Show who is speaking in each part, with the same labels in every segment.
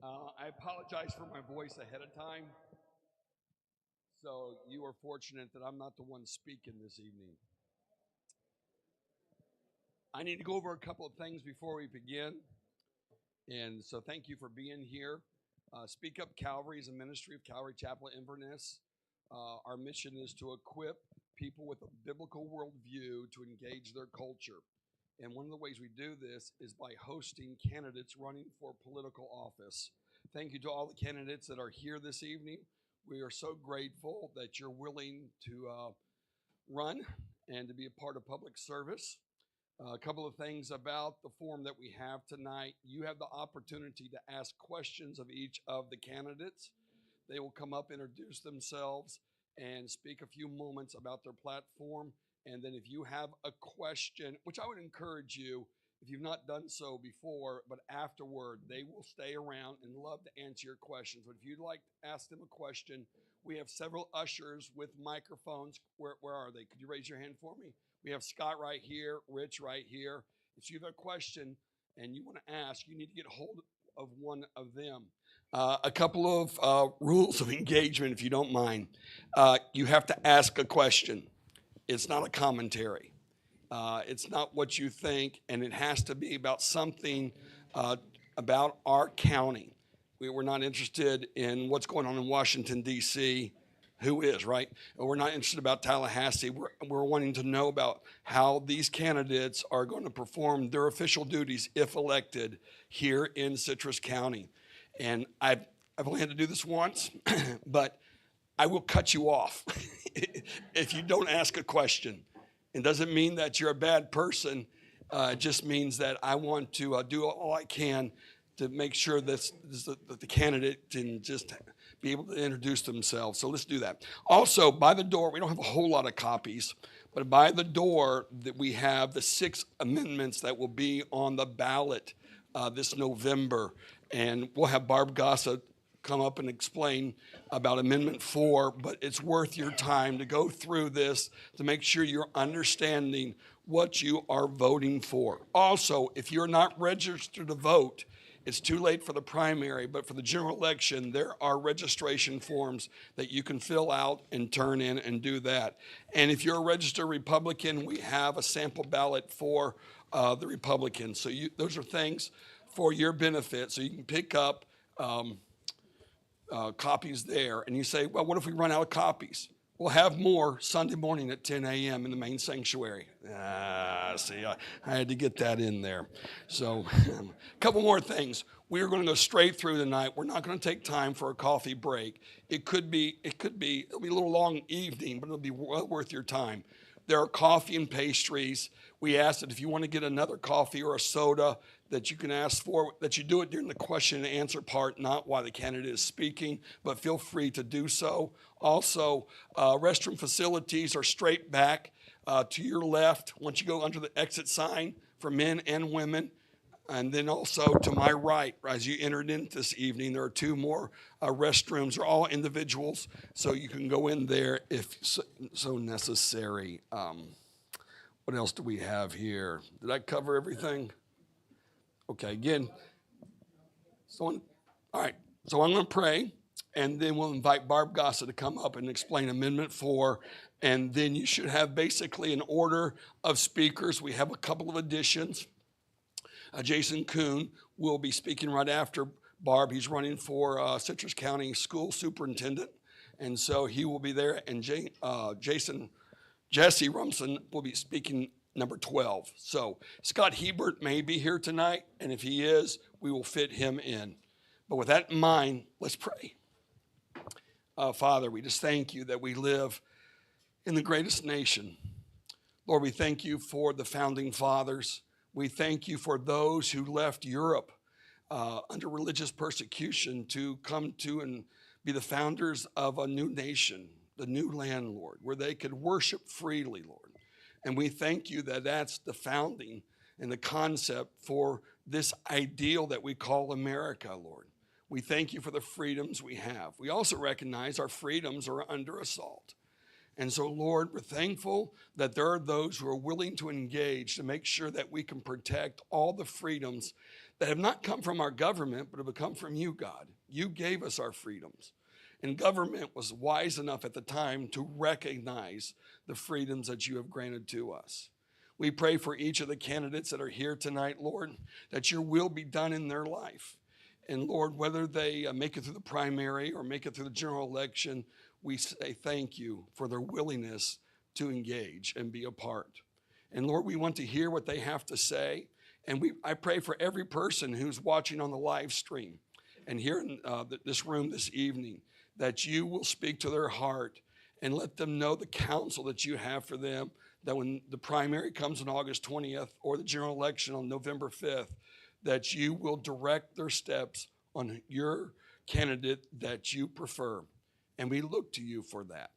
Speaker 1: I apologize for my voice ahead of time. So you are fortunate that I'm not the one speaking this evening. I need to go over a couple of things before we begin. And so thank you for being here. Speak Up Calvary is a ministry of Calvary Chapel Inverness. Our mission is to equip people with a biblical worldview to engage their culture. And one of the ways we do this is by hosting candidates running for political office. Thank you to all the candidates that are here this evening. We are so grateful that you're willing to run and to be a part of public service. A couple of things about the form that we have tonight. You have the opportunity to ask questions of each of the candidates. They will come up, introduce themselves, and speak a few moments about their platform. And then if you have a question, which I would encourage you, if you've not done so before, but afterward, they will stay around and love to answer your questions. But if you'd like to ask them a question, we have several ushers with microphones. Where are they? Could you raise your hand for me? We have Scott right here, Rich right here. If you have a question and you want to ask, you need to get hold of one of them. A couple of rules of engagement, if you don't mind. You have to ask a question. It's not a commentary. It's not what you think, and it has to be about something about our county. We're not interested in what's going on in Washington, D.C., who is, right? We're not interested about Tallahassee. We're wanting to know about how these candidates are going to perform their official duties if elected here in Citrus County. And I've only had to do this once, but I will cut you off if you don't ask a question. It doesn't mean that you're a bad person. It just means that I want to do all I can to make sure that the candidate can just be able to introduce themselves. So let's do that. Also, by the door, we don't have a whole lot of copies, but by the door that we have the 6 amendments that will be on the ballot this November. And we'll have Barb Gosa come up and explain about Amendment 4, but it's worth your time to go through this to make sure you're understanding what you are voting for. Also, if you're not registered to vote, it's too late for the primary, but for the general election, there are registration forms that you can fill out and turn in and do that. And if you're a registered Republican, we have a sample ballot for the Republicans. So those are things for your benefit. So you can pick up copies there. And you say, well, what if we run out of copies? We'll have more Sunday morning at 10 a.m. in the main sanctuary. See, I had to get that in there. So a couple more things. We are going to go straight through tonight. We're not going to take time for a coffee break. It'll be a little long evening, but it'll be well worth your time. There are coffee and pastries. We ask that if you want to get another coffee or a soda that you can ask for, that you do it during the question and answer part, not while the candidate is speaking, but feel free to do so. Also, restroom facilities are straight back to your left once you go under the exit sign for men and women. And then also to my right, as you entered in this evening, there are 2 more restrooms. They're all individuals, so you can go in there if so necessary. What else do we have here? Did I cover everything? Okay, again. All right, so I'm going to pray, and then we'll invite Barb Gosa to come up and explain Amendment 4, and then you should have basically an order of speakers. We have a couple of additions. Jason Kuhn will be speaking right after Barb. He's running for Citrus County School Superintendent, and so he will be there. And Jesse Rumson will be speaking number 12. So Scott Hebert may be here tonight, and if he is, we will fit him in. But with that in mind, let's pray. Father, we just thank you that we live in the greatest nation. Lord, we thank you for the founding fathers. We thank you for those who left Europe under religious persecution to come to and be the founders of a new nation, the new land, Lord, where they could worship freely, Lord. And we thank you that that's the founding and the concept for this ideal that we call America, Lord. We thank you for the freedoms we have. We also recognize our freedoms are under assault. And so, Lord, we're thankful that there are those who are willing to engage to make sure that we can protect all the freedoms that have not come from our government, but have come from you, God. You gave us our freedoms. And government was wise enough at the time to recognize the freedoms that you have granted to us. We pray for each of the candidates that are here tonight, Lord, that your will be done in their life. And Lord, whether they make it through the primary or make it through the general election, we say thank you for their willingness to engage and be a part. And Lord, we want to hear what they have to say. And I pray for every person who's watching on the live stream and here in this room this evening, that you will speak to their heart and let them know the counsel that you have for them, that when the primary comes on August 20th or the general election on November 5th, that you will direct their steps on your candidate that you prefer. And we look to you for that.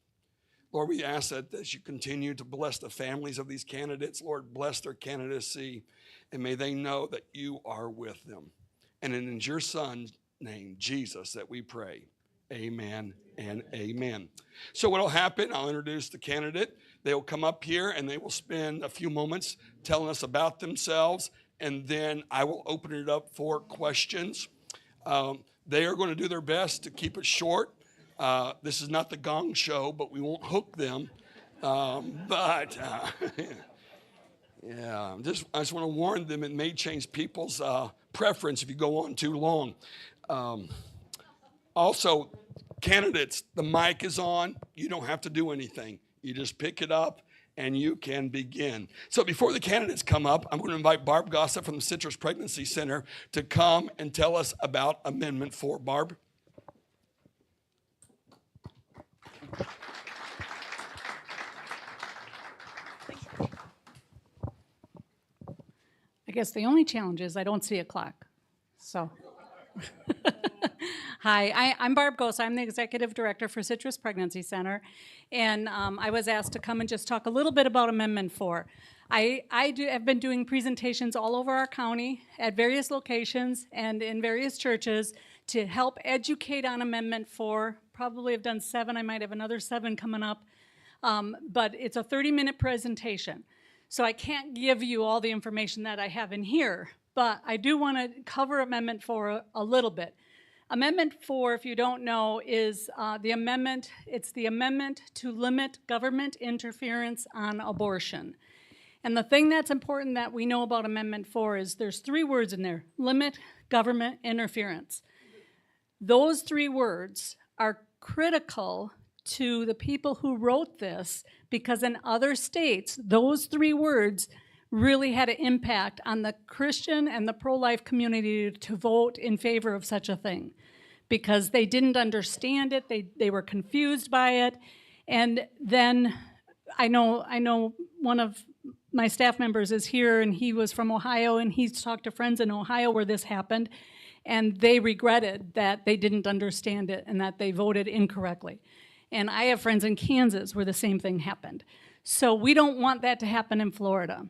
Speaker 1: Lord, we ask that as you continue to bless the families of these candidates, Lord, bless their candidacy, and may they know that you are with them. And it is your Son's name, Jesus, that we pray. Amen and amen. So what will happen, I'll introduce the candidate. They will come up here and they will spend a few moments telling us about themselves, and then I will open it up for questions. They are going to do their best to keep it short. This is not the Gong Show, but we won't hook them. Yeah, I just want to warn them, it may change people's preference if you go on too long. Also, candidates, the mic is on. You don't have to do anything. You just pick it up and you can begin. So before the candidates come up, I'm going to invite Barb Gosa from the Citrus Pregnancy Center to come and tell us about Amendment 4. Barb?
Speaker 2: I guess the only challenge is I don't see a clock. So, hi, I'm Barb Gosa. I'm the Executive Director for Citrus Pregnancy Center. And I was asked to come and just talk a little bit about Amendment 4. I have been doing presentations all over our county at various locations and in various churches to help educate on Amendment 4. Probably have done 7. I might have another 7 coming up. But it's a 30-minute presentation. So I can't give you all the information that I have in here, but I do want to cover Amendment 4 a little bit. Amendment 4, if you don't know, is it's the amendment to limit government interference on abortion. And the thing that's important that we know about Amendment 4 is there's 3 words in there: limit government interference. Those 3 words are critical to the people who wrote this, because in other states, those 3 words really had an impact on the Christian and the pro-life community to vote in favor of such a thing, because they didn't understand it, they were confused by it. And then I know one of my staff members is here, and he was from Ohio, and he's talked to friends in Ohio where this happened, and they regretted that they didn't understand it and that they voted incorrectly. And I have friends in Kansas where the same thing happened. So we don't want that to happen in Florida.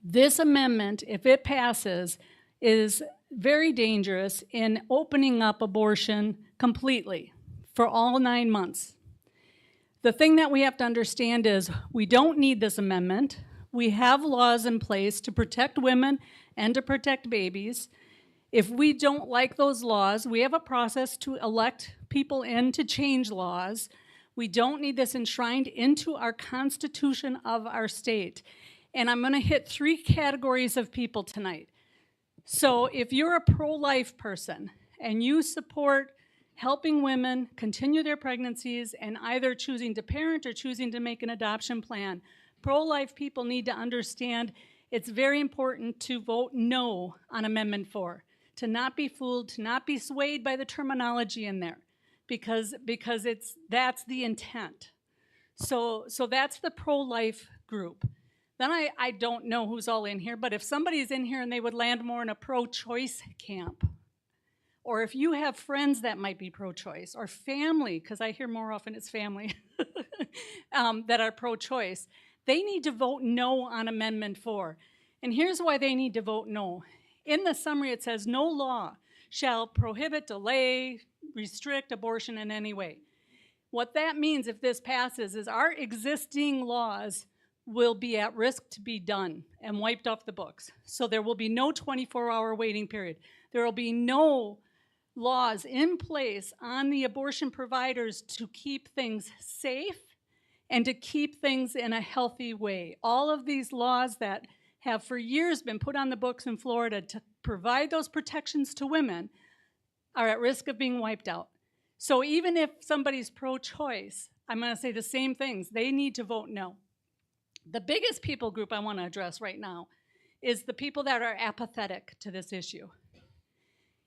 Speaker 2: This amendment, if it passes, is very dangerous in opening up abortion completely for all 9 months. The thing that we have to understand is we don't need this amendment. We have laws in place to protect women and to protect babies. If we don't like those laws, we have a process to elect people in to change laws. We don't need this enshrined into our Constitution of our state. And I'm going to hit 3 categories of people tonight. So if you're a pro-life person and you support helping women continue their pregnancies and either choosing to parent or choosing to make an adoption plan, pro-life people need to understand it's very important to vote no on Amendment 4, to not be fooled, to not be swayed by the terminology in there. Because that's the intent. So that's the pro-life group. Then I don't know who's all in here, but if somebody's in here and they would land more in a pro-choice camp, or if you have friends that might be pro-choice, or family, because I hear more often it's family, that are pro-choice, they need to vote no on Amendment 4. And here's why they need to vote no. In the summary it says, no law shall prohibit, delay, restrict abortion in any way. What that means if this passes is our existing laws will be at risk to be done and wiped off the books. So there will be no 24-hour waiting period. There will be no laws in place on the abortion providers to keep things safe and to keep things in a healthy way. All of these laws that have for years been put on the books in Florida to provide those protections to women are at risk of being wiped out. So even if somebody's pro-choice, I'm going to say the same things. They need to vote no. The biggest people group I want to address right now is the people that are apathetic to this issue.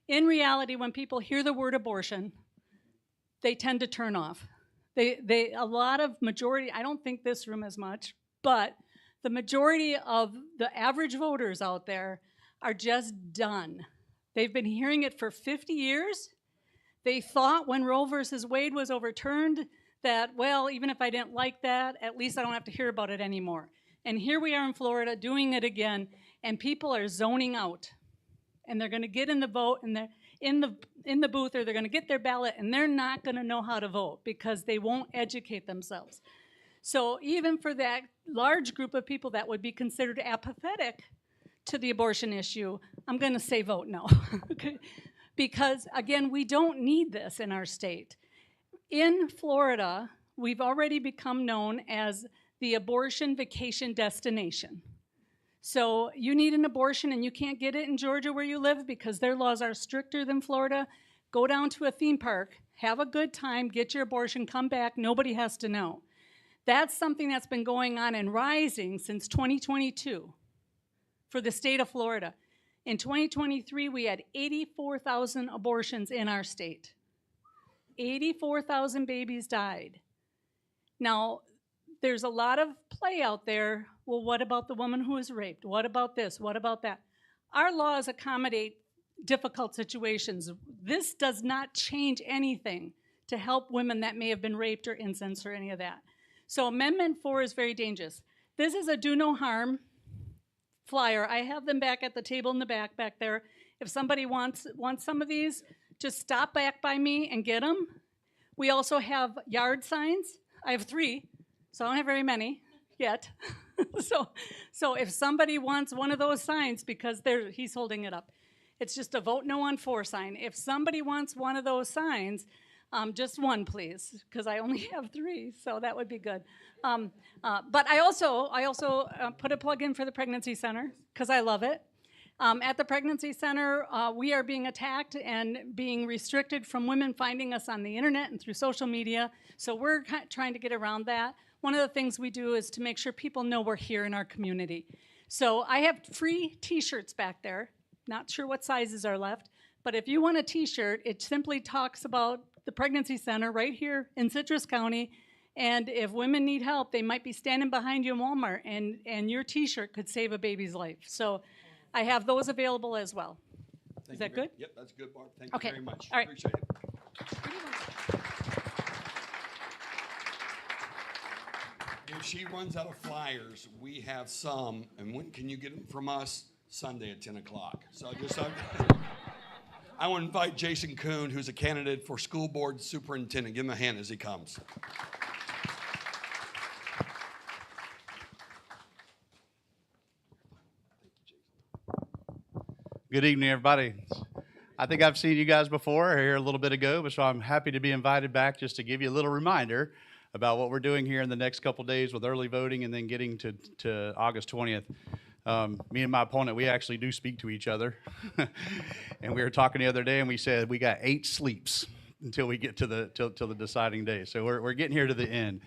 Speaker 2: In reality, when people hear the word abortion, they tend to turn off. A lot of majority, I don't think this room as much, but the majority of the average voters out there are just done. They've been hearing it for 50 years. They thought when Roe versus Wade was overturned that, well, even if I didn't like that, at least I don't have to hear about it anymore. And here we are in Florida doing it again, and people are zoning out. And they're going to get in the vote, and they're in the booth, or they're going to get their ballot, and they're not going to know how to vote because they won't educate themselves. So even for that large group of people that would be considered apathetic to the abortion issue, I'm going to say vote no. Okay? Because, again, we don't need this in our state. In Florida, we've already become known as the abortion vacation destination. So you need an abortion and you can't get it in Georgia where you live because their laws are stricter than Florida. Go down to a theme park, have a good time, get your abortion, come back, nobody has to know. That's something that's been going on and rising since 2022 for the state of Florida. In 2023, we had 84,000 abortions in our state. 84,000 babies died. Now, there's a lot of play out there. Well, what about the woman who was raped? What about this? What about that? Our laws accommodate difficult situations. This does not change anything to help women that may have been raped or incest or any of that. So Amendment 4 is very dangerous. This is a do no harm flyer. I have them back at the table in the back there. If somebody wants some of these, just stop back by me and get them. We also have yard signs. I have 3, so I don't have very many yet. So if somebody wants one of those signs, because he's holding it up, it's just a vote no on 4 sign. If somebody wants one of those signs, just one, please, because I only have 3, so that would be good. But I also put a plug in for the Pregnancy Center, because I love it. At the Pregnancy Center, we are being attacked and being restricted from women finding us on the internet and through social media, so we're trying to get around that. One of the things we do is to make sure people know we're here in our community. So I have free t-shirts back there. Not sure what sizes are left, but if you want a t-shirt, it simply talks about the Pregnancy Center right here in Citrus County, and if women need help, they might be standing behind you in Walmart, and your t-shirt could save a baby's life. So I have those available as well. Is that good?
Speaker 1: Yep, that's good, Barb. Thank you very much.
Speaker 2: All right.
Speaker 1: Appreciate it. If she runs out of flyers, we have some, and when can you get them from us? Sunday at 10 o'clock. So I want to invite Jason Kuhn, who's a candidate for school board superintendent. Give him a hand as he comes.
Speaker 3: Good evening, everybody. I think I've seen you guys before here a little bit ago, but so I'm happy to be invited back just to give you a little reminder about what we're doing here in the next couple days with early voting and then getting to August 20th. Me and my opponent, we actually do speak to each other. And we were talking the other day, and we said we got 8 sleeps until we get to the deciding day. So we're getting here to the end.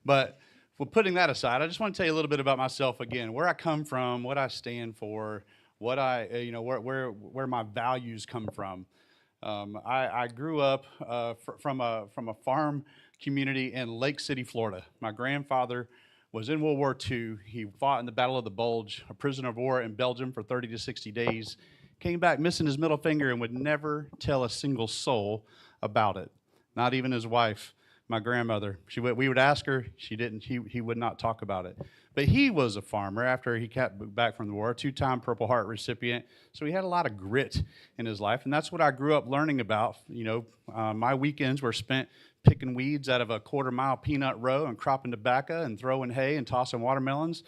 Speaker 3: But for putting that aside, I just want to tell you a little bit about myself again, where I come from, what I stand for, what where my values come from. I grew up from a farm community in Lake City, Florida. My grandfather was in World War II. He fought in the Battle of the Bulge, a prisoner of war in Belgium for 30 to 60 days, came back missing his middle finger and would never tell a single soul about it, not even his wife. My grandmother. We would ask her. She didn't. He would not talk about it. But he was a farmer after he came back from the war, a 2-time Purple Heart recipient. So he had a lot of grit in his life, and that's what I grew up learning about. My weekends were spent picking weeds out of a quarter-mile peanut row and cropping tobacco and throwing hay and tossing watermelons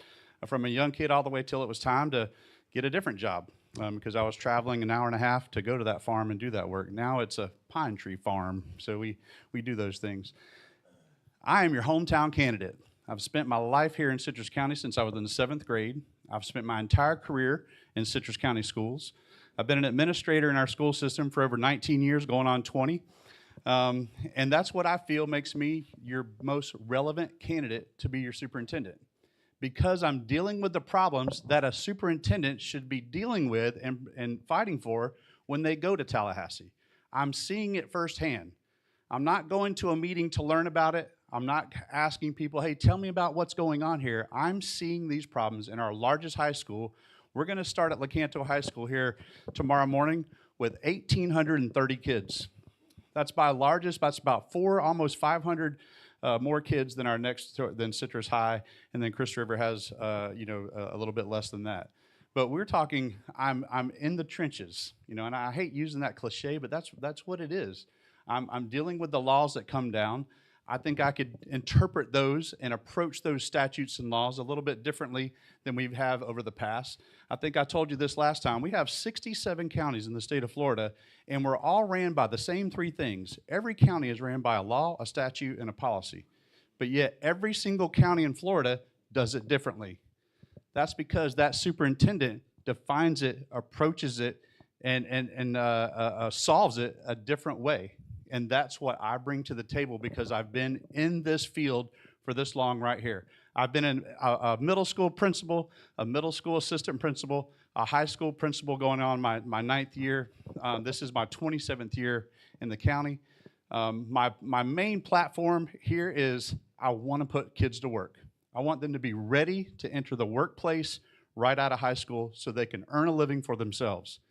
Speaker 3: from a young kid all the way till it was time to get a different job because I was traveling an hour and a half to go to that farm and do that work. Now it's a pine tree farm, so we do those things. I am your hometown candidate. I've spent my life here in Citrus County since I was in the 7th grade. I've spent my entire career in Citrus County schools. I've been an administrator in our school system for over 19 years, going on 20. And that's what I feel makes me your most relevant candidate to be your superintendent, because I'm dealing with the problems that a superintendent should be dealing with and fighting for when they go to Tallahassee. I'm seeing it firsthand. I'm not going to a meeting to learn about it. I'm not asking people, hey, tell me about what's going on here. I'm seeing these problems in our largest high school. We're going to start at Lecanto High School here tomorrow morning with 1,830 kids. That's by largest. That's about almost 500 more kids than than Citrus High, and then Crystal River has a little bit less than that. But we're talking. I'm in the trenches, and I hate using that cliche, but that's what it is. I'm dealing with the laws that come down. I think I could interpret those and approach those statutes and laws a little bit differently than we have over the past. I think I told you this last time. We have 67 counties in the state of Florida, and we're all ran by the same 3 things. Every county is ran by a law, a statute, and a policy. But yet every single county in Florida does it differently. That's because that superintendent defines it, approaches it, and solves it a different way. And that's what I bring to the table because I've been in this field for this long right here. I've been a middle school principal, a middle school assistant principal, a high school principal going on my 9th year. This is my 27th year in the county. My main platform here is I want to put kids to work. I want them to be ready to enter the workplace right out of high school so they can earn a living for themselves.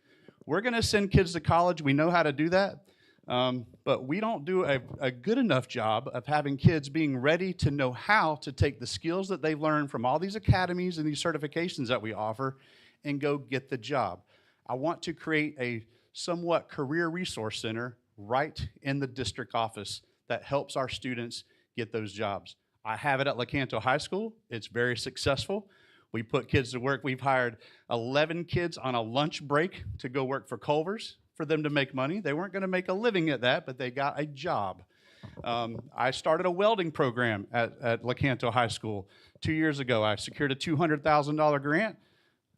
Speaker 3: We're going to send kids to college. We know how to do that. But we don't do a good enough job of having kids being ready to know how to take the skills that they've learned from all these academies and these certifications that we offer and go get the job. I want to create a somewhat career resource center right in the district office that helps our students get those jobs. I have it at Lecanto High School. It's very successful. We put kids to work. We've hired 11 kids on a lunch break to go work for Culver's for them to make money. They weren't going to make a living at that, but they got a job. I started a welding program at Lecanto High School 2 years ago. I secured a $200,000 grant.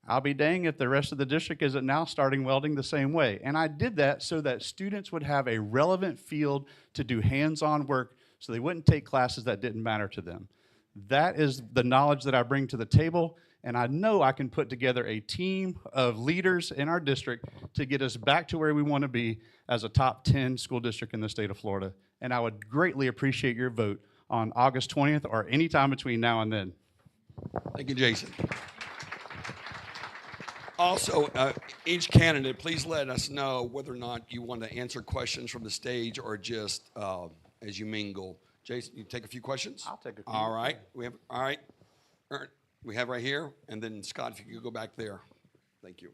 Speaker 3: I'll be dang if the rest of the district isn't now starting welding the same way. And I did that so that students would have a relevant field to do hands-on work so they wouldn't take classes that didn't matter to them. That is the knowledge that I bring to the table, and I know I can put together a team of leaders in our district to get us back to where we want to be as a top 10 school district in the state of Florida. And I would greatly appreciate your vote on August 20th or any time between now and then.
Speaker 1: Thank you, Jason. Also, each candidate, please let us know whether or not you want to answer questions from the stage or just as you mingle. Jason, you take a few questions?
Speaker 3: I'll take a few.
Speaker 1: All right. We have right here, and then Scott, if you could go back there. Thank you.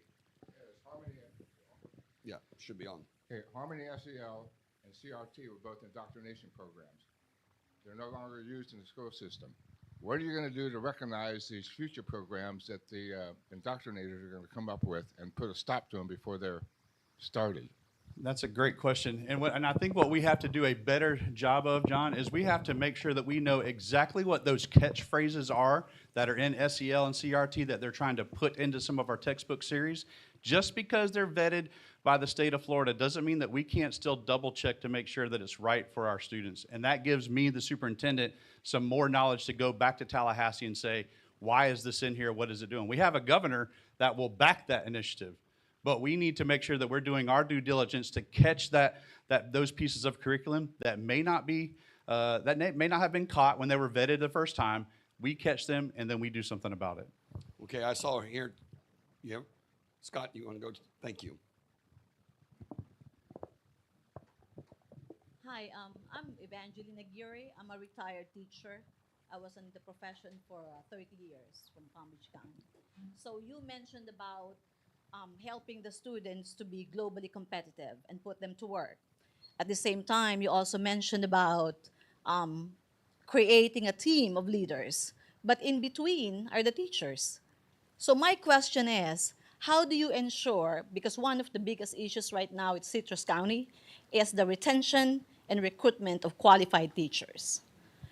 Speaker 1: Yeah, should be on.
Speaker 4: Okay, Harmony SEL and CRT were both indoctrination programs. They're no longer used in the school system. What are you going to do to recognize these future programs that the indoctrinators are going to come up with and put a stop to them before they're started?
Speaker 3: That's a great question. And I think what we have to do a better job of, John, is we have to make sure that we know exactly what those catchphrases are that are in SEL and CRT that they're trying to put into some of our textbook series. Just because they're vetted by the state of Florida doesn't mean that we can't still double check to make sure that it's right for our students. And that gives me, the superintendent, some more knowledge to go back to Tallahassee and say, why is this in here? What is it doing? We have a governor that will back that initiative. But we need to make sure that we're doing our due diligence to catch those pieces of curriculum that may not have been caught when they were vetted the first time. We catch them, and then we do something about it.
Speaker 1: Okay, I saw here. Yeah, Scott, you want to go? Thank you.
Speaker 5: Hi, I'm Evangeline Aguirre. I'm a retired teacher. I was in the profession for 30 years from Palm Beach County. So you mentioned about helping the students to be globally competitive and put them to work. At the same time, you also mentioned about um, creating a team of leaders. But in between are the teachers. So my question is, how do you ensure, because one of the biggest issues right now in Citrus County is the retention and recruitment of qualified teachers.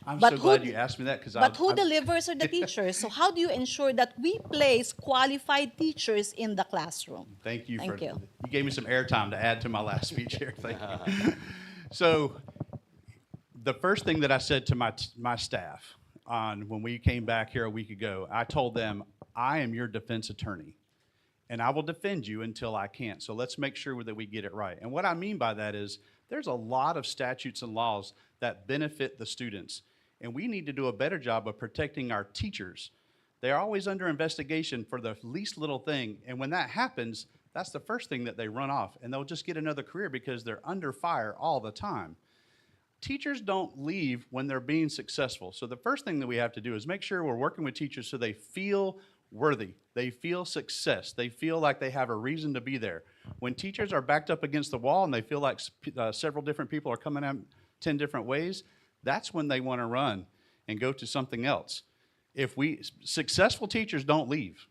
Speaker 3: I'm
Speaker 5: But
Speaker 3: so
Speaker 5: who
Speaker 3: glad
Speaker 5: d-
Speaker 3: you asked me that because
Speaker 5: But who delivers are the teachers? So how do you ensure that we place qualified teachers in the classroom?
Speaker 3: Thank you
Speaker 5: Thank
Speaker 3: for
Speaker 5: you.
Speaker 3: you gave me some airtime to add to my last speech here. Thank you. So the first thing that I said to my staff on when we came back here a week ago, I told them, I am your defense attorney, and I will defend you until I can't. So let's make sure that we get it right. And what I mean by that is there's a lot of statutes and laws that benefit the students, and we need to do a better job of protecting our teachers. They're always under investigation for the least little thing, and when that happens, that's the first thing that they run off, and they'll just get another career because they're under fire all the time. Teachers don't leave when they're being successful. So the first thing that we have to do is make sure we're working with teachers so they feel worthy. They feel success. They feel like they have a reason to be there. When teachers are backed up against the wall and they feel like several different people are coming at 10 different ways, that's when they want to run and go to something else. Successful teachers don't leave.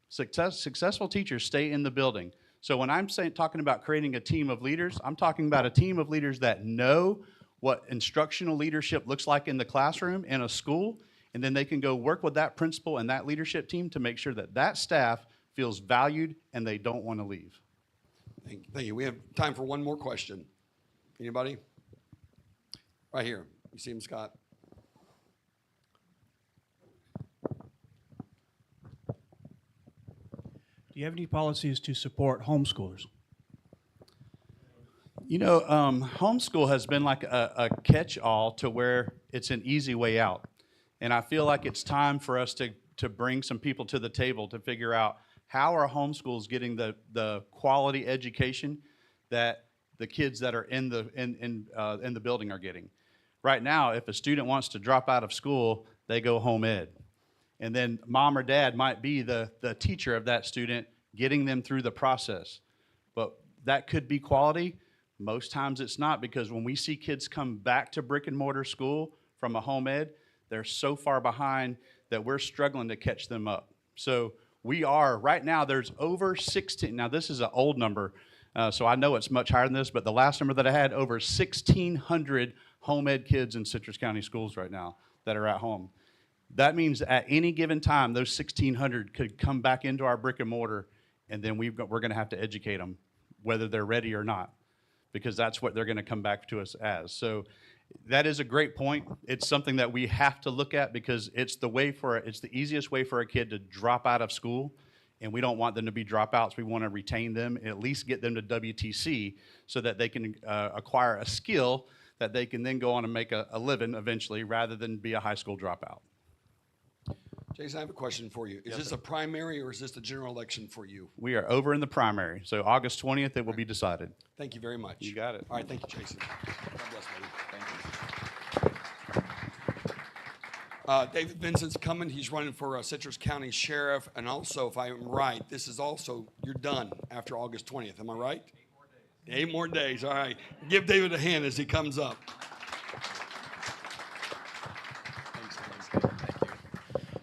Speaker 3: Successful teachers stay in the building. So when I'm talking about creating a team of leaders, I'm talking about a team of leaders that know what instructional leadership looks like in the classroom in a school, and then they can go work with that principal and that leadership team to make sure that that staff feels valued and they don't want to leave.
Speaker 1: Thank you. We have time for one more question. Anybody? Right here. You see him, Scott?
Speaker 6: Do you have any policies to support homeschoolers?
Speaker 3: You know, homeschool has been like a catch-all to where it's an easy way out. And I feel like it's time for us to bring some people to the table to figure out how are homeschools getting the quality education that the kids that are in the building are getting. Right now, if a student wants to drop out of school, they go home ed. And then mom or dad might be the teacher of that student, getting them through the process. But that could be quality. Most times it's not, because when we see kids come back to brick and mortar school from a home ed, they're so far behind that we're struggling to catch them up. So we are, right now there's over 16, now this is an old number, so I know it's much higher than this, but the last number that I had, over 1,600 home ed kids in Citrus County schools right now that are at home. That means at any given time, those 1,600 could come back into our brick and mortar, and then we're going to have to educate them, whether they're ready or not, because that's what they're going to come back to us as. So that is a great point. It's something that we have to look at because it's the easiest way for a kid to drop out of school, and we don't want them to be dropouts. We want to retain them and at least get them to WTC so that they can acquire a skill that they can then go on and make a living eventually, rather than be a high school dropout.
Speaker 1: Jason, I have a question for you. Is
Speaker 3: Yes,
Speaker 1: this
Speaker 3: sir.
Speaker 1: a primary or is this a general election for you?
Speaker 3: We are over in the primary, so August 20th it will be decided.
Speaker 1: Thank you very much.
Speaker 3: You got it.
Speaker 1: All right, thank you, Jason. God bless, buddy. Thank you. David Vincent's coming. He's running for Citrus County Sheriff, and also, if I'm right, this is also, you're done after August 20th. Am I right? 8 more days. All right. Give David a hand as he comes up.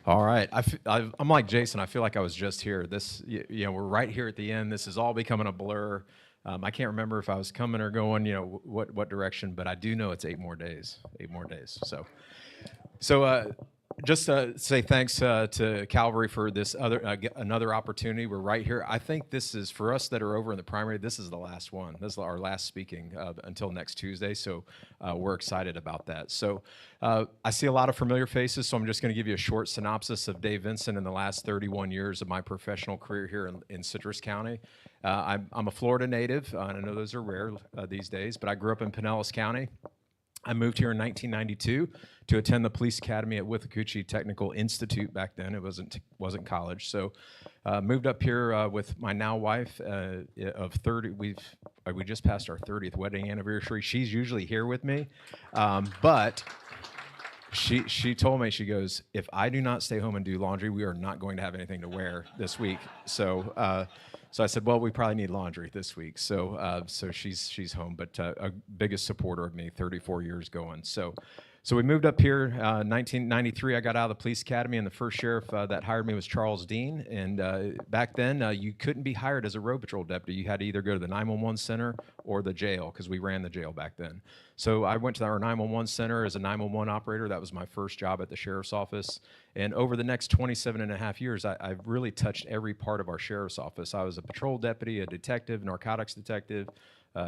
Speaker 7: All right. I'm like Jason. I feel like I was just here. We're right here at the end. This is all becoming a blur. I can't remember if I was coming or going, what direction, but I do know it's 8 more days. 8 more days. So just say thanks to Calvary for this another opportunity. We're right here. I think this is, for us that are over in the primary, this is the last one. This is our last speaking until next Tuesday, so we're excited about that. So I see a lot of familiar faces, so I'm just going to give you a short synopsis of Dave Vincent in the last 31 years of my professional career here in Citrus County. I'm a Florida native, and I know those are rare these days, but I grew up in Pinellas County. I moved here in 1992 to attend the police academy at Withlacoochee Technical Institute back then. It wasn't college. So moved up here with my now wife of 30. We just passed our 30th wedding anniversary. She's usually here with me, but she told me, she goes, if I do not stay home and do laundry, we are not going to have anything to wear this week. So so I said, well, we probably need laundry this week. So so she's home, but a biggest supporter of me, 34 years going. So we moved up here, 1993. I got out of the police academy, and the first sheriff that hired me was Charles Dean. And back then, you couldn't be hired as a road patrol deputy. You had to either go to the 911 center or the jail, because we ran the jail back then. So I went to our 911 center as a 911 operator. That was my first job at the sheriff's office. And over the next 27 and a half years, I've really touched every part of our sheriff's office. I was a patrol deputy, a detective, narcotics detective,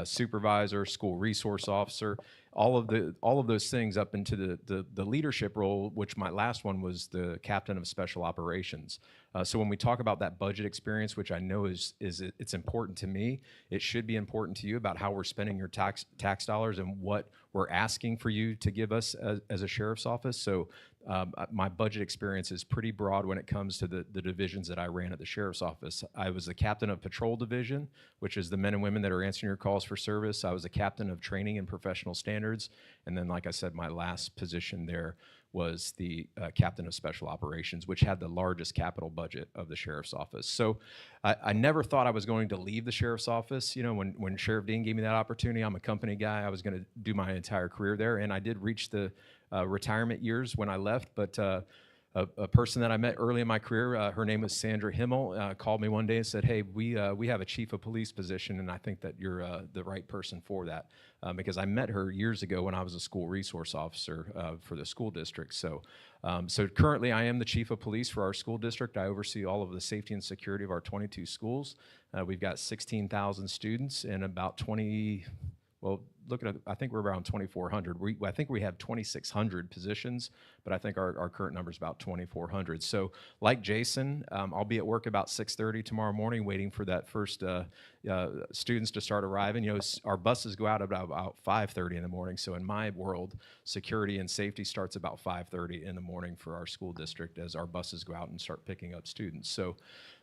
Speaker 7: supervisor, school resource officer, all of those things up into the leadership role, which my last one was the captain of special operations. So when we talk about that budget experience, which I know it's important to me, it should be important to you about how we're spending your tax dollars and what we're asking for you to give us as a sheriff's office. So my budget experience is pretty broad when it comes to the divisions that I ran at the sheriff's office. I was the captain of patrol division, which is the men and women that are answering your calls for service. I was the captain of training and professional standards. And then, like I said, my last position there was the captain of special operations, which had the largest capital budget of the sheriff's office. So I never thought I was going to leave the sheriff's office. You know, when Sheriff Dean gave me that opportunity, I'm a company guy. I was going to do my entire career there, and I did reach the retirement years when I left, but a person that I met early in my career, her name was Sandra Himmel, called me one day and said, hey, we have a chief of police position, and I think that you're the right person for that, because I met her years ago when I was a school resource officer for the school district. So currently I am the chief of police for our school district. I oversee all of the safety and security of our 22 schools. We've got 16,000 students and about 20, well, looking at, I think we're around 2,400. I think we have 2,600 positions, but I think our current number is about 2,400. So like Jason, I'll be at work about 6:30 tomorrow morning waiting for that first students to start arriving. You know, our buses go out about 5:30 in the morning. So in my world, security and safety starts about 5:30 in the morning for our school district as our buses go out and start picking up students.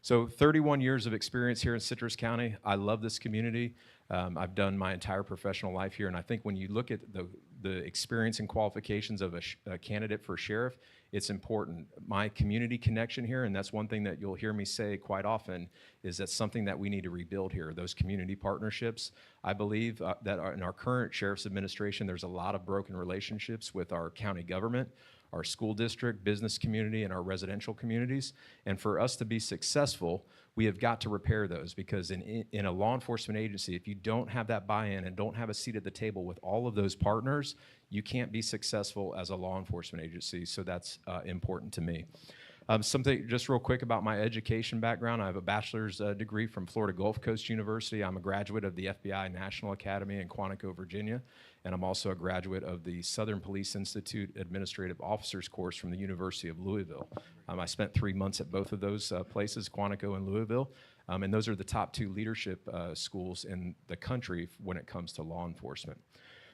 Speaker 7: So 31 years of experience here in Citrus County. I love this community. I've done my entire professional life here, and I think when you look at the experience and qualifications of a candidate for sheriff, it's important. My community connection here, and that's one thing that you'll hear me say quite often, is that something that we need to rebuild here, those community partnerships. I believe that in our current sheriff's administration, there's a lot of broken relationships with our county government, our school district, business community, and our residential communities. And for us to be successful, we have got to repair those, because in a law enforcement agency, if you don't have that buy-in and don't have a seat at the table with all of those partners, you can't be successful as a law enforcement agency. So that's important to me. Something just real quick about my education background. I have a bachelor's degree from Florida Gulf Coast University. I'm a graduate of the FBI National Academy in Quantico, Virginia, and I'm also a graduate of the Southern Police Institute Administrative Officers course from the University of Louisville. I spent 3 months at both of those places, Quantico and Louisville, and those are the top two leadership schools in the country when it comes to law enforcement.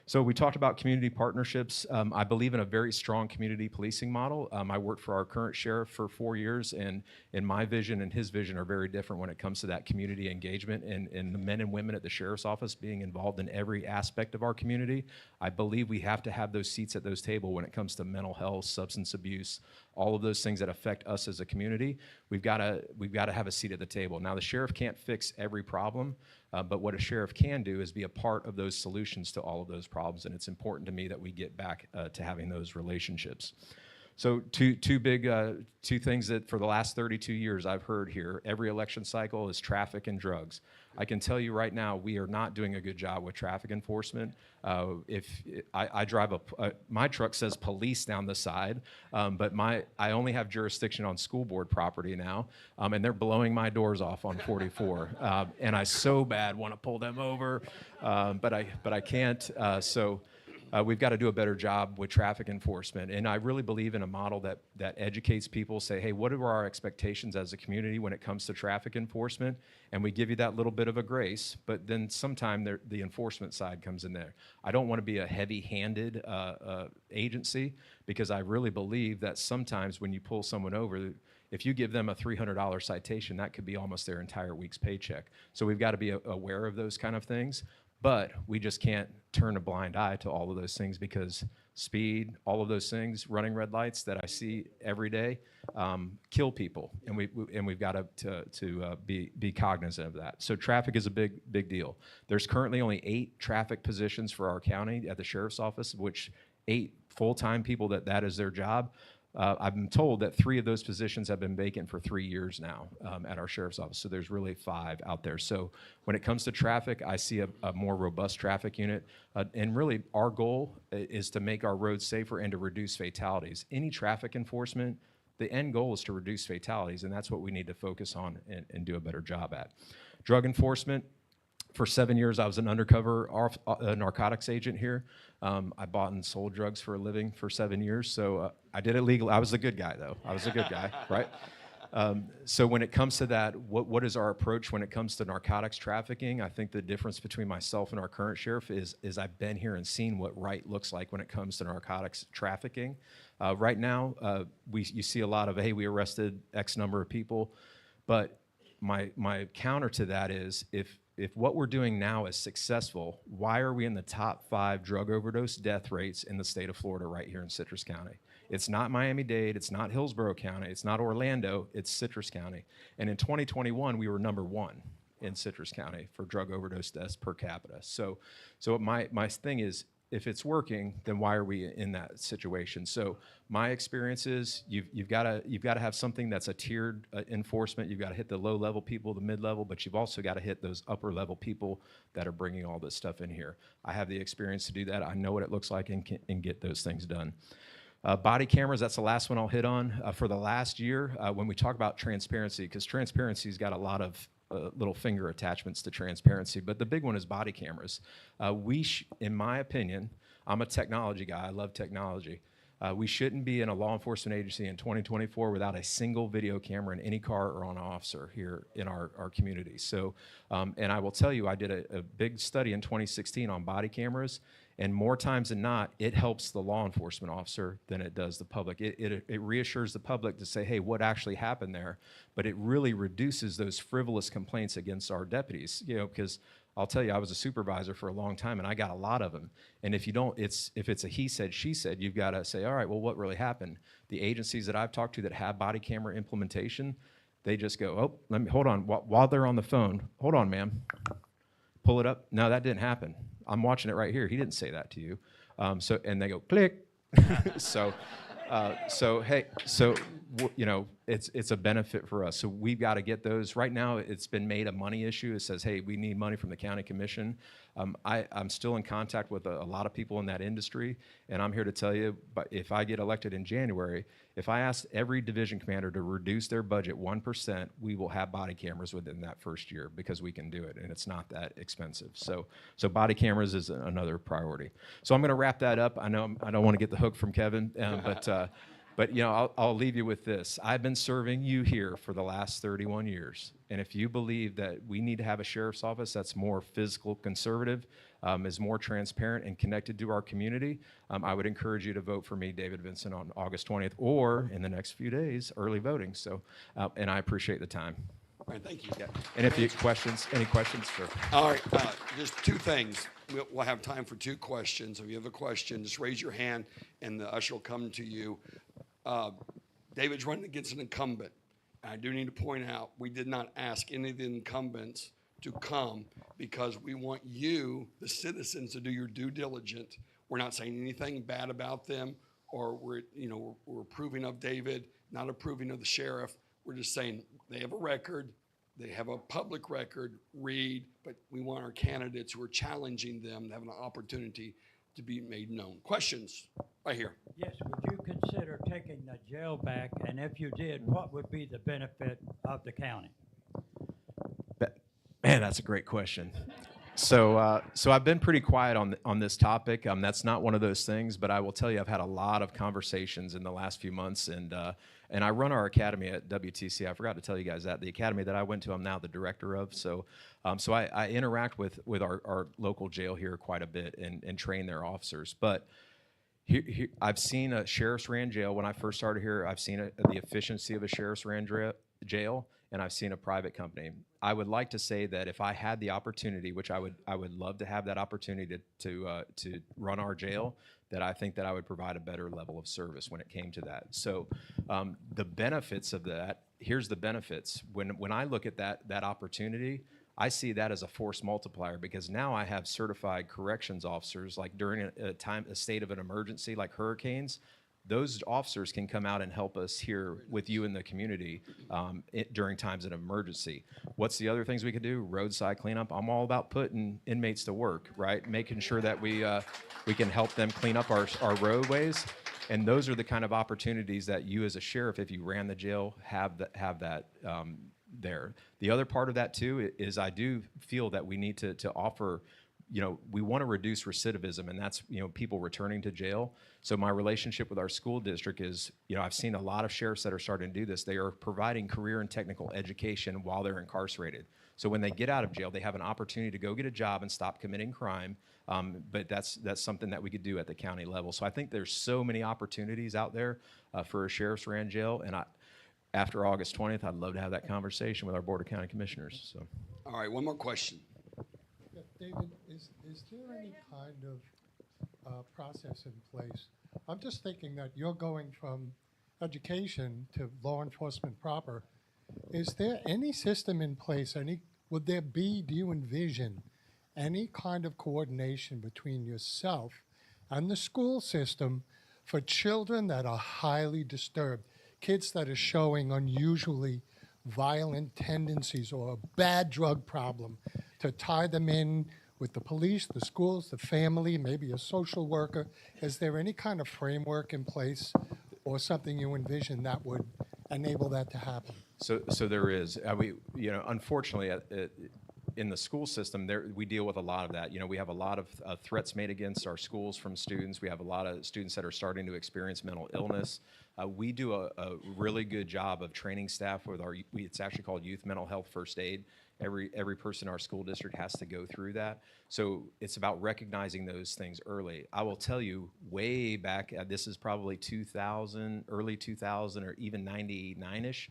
Speaker 7: So we talked about community partnerships. I believe in a very strong community policing model. I worked for our current sheriff for 4 years, and my vision and his vision are very different when it comes to that community engagement and the men and women at the sheriff's office being involved in every aspect of our community. I believe we have to have those seats at those tables when it comes to mental health, substance abuse, all of those things that affect us as a community. We've got to have a seat at the table. Now, the sheriff can't fix every problem, but what a sheriff can do is be a part of those solutions to all of those problems, and it's important to me that we get back to having those relationships. So two things that for the last 32 years I've heard here every election cycle is traffic and drugs. I can tell you right now we are not doing a good job with traffic enforcement. I drive my truck says police down the side, but I only have jurisdiction on school board property now, and they're blowing my doors off on 44, and I so bad want to pull them over, but I can't. we've got to do a better job with traffic enforcement. And I really believe in a model that educates people, say, hey, what are our expectations as a community when it comes to traffic enforcement? And we give you that little bit of a grace, but then sometime the enforcement side comes in there. I don't want to be a heavy-handed agency, because I really believe that sometimes when you pull someone over, if you give them a $300 citation, that could be almost their entire week's paycheck. So we've got to be aware of those kind of things. But we just can't turn a blind eye to all of those things, because speed, all of those things, running red lights that I see every day, kill people, and we've got to be cognizant of that. So traffic is a big deal. There's currently only 8 traffic positions for our county at the sheriff's office, which 8 full-time people that is their job. I've been told that 3 of those positions have been vacant for 3 years now at our sheriff's office. So there's really 5 out there. So when it comes to traffic, I see a more robust traffic unit. And really, our goal is to make our roads safer and to reduce fatalities. Any traffic enforcement, the end goal is to reduce fatalities, and that's what we need to focus on and do a better job at. Drug enforcement. For 7 years, I was an undercover narcotics agent here. I bought and sold drugs for a living for 7 years, so I did it legally. I was the good guy, though. I was a good guy, right? So when it comes to that, what is our approach when it comes to narcotics trafficking? I think the difference between myself and our current sheriff is I've been here and seen what right looks like when it comes to narcotics trafficking. Right now, you see a lot of, hey, we arrested X number of people, but my counter to that is if what we're doing now is successful, why are we in the top 5 drug overdose death rates in the state of Florida right here in Citrus County? It's not Miami-Dade, it's not Hillsborough County, it's not Orlando, it's Citrus County. And in 2021, we were number 1 in Citrus County for drug overdose deaths per capita. So my thing is, if it's working, then why are we in that situation? So my experience is you've got to have something that's a tiered enforcement. You've got to hit the low-level people, the mid-level, but you've also got to hit those upper-level people that are bringing all this stuff in here. I have the experience to do that. I know what it looks like and get those things done. Body cameras, that's the last one I'll hit on. For the last year, when we talk about transparency, because transparency's got a lot of little finger attachments to transparency, but the big one is body cameras. In my opinion, I'm a technology guy, I love technology. We shouldn't be in a law enforcement agency in 2024 without a single video camera in any car or on an officer here in our community. So, and I will tell you, I did a big study in 2016 on body cameras, and more times than not, it helps the law enforcement officer than it does the public. It reassures the public to say, hey, what actually happened there? But it really reduces those frivolous complaints against our deputies, because I'll tell you, I was a supervisor for a long time, and I got a lot of them. And if it's a he said, she said, you've got to say, all right, well, what really happened? The agencies that I've talked to that have body camera implementation, they just go, oh, hold on, while they're on the phone, hold on, ma'am, pull it up. No, that didn't happen. I'm watching it right here. He didn't say that to you. And they go, click. It's a benefit for us. So we've got to get those. Right now, it's been made a money issue. It says, hey, we need money from the county commission. I'm still in contact with a lot of people in that industry, and I'm here to tell you, but if I get elected in January, if I ask every division commander to reduce their budget 1%, we will have body cameras within that first year, because we can do it, and it's not that expensive. So body cameras is another priority. So I'm going to wrap that up. I know I don't want to get the hook from Kevin, but I'll leave you with this. I've been serving you here for the last 31 years. And if you believe that we need to have a sheriff's office that's more fiscal conservative, is more transparent and connected to our community, I would encourage you to vote for me, David Vincent, on August 20th, or in the next few days, early voting. So, and I appreciate the time.
Speaker 1: All right, thank you.
Speaker 7: Yeah. And if you any questions? Sure.
Speaker 1: All right, just 2 things. We'll have time for 2 questions. If you have a question, just raise your hand, and the usher will come to you. David's running against an incumbent. I do need to point out, we did not ask any of the incumbents to come because we want you, the citizens, to do your due diligence. We're not saying anything bad about them, or we're approving of David, not approving of the sheriff. We're just saying they have a record, they have a public record, but we want our candidates who are challenging them to have an opportunity to be made known. Questions? Right here.
Speaker 8: Yes, would you consider taking the jail back, and if you did, what would be the benefit of the county?
Speaker 7: Man, that's a great question. So I've been pretty quiet on this topic. That's not one of those things, but I will tell you, I've had a lot of conversations in the last few months, and I run our academy at WTC. I forgot to tell you guys that the academy that I went to, I'm now the director of. So I interact with our local jail here quite a bit and train their officers. But here, I've seen a sheriff's ran jail when I first started here. I've seen the efficiency of a sheriff's ran jail, and I've seen a private company. I would like to say that if I had the opportunity, which I would love to have that opportunity to run our jail, that I think that I would provide a better level of service when it came to that. So the benefits of that, here's the benefits. When I look at that opportunity, I see that as a force multiplier, because now I have certified corrections officers, like during a state of an emergency like hurricanes. Those officers can come out and help us here with you in the community during times of emergency. What's the other things we could do? Roadside cleanup. I'm all about putting inmates to work, right? Making sure that we can help them clean up our roadways. And those are the kind of opportunities that you as a sheriff, if you ran the jail, have that there. The other part of that too is I do feel that we need to offer, we want to reduce recidivism, and that's, people returning to jail. So my relationship with our school district is, I've seen a lot of sheriffs that are starting to do this. They are providing career and technical education while they're incarcerated. So when they get out of jail, they have an opportunity to go get a job and stop committing crime. But that's something that we could do at the county level. So I think there's so many opportunities out there for a sheriff's ran jail, and after August 20th, I'd love to have that conversation with our Board of County Commissioners. So.
Speaker 1: All right, one more question.
Speaker 9: Yeah, David, is there any kind of process in place? I'm just thinking that you're going from education to law enforcement proper. Is there any system in place? Would there be, do you envision any kind of coordination between yourself and the school system for children that are highly disturbed? Kids that are showing unusually violent tendencies or a bad drug problem, to tie them in with the police, the schools, the family, maybe a social worker. Is there any kind of framework in place or something you envision that would enable that to happen?
Speaker 7: So there is. Unfortunately, in the school system, we deal with a lot of that. We have a lot of threats made against our schools from students. We have a lot of students that are starting to experience mental illness. We do a really good job of training staff with it's actually called Youth Mental Health First Aid. Every person in our school district has to go through that. So it's about recognizing those things early. I will tell you, way back, this is probably 2000, early 2000, or even 99-ish,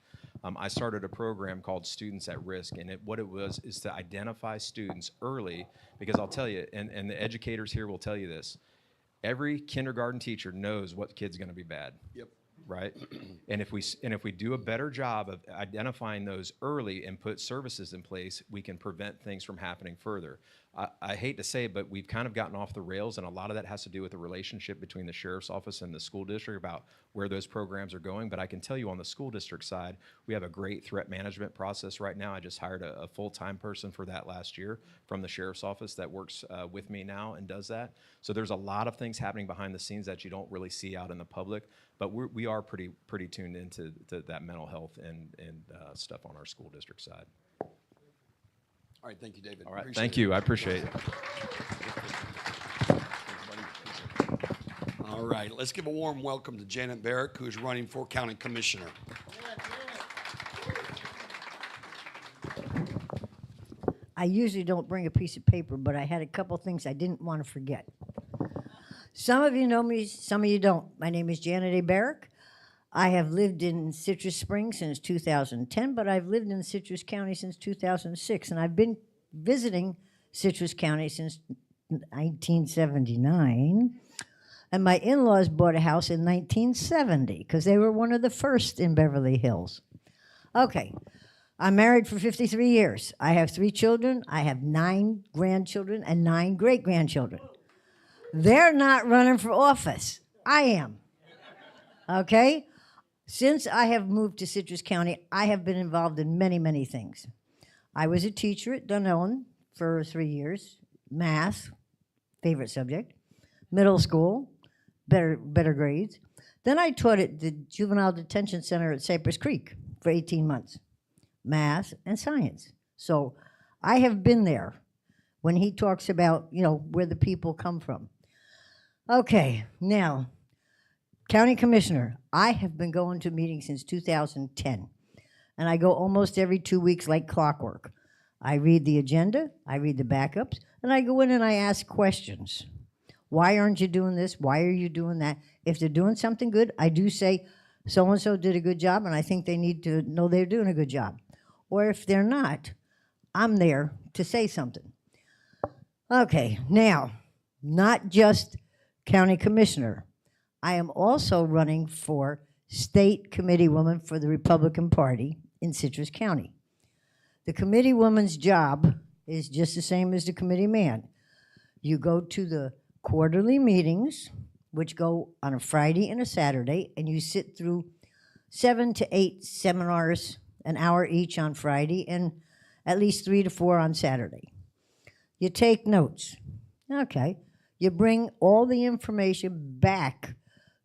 Speaker 7: I started a program called Students at Risk, and what it was is to identify students early, because I'll tell you, and the educators here will tell you this, every kindergarten teacher knows what kid's gonna be bad.
Speaker 1: Yep.
Speaker 7: Right? And if we do a better job of identifying those early and put services in place, we can prevent things from happening further. I hate to say it, but we've kind of gotten off the rails, and a lot of that has to do with the relationship between the sheriff's office and the school district about where those programs are going. But I can tell you on the school district side, we have a great threat management process right now. I just hired a full-time person for that last year from the sheriff's office that works with me now and does that. So there's a lot of things happening behind the scenes that you don't really see out in the public, but we are pretty tuned into that mental health and stuff on our school district side.
Speaker 1: All right, thank you, David.
Speaker 7: All right, thank you. I appreciate it.
Speaker 1: All right, let's give a warm welcome to Janet Barek, who is running for County Commissioner.
Speaker 10: I usually don't bring a piece of paper, but I had a couple things I didn't want to forget. Some of you know me, some of you don't. My name is Janet A. Barek. I have lived in Citrus Springs since 2010, but I've lived in Citrus County since 2006, and I've been visiting Citrus County since 1979. And my in-laws bought a house in 1970 because they were one of the first in Beverly Hills. Okay, I'm married for 53 years. I have 3 children. I have 9 grandchildren and 9 great-grandchildren. They're not running for office. I am. Okay? Since I have moved to Citrus County, I have been involved in many, many things. I was a teacher at Dunellen for 3 years, math, favorite subject, middle school, better grades. Then I taught at the Juvenile Detention Center at Cypress Creek for 18 months, math and science. So I have been there. when he talks about, where the people come from. Okay, now, County Commissioner, I have been going to meetings since 2010, and I go almost every 2 weeks like clockwork. I read the agenda, I read the backups, and I go in and I ask questions. Why aren't you doing this? Why are you doing that? If they're doing something good, I do say, so-and-so did a good job, and I think they need to know they're doing a good job. Or if they're not, I'm there to say something. Okay, now, not just County Commissioner. I am also running for State Committeewoman for the Republican Party in Citrus County. The Committeewoman's job is just the same as the committee man. You go to the quarterly meetings, which go on a Friday and a Saturday, and you sit through 7 to 8 seminars, an hour each on Friday, and at least 3 to 4 on Saturday. You take notes. Okay. You bring all the information back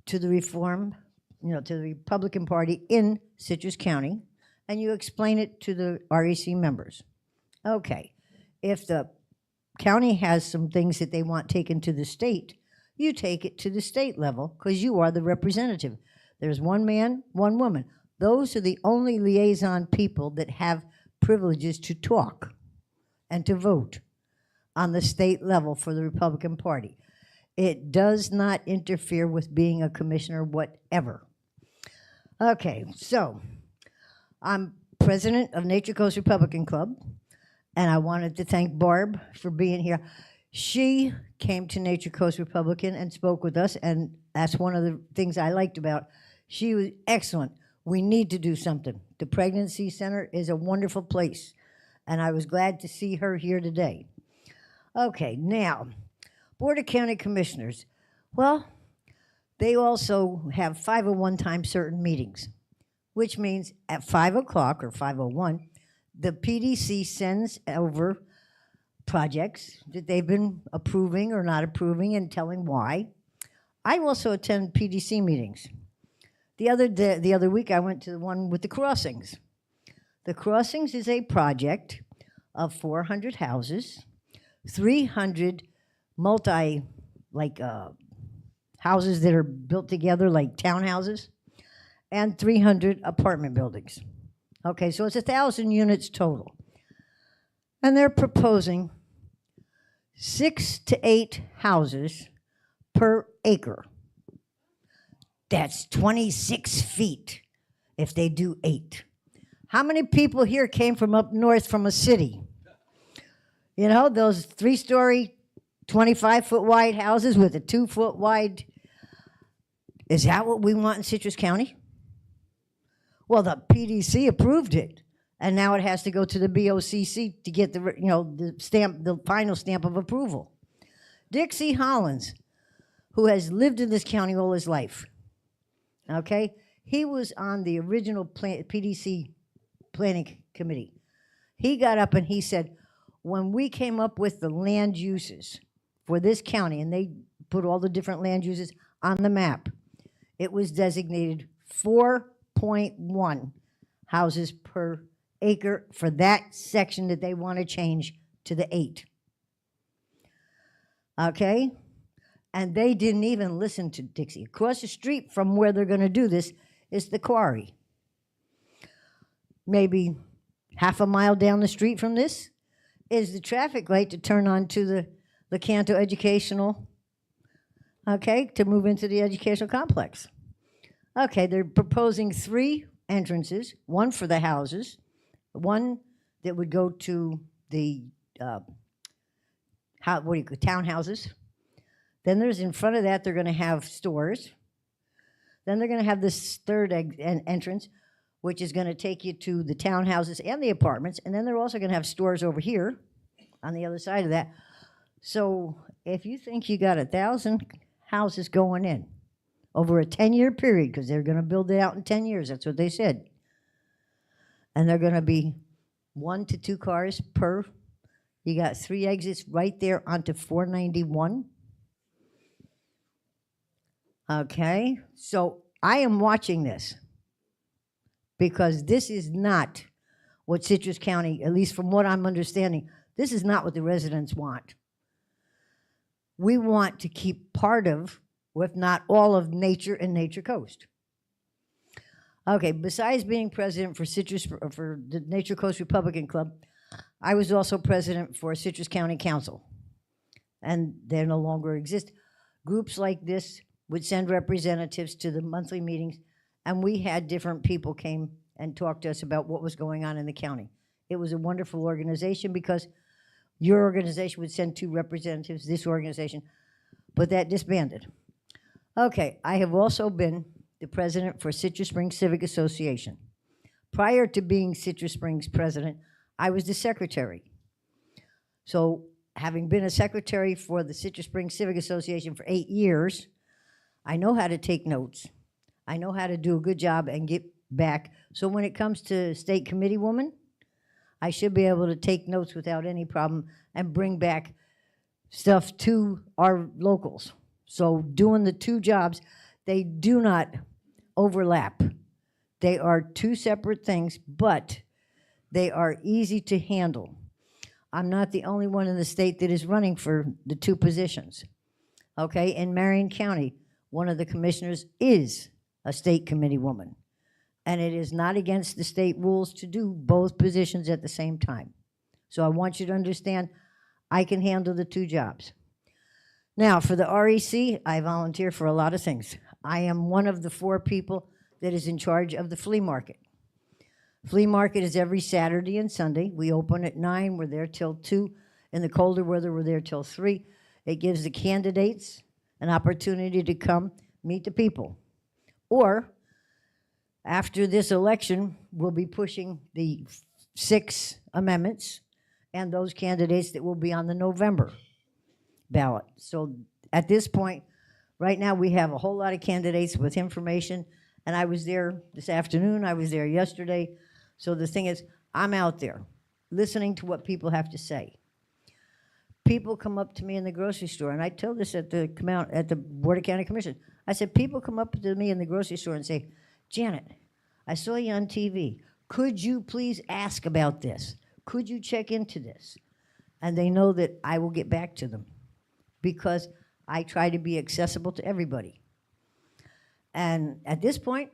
Speaker 10: to the to the Republican Party in Citrus County, and you explain it to the REC members. Okay. If the county has some things that they want taken to the state, you take it to the state level because you are the representative. There's one man, one woman. Those are the only liaison people that have privileges to talk and to vote on the state level for the Republican Party. It does not interfere with being a commissioner, whatever. Okay, so I'm president of Nature Coast Republican Club, and I wanted to thank Barb for being here. She came to Nature Coast Republican and spoke with us, and that's one of the things I liked about. She was excellent. We need to do something. The pregnancy center is a wonderful place, and I was glad to see her here today. Okay, now, Board of County Commissioners. Well, they also have 5:01 time certain meetings, which means at 5 o'clock or 5:01, the PDC sends over projects that they've been approving or not approving and telling why. I also attend PDC meetings. The other week, I went to the one with the crossings. The crossings is a project of 400 houses, 300 houses that are built together like townhouses, and 300 apartment buildings. Okay, so it's 1,000 units total. And they're proposing 6 to 8 houses per acre. That's 26 feet if they do 8. How many people here came from up north from a city? You know, those 3-story, 25-foot wide houses with a 2-foot wide. Is that what we want in Citrus County? Well, the PDC approved it, and now it has to go to the BOCC to get the final stamp of approval. Dixie Hollins, who has lived in this county all his life, okay? He was on the original PDC planning committee. He got up and he said, when we came up with the land uses for this county, and they put all the different land uses on the map, it was designated 4.1 houses per acre for that section that they want to change to the 8. Okay? And they didn't even listen to Dixie. Across the street from where they're going to do this is the quarry. Maybe half a mile down the street from this is the traffic light to turn on to the Canto Educational, okay, to move into the educational complex. Okay, they're proposing 3 entrances, one for the houses, one that would go to the townhouses. Then there's in front of that, they're going to have stores. Then they're going to have this third entrance, which is going to take you to the townhouses and the apartments. And then they're also going to have stores over here on the other side of that. So if you think you got 1,000 houses going in over a 10-year period, because they're going to build it out in 10 years, that's what they said. And they're going to be 1 to 2 cars per. You got 3 exits right there onto 491. Okay, so I am watching this because this is not what Citrus County, at least from what I'm understanding, This is not what the residents want. We want to keep part of, if not all of, nature and Nature Coast. Okay, besides being president for the Nature Coast Republican Club, I was also president for Citrus County Council, and they no longer exist. Groups like this would send representatives to the monthly meetings, and we had different people came and talked to us about what was going on in the county. It was a wonderful organization because your organization would send 2 representatives, this organization, but that disbanded. Okay, I have also been the president for Citrus Springs Civic Association. Prior to being Citrus Springs president, I was the secretary. So having been a secretary for the Citrus Springs Civic Association for 8 years, I know how to take notes. I know how to do a good job and get back. So when it comes to state committeewoman, I should be able to take notes without any problem and bring back stuff to our locals. So doing the 2 jobs, they do not overlap. They are 2 separate things, but they are easy to handle. I'm not the only one in the state that is running for the 2 positions. Okay, in Marion County, one of the commissioners is a state committee woman, and it is not against the state rules to do both positions at the same time. So I want you to understand, I can handle the 2 jobs. Now, for the REC, I volunteer for a lot of things. I am one of the 4 people that is in charge of the flea market. Flea market is every Saturday and Sunday. We open at 9, we're there till 2. In the colder weather, we're there till 3. It gives the candidates an opportunity to come meet the people. Or, after this election, we'll be pushing the 6 amendments and those candidates that will be on the November ballot. So at this point, right now, we have a whole lot of candidates with information, and I was there this afternoon, I was there yesterday. So the thing is, I'm out there listening to what people have to say. People come up to me in the grocery store, and I tell this at the Board of County Commission. I said, people come up to me in the grocery store and say, Janet, I saw you on TV. Could you please ask about this? Could you check into this? And they know that I will get back to them because I try to be accessible to everybody. And at this point,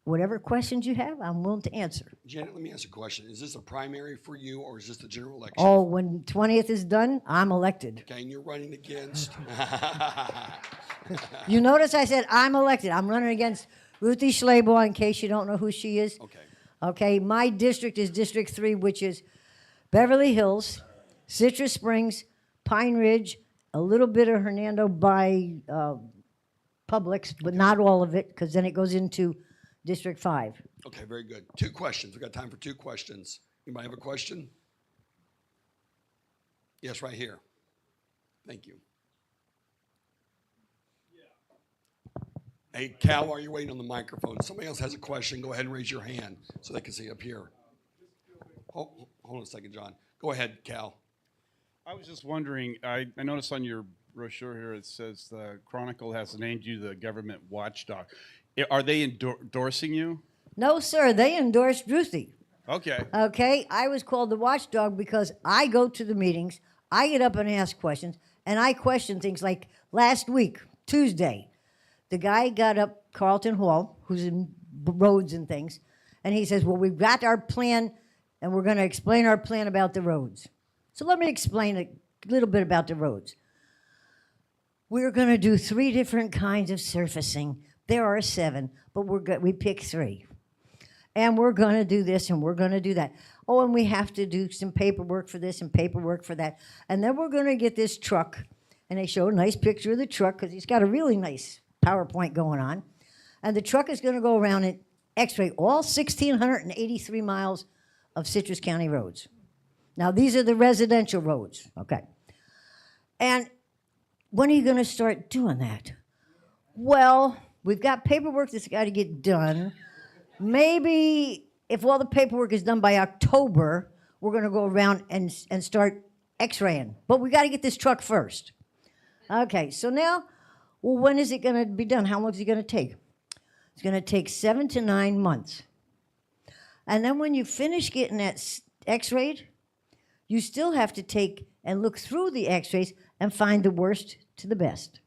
Speaker 10: whatever questions you have, I'm willing to answer.
Speaker 1: Janet, let me ask a question. Is this a primary for you, or is this the general election?
Speaker 10: Oh, when 20th is done, I'm elected.
Speaker 1: Okay, and you're running against?
Speaker 10: You notice I said I'm elected. I'm running against Ruthie Schleybaugh, in case you don't know who she is.
Speaker 1: Okay.
Speaker 10: Okay, my district is District 3, which is Beverly Hills, Citrus Springs, Pine Ridge, a little bit of Hernando by Publix, but not all of it, because then it goes into District 5.
Speaker 1: Okay, very good. 2 questions. We've got time for 2 questions. Anybody have a question? Yes, right here. Thank you. Hey, Cal, while you're waiting on the microphone, if somebody else has a question, go ahead and raise your hand so they can see up here. Hold on a second, John. Go ahead, Cal.
Speaker 6: I was just wondering, I noticed on your brochure here it says the Chronicle has named you the government watchdog. Are they endorsing you?
Speaker 10: No, sir, they endorsed Ruthie.
Speaker 6: Okay.
Speaker 10: Okay, I was called the watchdog because I go to the meetings, I get up and ask questions, and I question things like last week, Tuesday, the guy got up, Carlton Hall, who's in roads and things, and he says, well, we've got our plan, and we're going to explain our plan about the roads. So let me explain a little bit about the roads. We're going to do 3 different kinds of surfacing. There are 7, but we pick 3. And we're going to do this, and we're going to do that. Oh, and we have to do some paperwork for this and paperwork for that. And then we're going to get this truck, and they show a nice picture of the truck because he's got a really nice PowerPoint going on. And the truck is going to go around and x-ray all 1,683 miles of Citrus County roads. Now, these are the residential roads, okay? And when are you going to start doing that? Well, we've got paperwork that's got to get done. Maybe if all the paperwork is done by October, we're going to go around and start x-raying. But we got to get this truck first. Okay, so now, well, when is it going to be done? How long is it going to take? It's going to take 7 to 9 months. And then when you finish getting that x-rayed, You still have to take and look through the x-rays and find the worst to the best.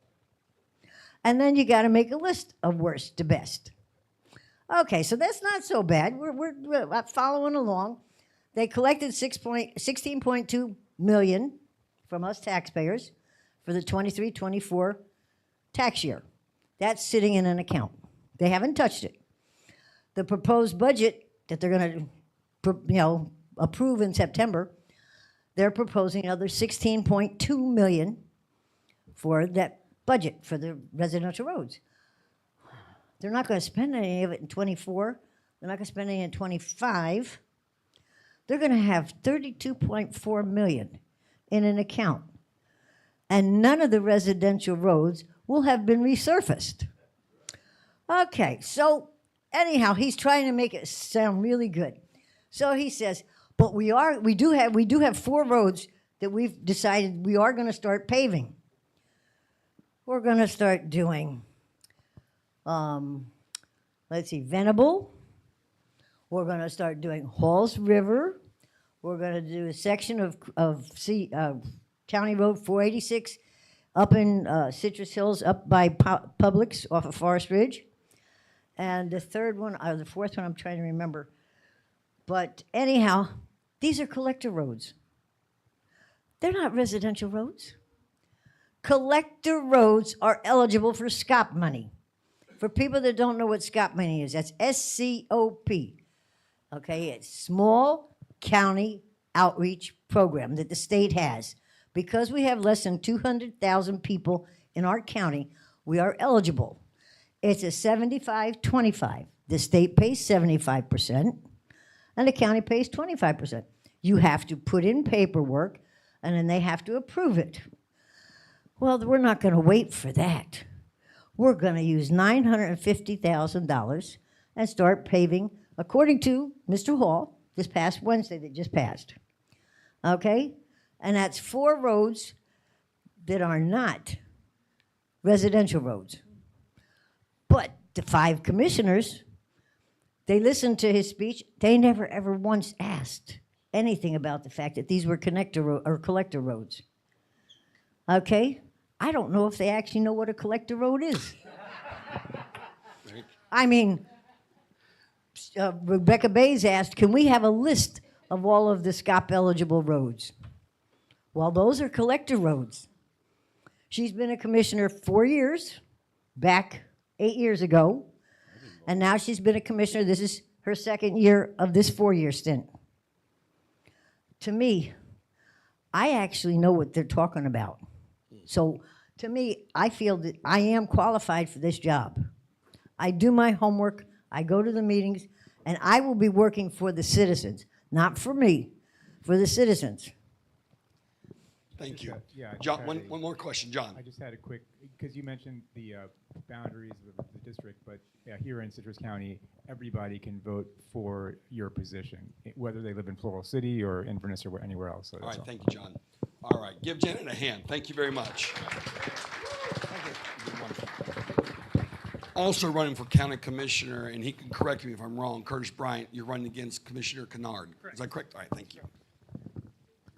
Speaker 10: And then you got to make a list of worst to best. Okay, so that's not so bad. We're following along. They collected $16.2 million from us taxpayers for the 23-24 tax year. That's sitting in an account. They haven't touched it. The proposed budget that they're going to, approve in September, they're proposing another $16.2 million for that budget for the residential roads. They're not going to spend any of it in 24. They're not going to spend any in 25. They're going to have $32.4 million in an account. And none of the residential roads will have been resurfaced. Okay, so anyhow, he's trying to make it sound really good. So he says, but we do have 4 roads that we've decided we are going to start paving. We're going to start doing, Venable. We're going to start doing Halls River. We're going to do a section of County Road 486 up in Citrus Hills, up by Publix off of Forest Ridge. And the fourth one, I'm trying to remember. But anyhow, these are collector roads. They're not residential roads. Collector roads are eligible for SCOP money. For people that don't know what SCOP money is, that's SCOP. Okay, it's Small County Outreach Program that the state has. Because we have less than 200,000 people in our county, we are eligible. It's a 75-25. The state pays 75%, and the county pays 25%. You have to put in paperwork, and then they have to approve it. Well, we're not going to wait for that. We're going to use $950,000 and start paving, according to Mr. Hall, this past Wednesday that just passed. Okay? And that's 4 roads that are not residential roads. But the 5 commissioners, they listened to his speech. They never ever once asked anything about the fact that these were collector roads. Okay? I don't know if they actually know what a collector road is. I mean, Rebecca Bays asked, can we have a list of all of the SCOP-eligible roads? Well, those are collector roads. She's been a commissioner 4 years, back 8 years ago, and now she's been a commissioner. This is her 2nd year of this 4-year stint. To me, I actually know what they're talking about. So to me, I feel that I am qualified for this job. I do my homework, I go to the meetings, and I will be working for the citizens, not for me, for the citizens.
Speaker 1: Thank you.
Speaker 11: Yeah,
Speaker 1: John, one more question, John.
Speaker 11: I just had a quick, because you mentioned the boundaries of the district, but here in Citrus County, everybody can vote for your position, whether they live in Floral City or Inverness or anywhere else. So
Speaker 1: all right, thank you, John. All right, give Janet a hand. Thank you very much. Also running for county commissioner, and he can correct me if I'm wrong, Curtis Bryant, you're running against Commissioner Kennard. Correct. Is that correct? All right, thank you.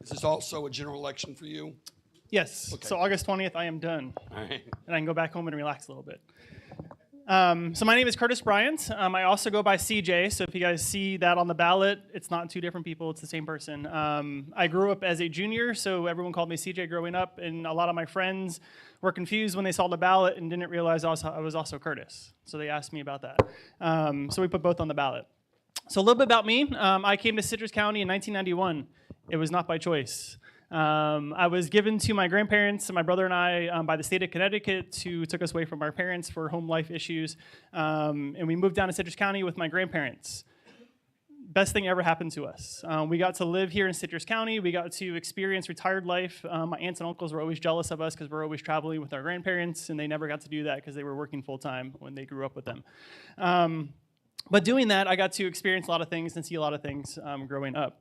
Speaker 1: Is this also a general election for you?
Speaker 12: Yes.
Speaker 1: Okay.
Speaker 12: So August 20th, I am done.
Speaker 1: All right.
Speaker 12: And I can go back home and relax a little bit. So my name is Curtis Bryant. I also go by CJ. So if you guys see that on the ballot, it's not 2 different people. It's the same person. I grew up as a junior, so everyone called me CJ growing up. And a lot of my friends were confused when they saw the ballot and didn't realize I was also Curtis. So they asked me about that. So we put both on the ballot. So a little bit about me. I came to Citrus County in 1991. It was not by choice. I was given to my grandparents and my brother and I by the state of Connecticut, who took us away from our parents for home life issues. And we moved down to Citrus County with my grandparents. Best thing ever happened to us. We got to live here in Citrus County. We got to experience retired life. My aunts and uncles were always jealous of us because we're always traveling with our grandparents, and they never got to do that because they were working full time when they grew up with them. But doing that, I got to experience a lot of things and see a lot of things growing up.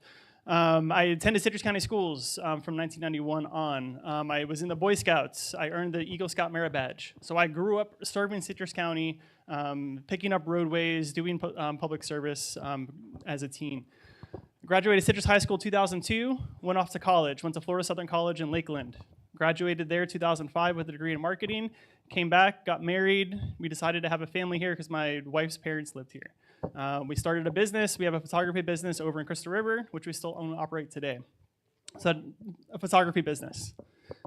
Speaker 12: I attended Citrus County schools from 1991 on. I was in the Boy Scouts. I earned the Eagle Scout Merit Badge. So I grew up serving Citrus County, picking up roadways, doing public service as a teen. Graduated Citrus High School 2002, went off to college, went to Florida Southern College in Lakeland. Graduated there 2005 with a degree in marketing, came back, got married. We decided to have a family here because my wife's parents lived here. We started a business. We have a photography business over in Crystal River, which we still own and operate today. So a photography business.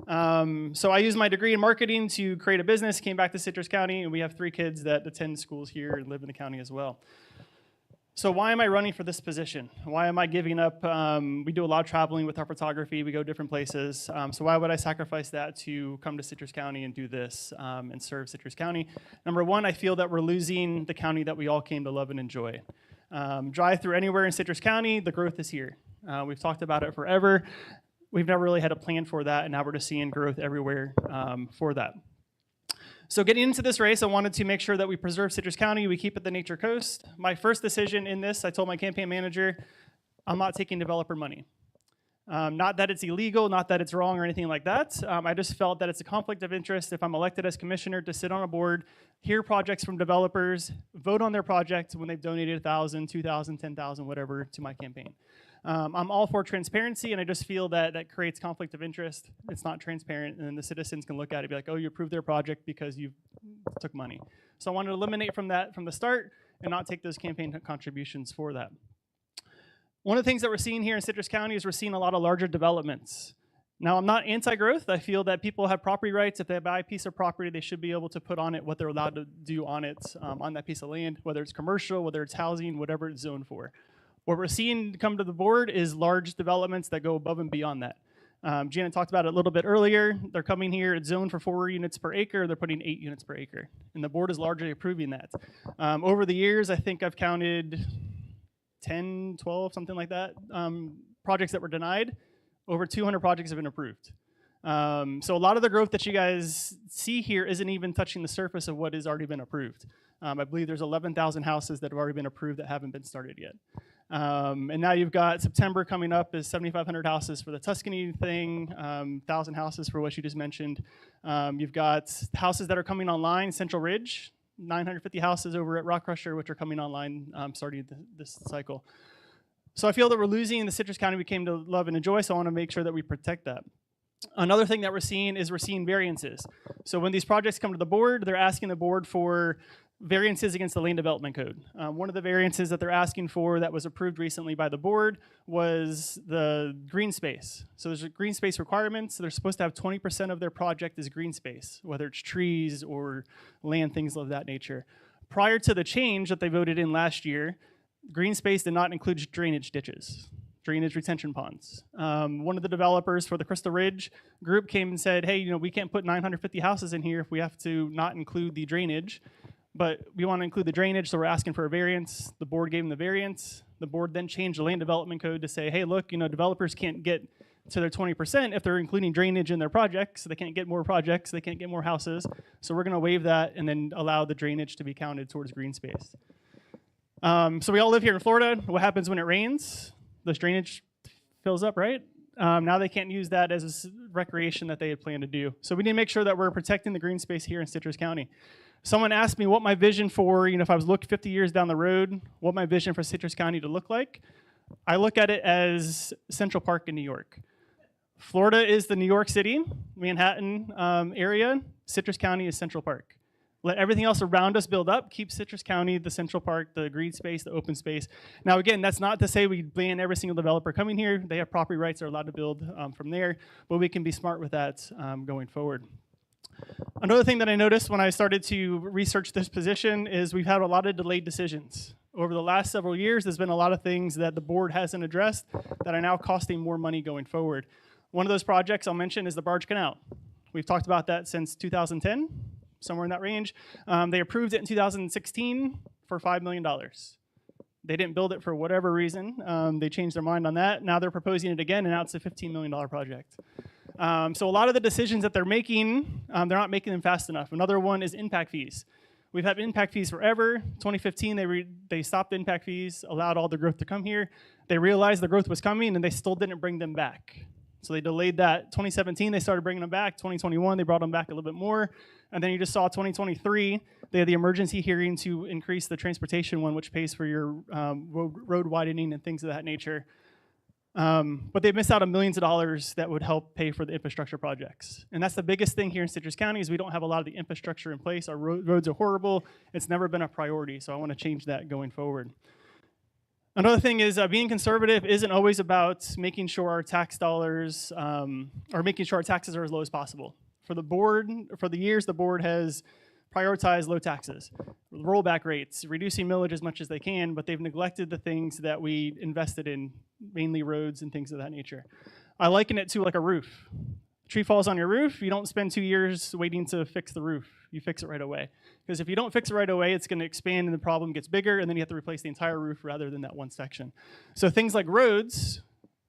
Speaker 12: So I used my degree in marketing to create a business, came back to Citrus County, and we have 3 kids that attend schools here and live in the county as well. So why am I running for this position? Why am I giving up? We do a lot of traveling with our photography. We go different places. So why would I sacrifice that to come to Citrus County and do this and serve Citrus County? Number one, I feel that we're losing the county that we all came to love and enjoy. Drive through anywhere in Citrus County, the growth is here. We've talked about it forever. We've never really had a plan for that, and now we're just seeing growth everywhere for that. So getting into this race, I wanted to make sure that we preserve Citrus County, we keep it the nature coast. My first decision in this, I told my campaign manager, I'm not taking developer money. Not that it's illegal, not that it's wrong or anything like that. I just felt that it's a conflict of interest if I'm elected as commissioner to sit on a board, hear projects from developers, vote on their project when they've donated $1,000, $2,000, $10,000, whatever to my campaign. I'm all for transparency, and I just feel that that creates conflict of interest. It's not transparent, and then the citizens can look at it and be like, oh, you approved their project because you took money. So I wanted to eliminate from that from the start and not take those campaign contributions for that. One of the things that we're seeing here in Citrus County is we're seeing a lot of larger developments. Now, I'm not anti-growth. I feel that people have property rights. If they buy a piece of property, they should be able to put on it what they're allowed to do on it, on that piece of land, whether it's commercial, whether it's housing, whatever it's zoned for. What we're seeing come to the board is large developments that go above and beyond that. Janet talked about it a little bit earlier. They're coming here, it's zoned for 4 units per acre. They're putting 8 units per acre. And the board is largely approving that. Over the years, I think I've counted 10, 12, something like that, projects that were denied. Over 200 projects have been approved. So a lot of the growth that you guys see here isn't even touching the surface of what has already been approved. I believe there's 11,000 houses that have already been approved that haven't been started yet. And now you've got September coming up is 7,500 houses for the Tuscany thing, 1,000 houses for what you just mentioned. You've got houses that are coming online, Central Ridge, 950 houses over at Rock Crusher, which are coming online starting this cycle. So I feel that we're losing the Citrus County we came to love and enjoy, so I want to make sure that we protect that. Another thing that we're seeing is we're seeing variances. So when these projects come to the board, they're asking the board for variances against the land development code. One of the variances that they're asking for that was approved recently by the board was the green space. So there's green space requirements. So they're supposed to have 20% of their project as green space, whether it's trees or land, things of that nature. Prior to the change that they voted in last year, green space did not include drainage ditches, drainage retention ponds. One of the developers for the Crystal Ridge group came and said, hey, we can't put 950 houses in here if we have to not include the drainage. But we want to include the drainage, so we're asking for a variance. The board gave them the variance. The board then changed the land development code to say, hey, look, developers can't get to their 20% if they're including drainage in their projects. So they can't get more projects, they can't get more houses. So we're going to waive that and then allow the drainage to be counted towards green space. So we all live here in Florida. What happens when it rains? This drainage fills up, right? Now they can't use that as recreation that they had planned to do. So we need to make sure that we're protecting the green space here in Citrus County. Someone asked me what my vision for, if I was looking 50 years down the road, what my vision for Citrus County to look like. I look at it as Central Park in New York. Florida is the New York City, Manhattan area. Citrus County is Central Park. Let everything else around us build up. Keep Citrus County, the Central Park, the green space, the open space. Now, again, that's not to say we ban every single developer coming here. They have property rights. They're allowed to build from there. But we can be smart with that going forward. Another thing that I noticed when I started to research this position is we've had a lot of delayed decisions. Over the last several years, there's been a lot of things that the board hasn't addressed that are now costing more money going forward. One of those projects I'll mention is the Barge Canal. We've talked about that since 2010. Somewhere in that range. They approved it in 2016 for $5 million. They didn't build it for whatever reason. They changed their mind on that. Now they're proposing it again, and now it's a $15 million project. So a lot of the decisions that they're making, they're not making them fast enough. Another one is impact fees. We've had impact fees forever. 2015, they stopped impact fees, allowed all the growth to come here. They realized the growth was coming, and they still didn't bring them back. So they delayed that. 2017, they started bringing them back. 2021, they brought them back a little bit more. And then you just saw 2023, they had the emergency hearing to increase the transportation one, which pays for your road widening and things of that nature. But they've missed out on millions of dollars that would help pay for the infrastructure projects. And that's the biggest thing here in Citrus County is we don't have a lot of the infrastructure in place. Our roads are horrible. It's never been a priority, so I want to change that going forward. Another thing is being conservative isn't always about making sure our tax dollars, or making sure our taxes are as low as possible. For the board, for the years, the board has prioritized low taxes, rollback rates, reducing millage as much as they can, but they've neglected the things that we invested in, mainly roads and things of that nature. I liken it to like a roof. Tree falls on your roof, you don't spend 2 years waiting to fix the roof. You fix it right away. Because if you don't fix it right away, it's going to expand and the problem gets bigger, and then you have to replace the entire roof rather than that one section. So things like roads,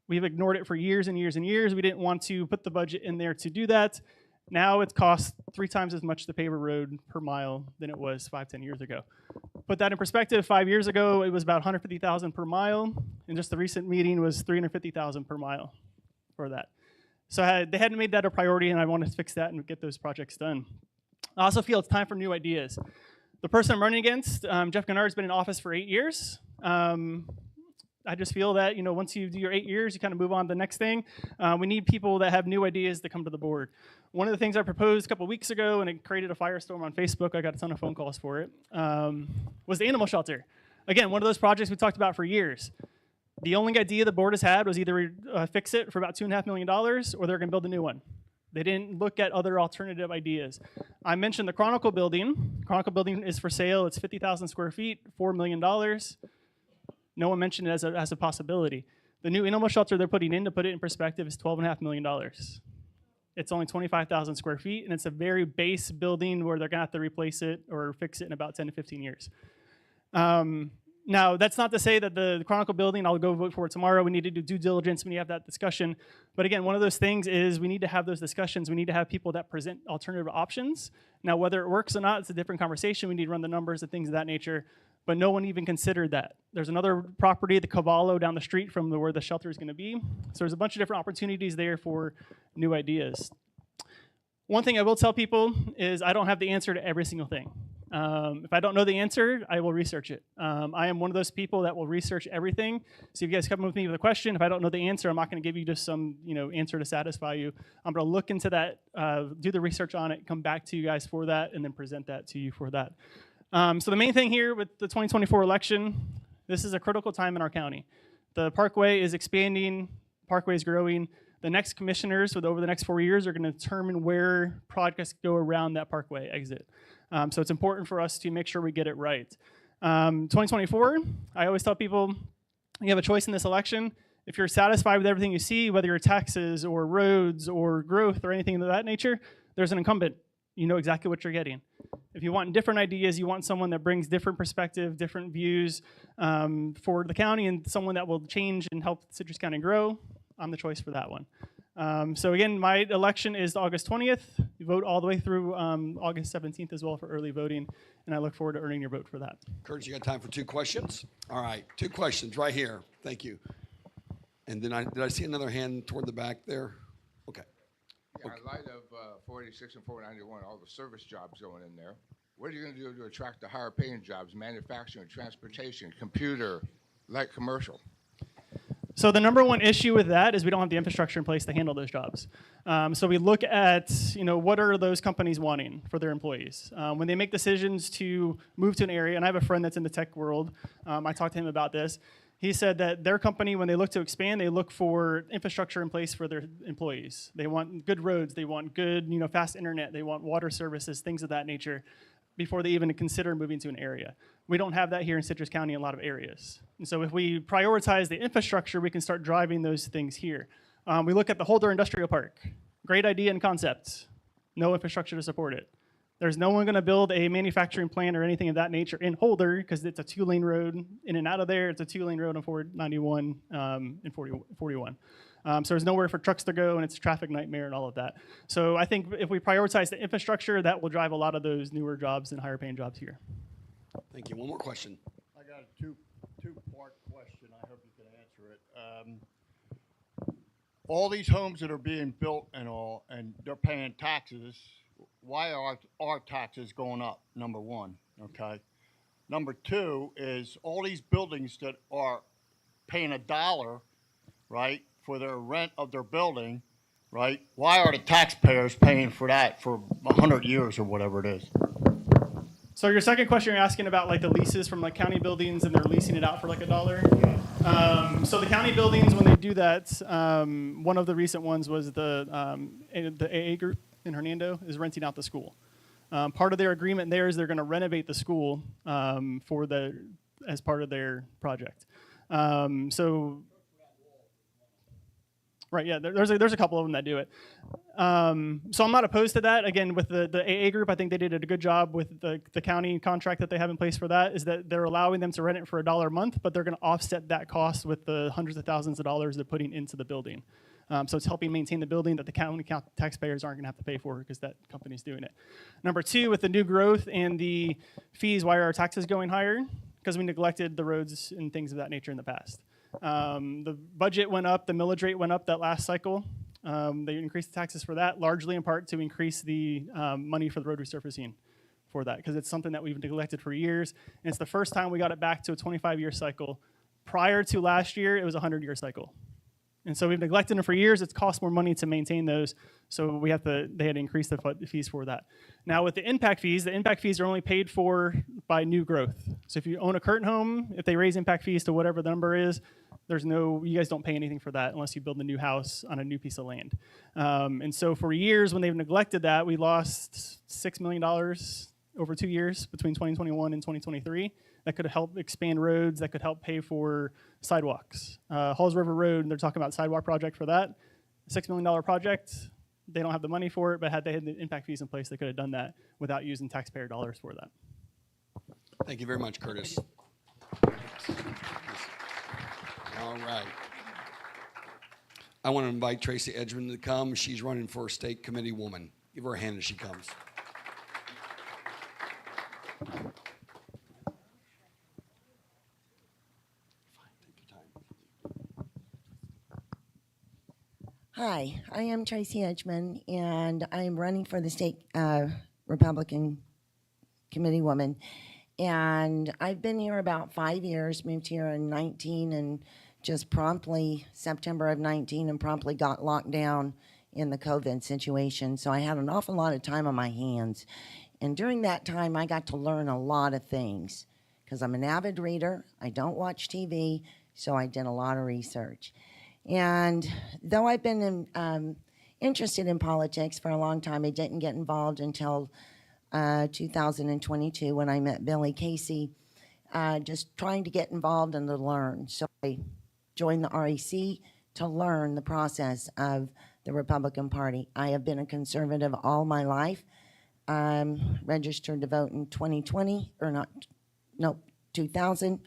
Speaker 12: we've ignored it for years and years and years. We didn't want to put the budget in there to do that. Now it costs 3 times as much to pave a road per mile than it was 5-10 years ago. Put that in perspective, 5 years ago, it was about $150,000 per mile, and just the recent meeting was $350,000 per mile for that. So they hadn't made that a priority, and I want to fix that and get those projects done. I also feel it's time for new ideas. The person I'm running against, Jeff Gennard's been in office for 8 years. I just feel that once you do your 8 years, you kind of move on to the next thing. We need people that have new ideas to come to the board. One of the things I proposed a couple weeks ago, and it created a firestorm on Facebook, I got a ton of phone calls for it, was the animal shelter. Again, one of those projects we talked about for years. The only idea the board has had was either fix it for about $2.5 million, or they're going to build a new one. They didn't look at other alternative ideas. I mentioned the Chronicle building. Chronicle building is for sale. It's 50,000 square feet, $4 million. No one mentioned it as a possibility. The new animal shelter they're putting in, to put it in perspective, is $12.5 million. It's only 25,000 square feet, and it's a very base building where they're going to have to replace it or fix it in about 10 to 15 years. Now, that's not to say that the Chronicle building, I'll go vote for it tomorrow. We need to do due diligence. We need to have that discussion. But again, one of those things is we need to have those discussions. We need to have people that present alternative options. Now, whether it works or not, it's a different conversation. We need to run the numbers and things of that nature. But no one even considered that. There's another property, the Cavallo, down the street from where the shelter is going to be. So there's a bunch of different opportunities there for new ideas. One thing I will tell people is I don't have the answer to every single thing. If I don't know the answer, I will research it. I am one of those people that will research everything. So if you guys come with me with a question, if I don't know the answer, I'm not going to give you just some answer to satisfy you. I'm going to look into that, do the research on it, come back to you guys for that, and then present that to you for that. So the main thing here with the 2024 election, this is a critical time in our county. The Parkway is expanding, Parkway is growing. The next commissioners over the next 4 years are going to determine where projects go around that Parkway exit. So it's important for us to make sure we get it right. 2024, I always tell people, you have a choice in this election. If you're satisfied with everything you see, whether your taxes or roads or growth or anything of that nature, there's an incumbent. You know exactly what you're getting. If you want different ideas, you want someone that brings different perspective, different views for the county, and someone that will change and help Citrus County grow, I'm the choice for that one. So again, my election is August 20th. You vote all the way through August 17th as well for early voting, and I look forward to earning your vote for that.
Speaker 1: Curtis, you got time for 2 questions? All right, 2 questions right here. Thank you. And then did I see another hand toward the back there? Okay.
Speaker 4: Yeah, in light of 486 and 491, all the service jobs going in there, what are you going to do to attract the higher paying jobs, manufacturing, transportation, computer, light commercial?
Speaker 12: So the number one issue with that is we don't have the infrastructure in place to handle those jobs. So we look at, what are those companies wanting for their employees? When they make decisions to move to an area, and I have a friend that's in the tech world, I talked to him about this. He said that their company, when they look to expand, they look for infrastructure in place for their employees. They want good roads, they want good, fast internet, they want water services, things of that nature, before they even consider moving to an area. We don't have that here in Citrus County in a lot of areas. And so if we prioritize the infrastructure, we can start driving those things here. We look at the Holder Industrial Park. Great idea and concept. No infrastructure to support it. There's no one going to build a manufacturing plant or anything of that nature in Holder because it's a 2-lane road in and out of there. It's a 2-lane road on 491 and 41. So there's nowhere for trucks to go, and it's a traffic nightmare and all of that. So I think if we prioritize the infrastructure, that will drive a lot of those newer jobs and higher paying jobs here.
Speaker 1: Thank you. One more question.
Speaker 13: I got a two-part question. I hope you can answer it. All these homes that are being built and all, and they're paying taxes, why are our taxes going up, number one, okay? Number two is all these buildings that are paying $1, right, for their rent of their building, right? Why are the taxpayers paying for that for 100 years or whatever it is?
Speaker 12: So your second question, you're asking about like the leases from like county buildings and they're leasing it out for like $1. So the county buildings, when they do that, one of the recent ones was the AA group in Hernando is renting out the school. Part of their agreement there is they're going to renovate the school as part of their project. Right, yeah, there's a couple of them that do it. So I'm not opposed to that. Again, with the AA group, I think they did a good job with the county contract that they have in place for that, is that they're allowing them to rent it for $1 a month, but they're going to offset that cost with the hundreds of thousands of dollars they're putting into the building. So it's helping maintain the building that the county taxpayers aren't going to have to pay for because that company's doing it. Number two, with the new growth and the fees, why are our taxes going higher? Because we neglected the roads and things of that nature in the past. The budget went up, the millage rate went up that last cycle. They increased the taxes for that, largely in part to increase the money for the road resurfacing for that, because it's something that we've neglected for years. And it's the first time we got it back to a 25-year cycle. Prior to last year, it was a 100-year cycle. And so we've neglected them for years. It's cost more money to maintain those. So they had to increase the fees for that. Now with the impact fees are only paid for by new growth. So if you own a current home, if they raise impact fees to whatever the number is, you guys don't pay anything for that unless you build a new house on a new piece of land. And so for years when they've neglected that, we lost $6 million over 2 years between 2021 and 2023. That could help expand roads, that could help pay for sidewalks. Halls River Road, they're talking about sidewalk project for that. $6 million project, they don't have the money for it, but had they had the impact fees in place, they could have done that without using taxpayer dollars for that.
Speaker 1: Thank you very much, Curtis. All right. I want to invite Tracey Edgmon to come. She's running for State Committeewoman. Give her a hand as she comes.
Speaker 14: Hi, I am Tracey Edgmon, and I am running for the state Republican Committeewoman. And I've been here about 5 years, moved here in 19, and just promptly, September of 19, and promptly got locked down in the COVID situation. So I had an awful lot of time on my hands. And during that time, I got to learn a lot of things, because I'm an avid reader, I don't watch TV, so I did a lot of research. And though I've been interested in politics for a long time, I didn't get involved until 2022 when I met Billy Casey, just trying to get involved and to learn. So I joined the REC to learn the process of the Republican Party. I have been a conservative all my life. Registered to vote in 2020, or not, no, 2000.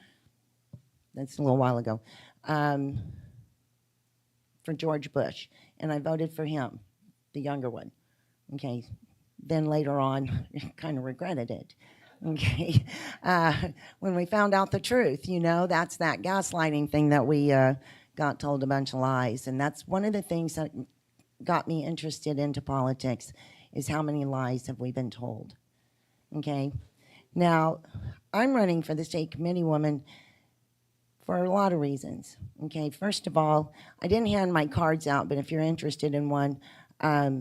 Speaker 14: That's a little while ago. For George Bush, and I voted for him, the younger one. Okay, then later on, kind of regretted it. Okay, when we found out the truth, that's that gaslighting thing that we got told a bunch of lies, and that's one of the things that got me interested into politics, is how many lies have we been told. Okay, now I'm running for the state committeewoman for a lot of reasons. Okay, first of all, I didn't hand my cards out, but if you're interested in one,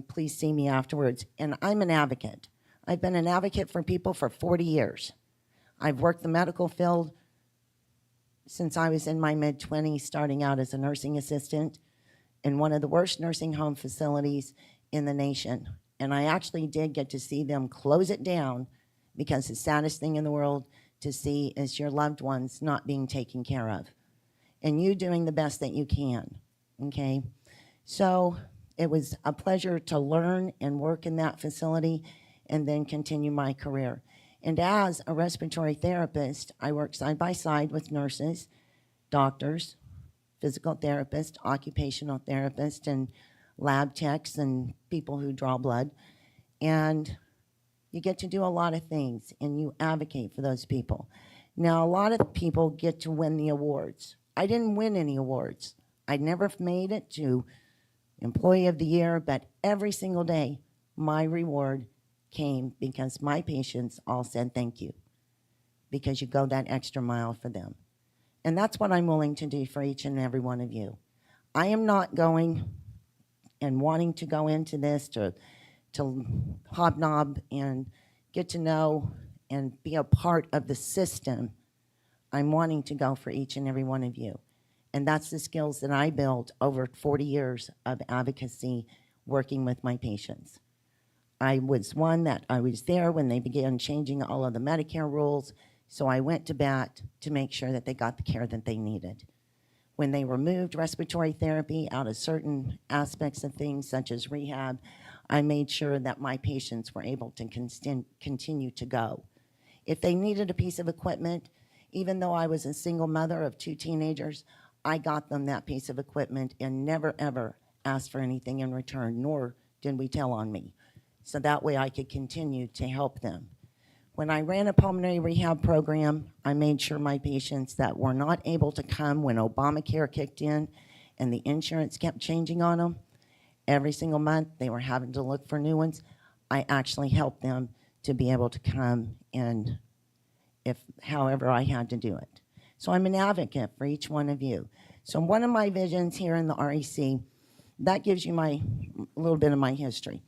Speaker 14: please see me afterwards. And I'm an advocate. I've been an advocate for people for 40 years. I've worked the medical field since I was in my mid-20s, starting out as a nursing assistant in one of the worst nursing home facilities in the nation. And I actually did get to see them close it down, because the saddest thing in the world to see is your loved ones not being taken care of, and you doing the best that you can, okay? So it was a pleasure to learn and work in that facility and then continue my career. And as a respiratory therapist, I work side by side with nurses, doctors, physical therapists, occupational therapists, and lab techs and people who draw blood. And you get to do a lot of things, and you advocate for those people. Now, a lot of people get to win the awards. I didn't win any awards. I never made it to Employee of the Year, but every single day, my reward came because my patients all said thank you, because you go that extra mile for them. And that's what I'm willing to do for each and every one of you. I am not going and wanting to go into this to hobnob and get to know and be a part of the system. I'm wanting to go for each and every one of you. And that's the skills that I built over 40 years of advocacy working with my patients. I was there when they began changing all of the Medicare rules, so I went to bat to make sure that they got the care that they needed. When they removed respiratory therapy out of certain aspects of things, such as rehab, I made sure that my patients were able to continue to go. If they needed a piece of equipment, even though I was a single mother of 2 teenagers, I got them that piece of equipment and never, ever asked for anything in return, nor did we tell on me. So that way I could continue to help them. When I ran a pulmonary rehab program, I made sure my patients that were not able to come when Obamacare kicked in and the insurance kept changing on them, every single month they were having to look for new ones. I actually helped them to be able to come, and however I had to do it. So I'm an advocate for each one of you. So one of my visions here in the REC, that gives you a little bit of my history.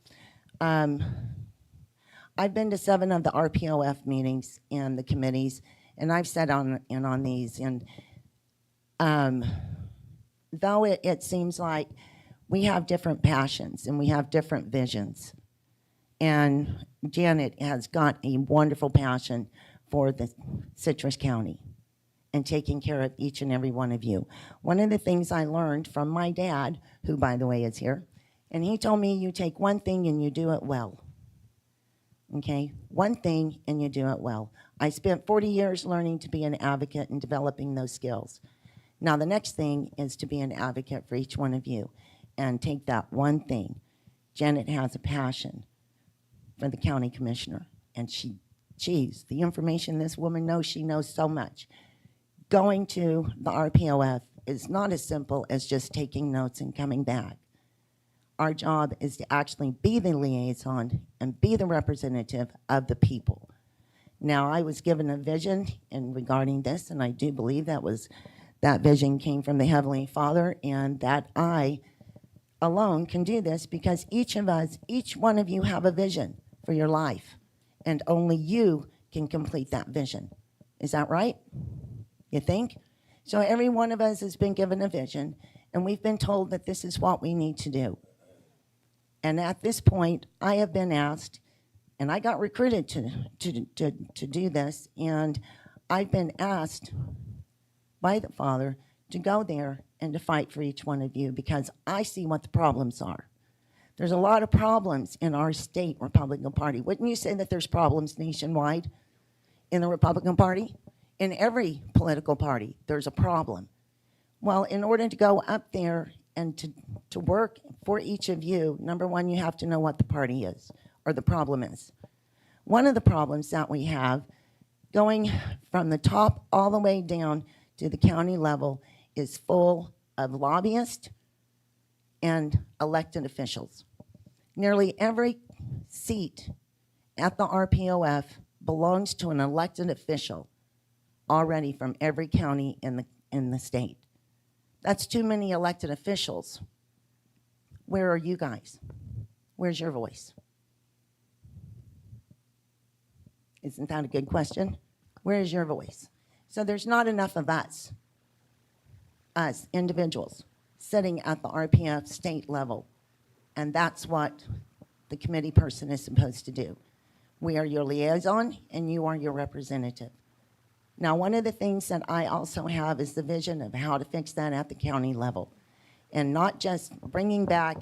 Speaker 14: I've been to 7 of the RPOF meetings and the committees, and I've sat on these. And though it seems like we have different passions and we have different visions, and Janet has got a wonderful passion for the Citrus County and taking care of each and every one of you. One of the things I learned from my dad, who by the way is here, and he told me you take one thing and you do it well. Okay, one thing and you do it well. I spent 40 years learning to be an advocate and developing those skills. Now the next thing is to be an advocate for each one of you and take that one thing. Janet has a passion for the county commissioner, and geez, the information this woman knows, she knows so much. Going to the RPOF is not as simple as just taking notes and coming back. Our job is to actually be the liaison and be the representative of the people. Now, I was given a vision regarding this, and I do believe that vision came from the Heavenly Father, and that I alone can do this because each of us, each one of you have a vision for your life, and only you can complete that vision. Is that right? You think? So every one of us has been given a vision, and we've been told that this is what we need to do. And at this point, I have been asked, and I got recruited to do this, and I've been asked by the Father to go there and to fight for each one of you because I see what the problems are. There's a lot of problems in our state Republican Party. Wouldn't you say that there's problems nationwide in the Republican Party? In every political party, there's a problem. Well, in order to go up there and to work for each of you, number one, you have to know what the party is or the problem is. One of the problems that we have going from the top all the way down to the county level is full of lobbyists and elected officials. Nearly every seat at the RPOF belongs to an elected official already from every county in the state. That's too many elected officials. Where are you guys? Where's your voice? Isn't that a good question? Where is your voice? So there's not enough of us individuals, sitting at the RPF state level. And that's what the committee person is supposed to do. We are your liaison, and you are your representative. Now, one of the things that I also have is the vision of how to fix that at the county level, and not just bringing back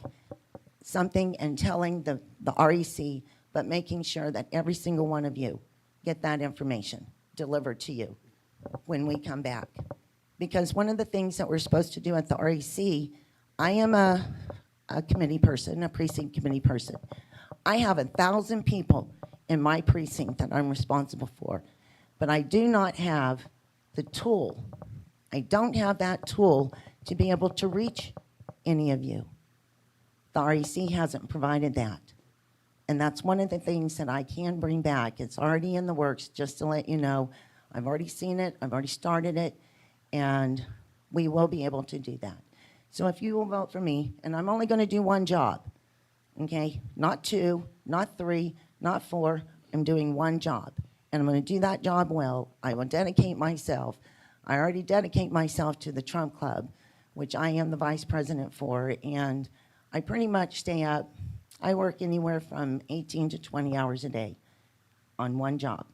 Speaker 14: something and telling the REC, but making sure that every single one of you get that information delivered to you when we come back. Because one of the things that we're supposed to do at the REC, I am a committee person, a precinct committee person. I have 1,000 people in my precinct that I'm responsible for. But I do not have the tool. I don't have that tool to be able to reach any of you. The REC hasn't provided that. And that's one of the things that I can bring back. It's already in the works, just to let you know. I've already seen it, I've already started it, and we will be able to do that. So if you will vote for me, and I'm only going to do one job, okay? Not 2, not 3, not 4. I'm doing one job. And I'm going to do that job well. I will dedicate myself. I already dedicate myself to the Trump Club, which I am the vice president for. And I pretty much stay up. I work anywhere from 18 to 20 hours a day on one job.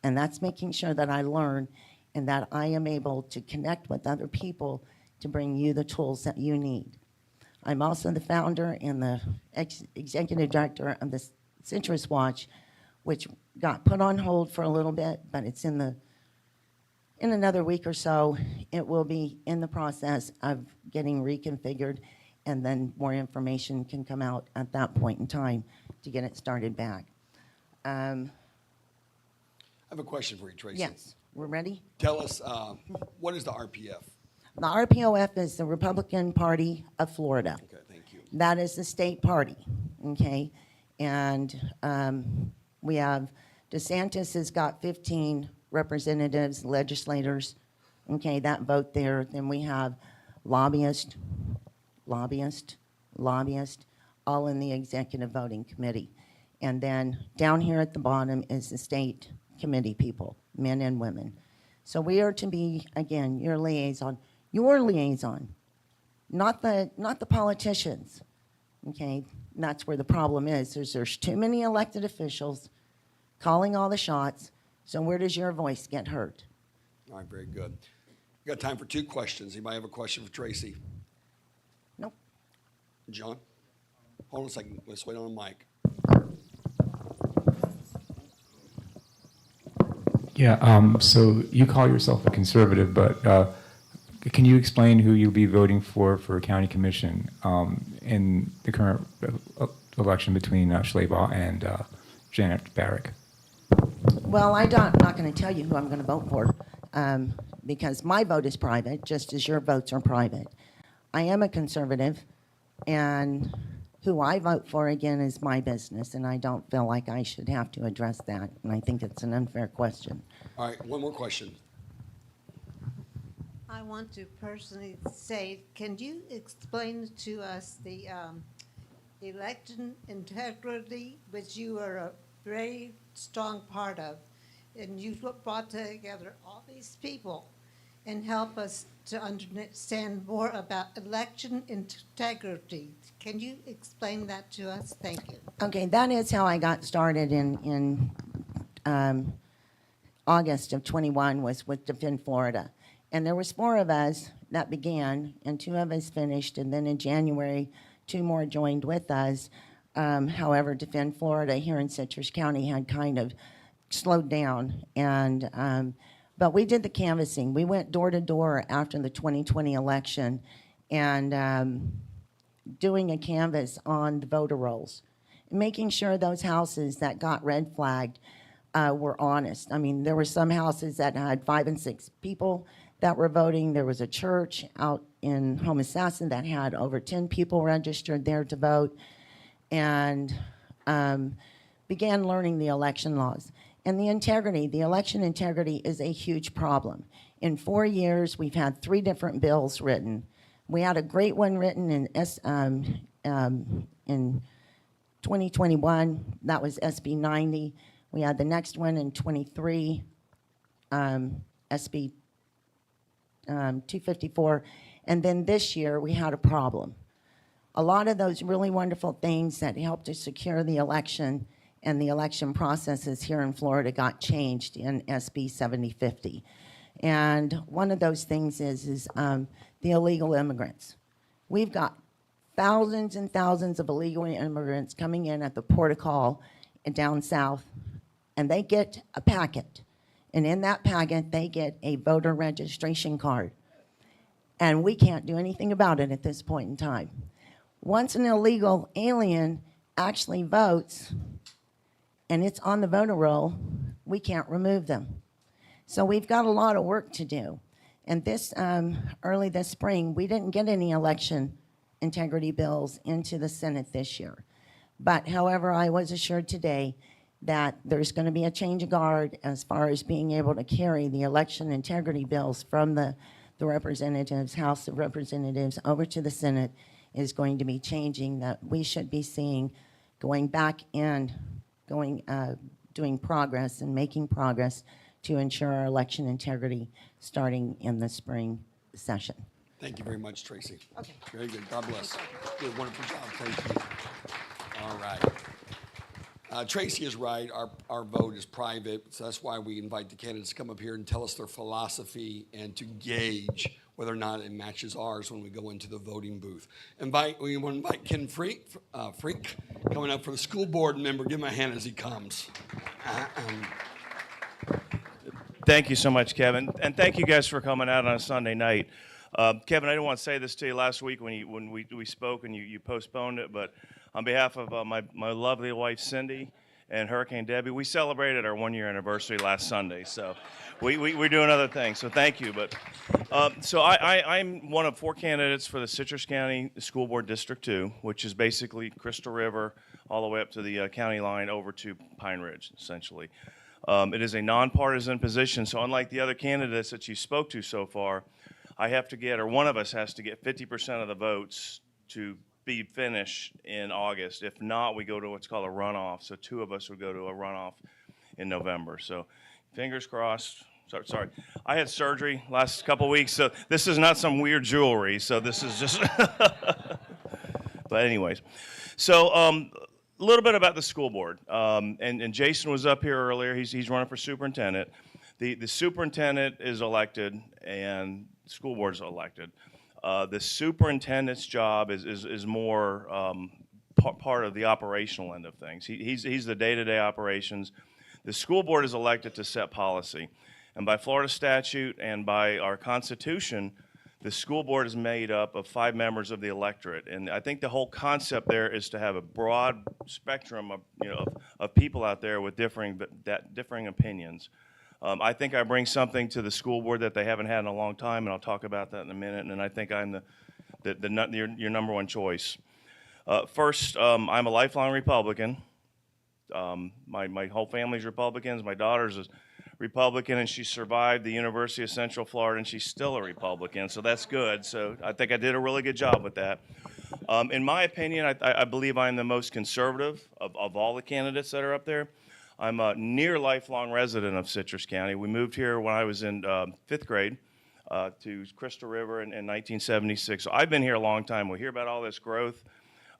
Speaker 14: And that's making sure that I learn and that I am able to connect with other people to bring you the tools that you need. I'm also the founder and the executive director of the Citrus Watch, which got put on hold for a little bit, but it's in another week or so, it will be in the process of getting reconfigured, and then more information can come out at that point in time to get it started back.
Speaker 1: I have a question for you, Tracey.
Speaker 14: Yes, we're ready?
Speaker 1: Tell us, what is the RPF?
Speaker 14: The RPOF is the Republican Party of Florida.
Speaker 1: Okay, thank you.
Speaker 14: That is the state party, okay? And we have, DeSantis has got 15 representatives, legislators, okay, that vote there. Then we have lobbyists, all in the executive voting committee. And then down here at the bottom is the state committee people, men and women. So we are to be, again, your liaison, not the politicians, okay? And that's where the problem is. There's too many elected officials calling all the shots, so where does your voice get heard?
Speaker 1: All right, very good. We got time for 2 questions. Anybody have a question for Tracey?
Speaker 14: Nope.
Speaker 1: John? Hold on a second. Let's wait on the mic.
Speaker 11: Yeah, so you call yourself a conservative, but can you explain who you'll be voting for county commission in the current election between Schleybaugh and Janet Barek?
Speaker 14: Well, I'm not going to tell you who I'm going to vote for because my vote is private, just as your votes are private. I am a conservative, and who I vote for, again, is my business, and I don't feel like I should have to address that, and I think it's an unfair question.
Speaker 1: All right, one more question.
Speaker 15: I want to personally say, can you explain to us the election integrity, which you are a very strong part of, and you brought together all these people and help us to understand more about election integrity. Can you explain that to us? Thank you.
Speaker 14: Okay, that is how I got started in August of 21 was with Defend Florida. And there was 4 of us that began, and 2 of us finished, and then in January, 2 more joined with us. However, Defend Florida here in Citrus County had kind of slowed down, and but we did the canvassing. We went door to door after the 2020 election and doing a canvass on the voter rolls, making sure those houses that got red flagged were honest. I mean, there were some houses that had 5 and 6 people that were voting. There was a church out in Homosassa that had over 10 people registered there to vote, and began learning the election laws. And the election integrity is a huge problem. In 4 years, we've had 3 different bills written. We had a great one written in 2021, that was SB 90. We had the next one in 23, SB 254, and then this year we had a problem. A lot of those really wonderful things that helped to secure the election and the election processes here in Florida got changed in SB 7050. And one of those things is the illegal immigrants. We've got thousands and thousands of illegal immigrants coming in at the port of call and down south, and they get a packet. And in that packet, they get a voter registration card. And we can't do anything about it at this point in time. Once an illegal alien actually votes, and it's on the voter roll, we can't remove them. So we've got a lot of work to do. And this, early this spring, we didn't get any election integrity bills into the Senate this year. But however, I was assured today that there's going to be a change of guard as far as being able to carry the election integrity bills from the the representatives, House of Representatives, over to the Senate is going to be changing, that we should be seeing going back and doing progress and making progress to ensure our election integrity starting in the spring session.
Speaker 1: Thank you very much, Tracey.
Speaker 14: Okay.
Speaker 1: Very good. God bless. Did a wonderful job. Thank you. All right. Tracey is right. Our vote is private, so that's why we invite the candidates to come up here and tell us their philosophy and to gauge whether or not it matches ours when we go into the voting booth. We want to invite Ken Frink coming up for the school board member. Give him a hand as he comes.
Speaker 16: Thank you so much, Kevin, and thank you guys for coming out on a Sunday night. Kevin, I didn't want to say this to you last week when we spoke and you postponed it, but on behalf of my lovely wife Cindy and Hurricane Debbie, we celebrated our 1-year anniversary last Sunday, so we're doing other things. So thank you. But so I'm one of 4 candidates for the Citrus County School Board District 2, which is basically Crystal River all the way up to the county line over to Pine Ridge, essentially. It is a nonpartisan position, so unlike the other candidates that you spoke to so far, I have to get, or one of us has to get 50% of the votes to be finished in August. If not, we go to what's called a runoff. So 2 of us would go to a runoff in November. So fingers crossed. Sorry. I had surgery last couple weeks, so this is not some weird jewelry. So this is just, but anyways. So a little bit about the school board. And Jason was up here earlier. He's running for superintendent. The superintendent is elected and the school board is elected. The superintendent's job is more part of the operational end of things. He's the day-to-day operations. The school board is elected to set policy. And by Florida statute and by our Constitution, the school board is made up of 5 members of the electorate. And I think the whole concept there is to have a broad spectrum of people out there with differing opinions. I think I bring something to the school board that they haven't had in a long time, and I'll talk about that in a minute. And I think I'm your number one choice. First, I'm a lifelong Republican. My whole family's Republicans. My daughter's a Republican, and she survived the University of Central Florida, and she's still a Republican, so that's good. So I think I did a really good job with that. In my opinion, I believe I'm the most conservative of all the candidates that are up there. I'm a near lifelong resident of Citrus County. We moved here when I was in 5th grade to Crystal River in 1976. So I've been here a long time. We hear about all this growth.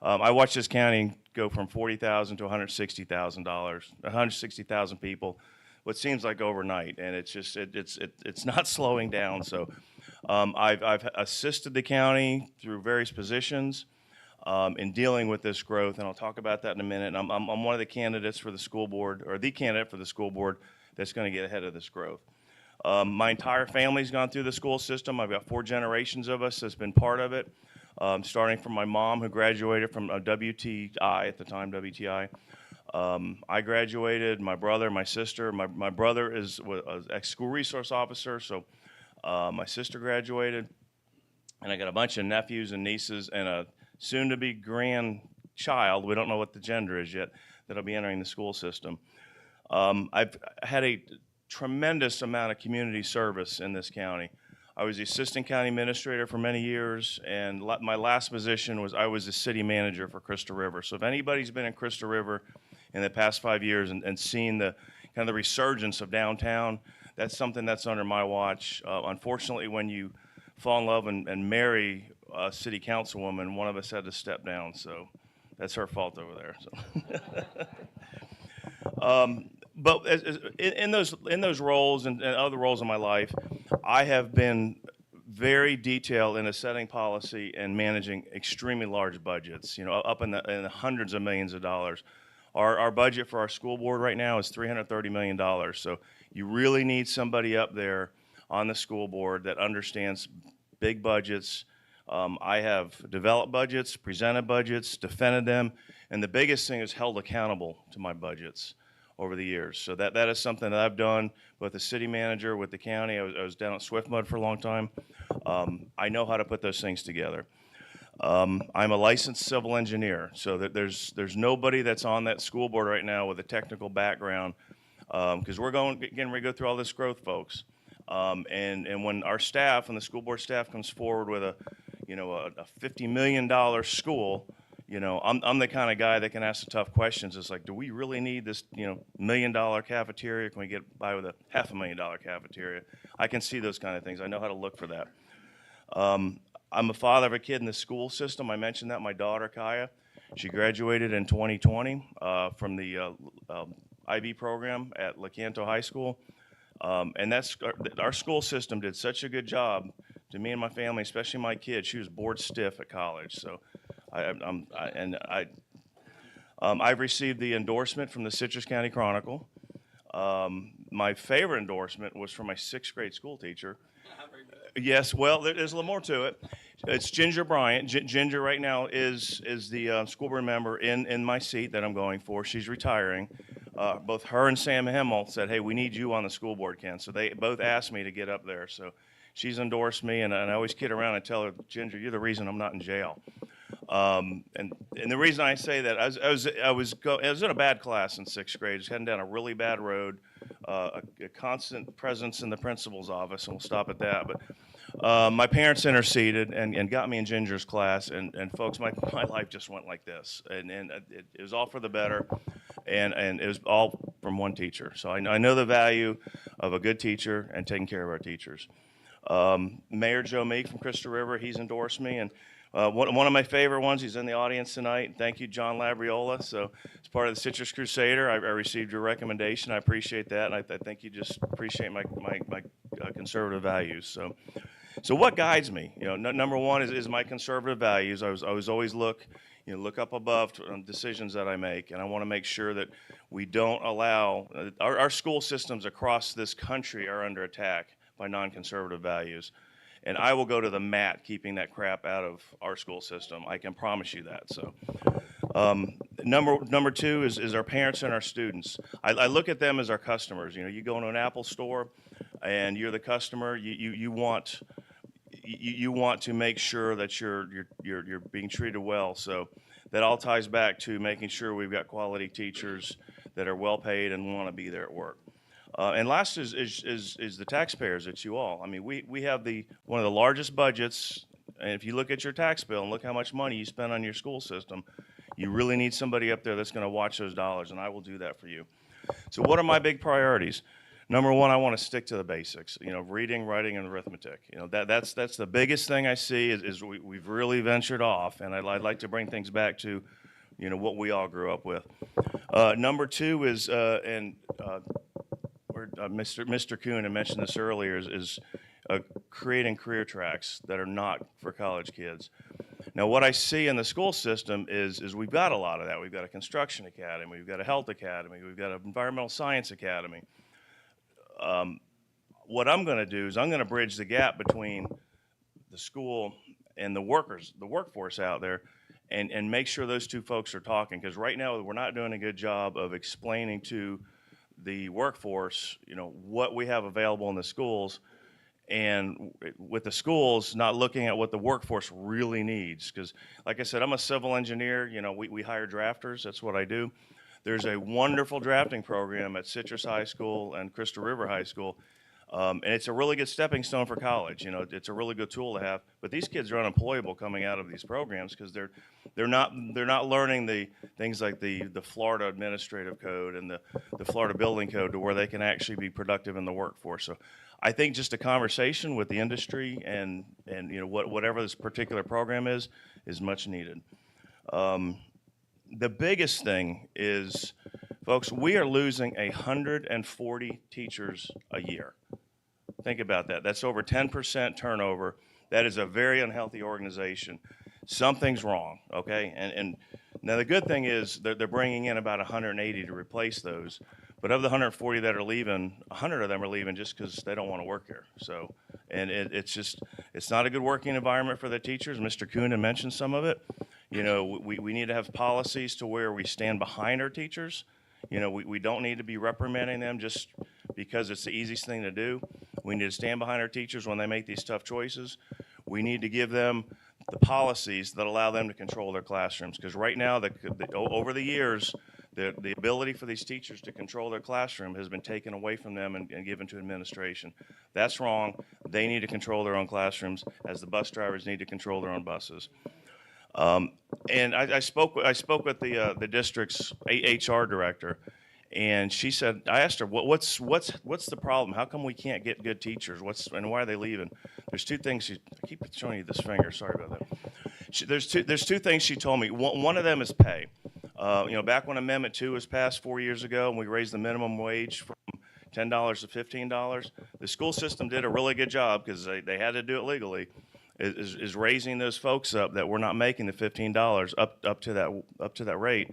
Speaker 16: I watched this county go from 40,000 to 160,000 people, what seems like overnight, and it's just it's not slowing down. So I've assisted the county through various positions in dealing with this growth, and I'll talk about that in a minute. And I'm one of the candidates for the school board, or the candidate for the school board that's going to get ahead of this growth. My entire family's gone through the school system. I've got 4 generations of us that's been part of it, starting from my mom, who graduated from WTI at the time, WTI. I graduated, my brother, my sister. My brother was ex-school resource officer, so my sister graduated. And I got a bunch of nephews and nieces and a soon-to-be grandchild, we don't know what the gender is yet, that'll be entering the school system. I've had a tremendous amount of community service in this county. I was the assistant county administrator for many years, and my last position was I was the city manager for Crystal River. So if anybody's been in Crystal River in the past 5 years and seen the kind of the resurgence of downtown, that's something that's under my watch. Unfortunately, when you fall in love and marry a city councilwoman, one of us had to step down, so that's her fault over there. So. But in those roles and other roles in my life, I have been very detailed in setting policy and managing extremely large budgets, up in the hundreds of millions of dollars. Our budget for our school board right now is $330 million. So you really need somebody up there on the school board that understands big budgets. I have developed budgets, presented budgets, defended them, and the biggest thing is held accountable to my budgets over the years. So that is something that I've done with the city manager, with the county. I was down at Swiftmud for a long time. I know how to put those things together. I'm a licensed civil engineer, so that there's nobody that's on that school board right now with a technical background, because we're getting ready to go through all this growth, folks. And when our staff and the school board staff comes forward with a $50 million school, I'm the kind of guy that can ask the tough questions. It's like, do we really need this, $1 million cafeteria? Can we get by with a $500,000 cafeteria? I can see those kind of things. I know how to look for that. I'm a father of a kid in the school system. I mentioned that, my daughter, Kaya. She graduated in 2020 from the IB program at Lecanto High School. And our school system did such a good job to me and my family, especially my kid. She was bored stiff at college. So I've received the endorsement from the Citrus County Chronicle. My favorite endorsement was from my 6th grade school teacher. Yes, well, there's a little more to it. It's Ginger Bryant. Ginger right now is the school board member in my seat that I'm going for. She's retiring. Both her and Sam Himmel said, hey, we need you on the school board, Ken. So they both asked me to get up there. So she's endorsed me, and I always kid around and tell her, Ginger, you're the reason I'm not in jail. And the reason I say that, I was in a bad class in 6th grade, just heading down a really bad road, a constant presence in the principal's office, and we'll stop at that. But my parents interceded and got me in Ginger's class, and folks, my life just went like this, and it was all for the better, and it was all from one teacher. So I know the value of a good teacher and taking care of our teachers. Mayor Joe Meek from Crystal River, he's endorsed me, and one of my favorite ones, he's in the audience tonight. Thank you, John Labriola. So as part of the Citrus Crusader, I received your recommendation. I appreciate that, and I think you just appreciate my conservative values. So what guides me? Number one is my conservative values. I was always look up above decisions that I make, and I want to make sure that we don't allow our school systems across this country are under attack by non-conservative values. And I will go to the mat keeping that crap out of our school system. I can promise you that. So, number two is our parents and our students. I look at them as our customers. You go into an Apple store, and you're the customer. You want to make sure that you're being treated well. So that all ties back to making sure we've got quality teachers that are well paid and want to be there at work. And last is the taxpayers. It's you all. I mean, we have one of the largest budgets, and if you look at your tax bill and look how much money you spend on your school system, you really need somebody up there that's going to watch those dollars, and I will do that for you. So what are my big priorities? Number one, I want to stick to the basics. Reading, writing, and arithmetic. That's the biggest thing I see is we've really ventured off, and I'd like to bring things back to, what we all grew up with. Number two is Mr. Kuhn had mentioned this earlier, is creating career tracks that are not for college kids. Now, what I see in the school system is we've got a lot of that. We've got a construction academy, we've got a health academy, we've got an environmental science academy. What I'm going to do is I'm going to bridge the gap between the school and the workforce out there, and make sure those two folks are talking, because right now we're not doing a good job of explaining to the workforce, what we have available in the schools, and with the schools not looking at what the workforce really needs. Because, like I said, I'm a civil engineer. We hire drafters. That's what I do. There's a wonderful drafting program at Citrus High School and Crystal River High School, and it's a really good stepping stone for college. It's a really good tool to have. But these kids are unemployable coming out of these programs because they're not learning the things like the Florida Administrative Code and the Florida Building Code to where they can actually be productive in the workforce. So I think just a conversation with the industry and whatever this particular program is much needed. The biggest thing is, folks, we are losing 140 teachers a year. Think about that. That's over 10% turnover. That is a very unhealthy organization. Something's wrong, okay? And now the good thing is they're bringing in about 180 to replace those. But of the 140 that are leaving, 100 of them are leaving just because they don't want to work here. So, and it's not a good working environment for the teachers. Mr. Kuhn had mentioned some of it. We need to have policies to where we stand behind our teachers. We don't need to be reprimanding them just because it's the easiest thing to do. We need to stand behind our teachers when they make these tough choices. We need to give them the policies that allow them to control their classrooms. Because right now, over the years, The ability for these teachers to control their classroom has been taken away from them and given to administration. That's wrong. They need to control their own classrooms, as the bus drivers need to control their own buses. And I spoke with the district's HR director, and she said, I asked her, what's the problem? How come we can't get good teachers? And why are they leaving? There's two things. I keep showing you this finger. Sorry about that. There's two things she told me. One of them is pay. Back when Amendment 2 was passed 4 years ago, and we raised the minimum wage from $10 to $15, the school system did a really good job, because they had to do it legally, is raising those folks up that were not making the $15 up to that rate.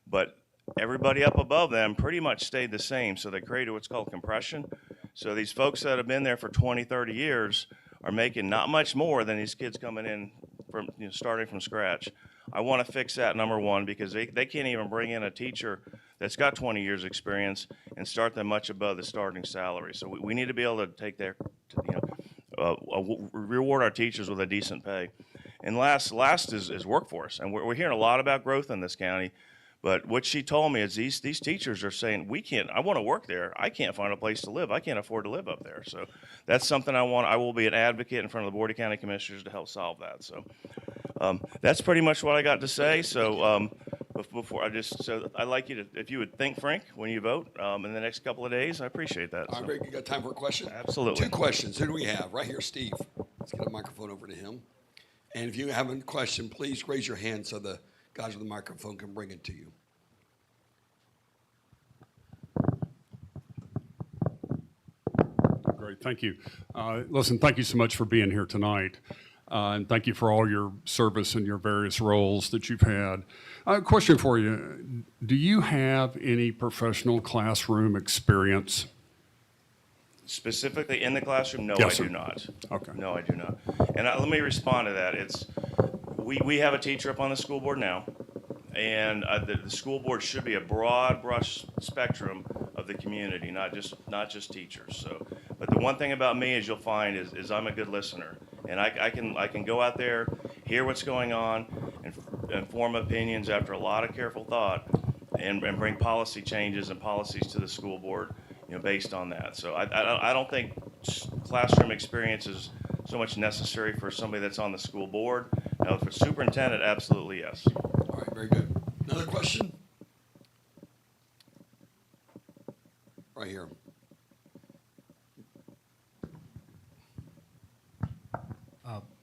Speaker 16: But everybody up above them pretty much stayed the same, so they created what's called compression. So these folks that have been there for 20, 30 years are making not much more than these kids coming in from starting from scratch. I want to fix that, number one, because they can't even bring in a teacher that's got 20 years experience and start them much above the starting salary. So we need to be able to take their, reward our teachers with a decent pay. And last is workforce. And we're hearing a lot about growth in this county. But what she told me is these teachers are saying, I want to work there. I can't find a place to live. I can't afford to live up there. So that's something I will be an advocate in front of the Board of County Commissioners to help solve that. So that's pretty much what I got to say. So I'd like you to, if you would think, Frink, when you vote in the next couple of days, I appreciate that.
Speaker 1: All right, Rick, you got time for a question?
Speaker 16: Absolutely.
Speaker 1: 2 questions. Who do we have? Right here, Steve. Let's get a microphone over to him. And if you have a question, please raise your hand so the guys with the microphone can bring it to you.
Speaker 17: Great, thank you. Listen, thank you so much for being here tonight. And thank you for all your service and your various roles that you've had. A question for you. Do you have any professional classroom experience?
Speaker 16: Specifically in the classroom? No,
Speaker 17: Yes,
Speaker 16: I
Speaker 17: sir.
Speaker 16: do not.
Speaker 17: Okay.
Speaker 16: No, I do not. And let me respond to that. We have a teacher up on the school board now, and the school board should be a broad brush spectrum of the community, not just teachers. So, but the one thing about me, as you'll find, is I'm a good listener, and I can go out there, hear what's going on, and form opinions after a lot of careful thought, and bring policy changes and policies to the school board, based on that. So I don't think classroom experience is so much necessary for somebody that's on the school board. Now, for superintendent, absolutely yes.
Speaker 1: All right, very good. Another question? Right here.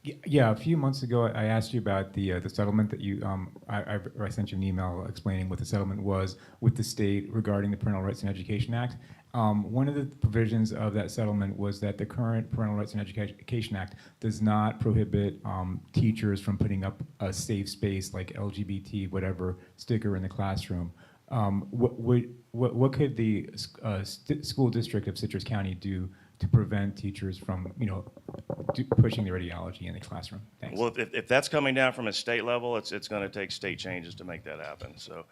Speaker 11: Yeah, a few months ago, I asked you about the settlement that you, I sent you an email explaining what the settlement was with the state regarding the Parental Rights in Education Act. One of the provisions of that settlement was that the current Parental Rights in Education Act does not prohibit teachers from putting up a safe space like LGBT, whatever, sticker in the classroom. What could the school district of Citrus County do to prevent teachers from, pushing their ideology in the classroom? Thanks.
Speaker 16: Well, if that's coming down from a state level, it's going to take state changes to make that happen. So,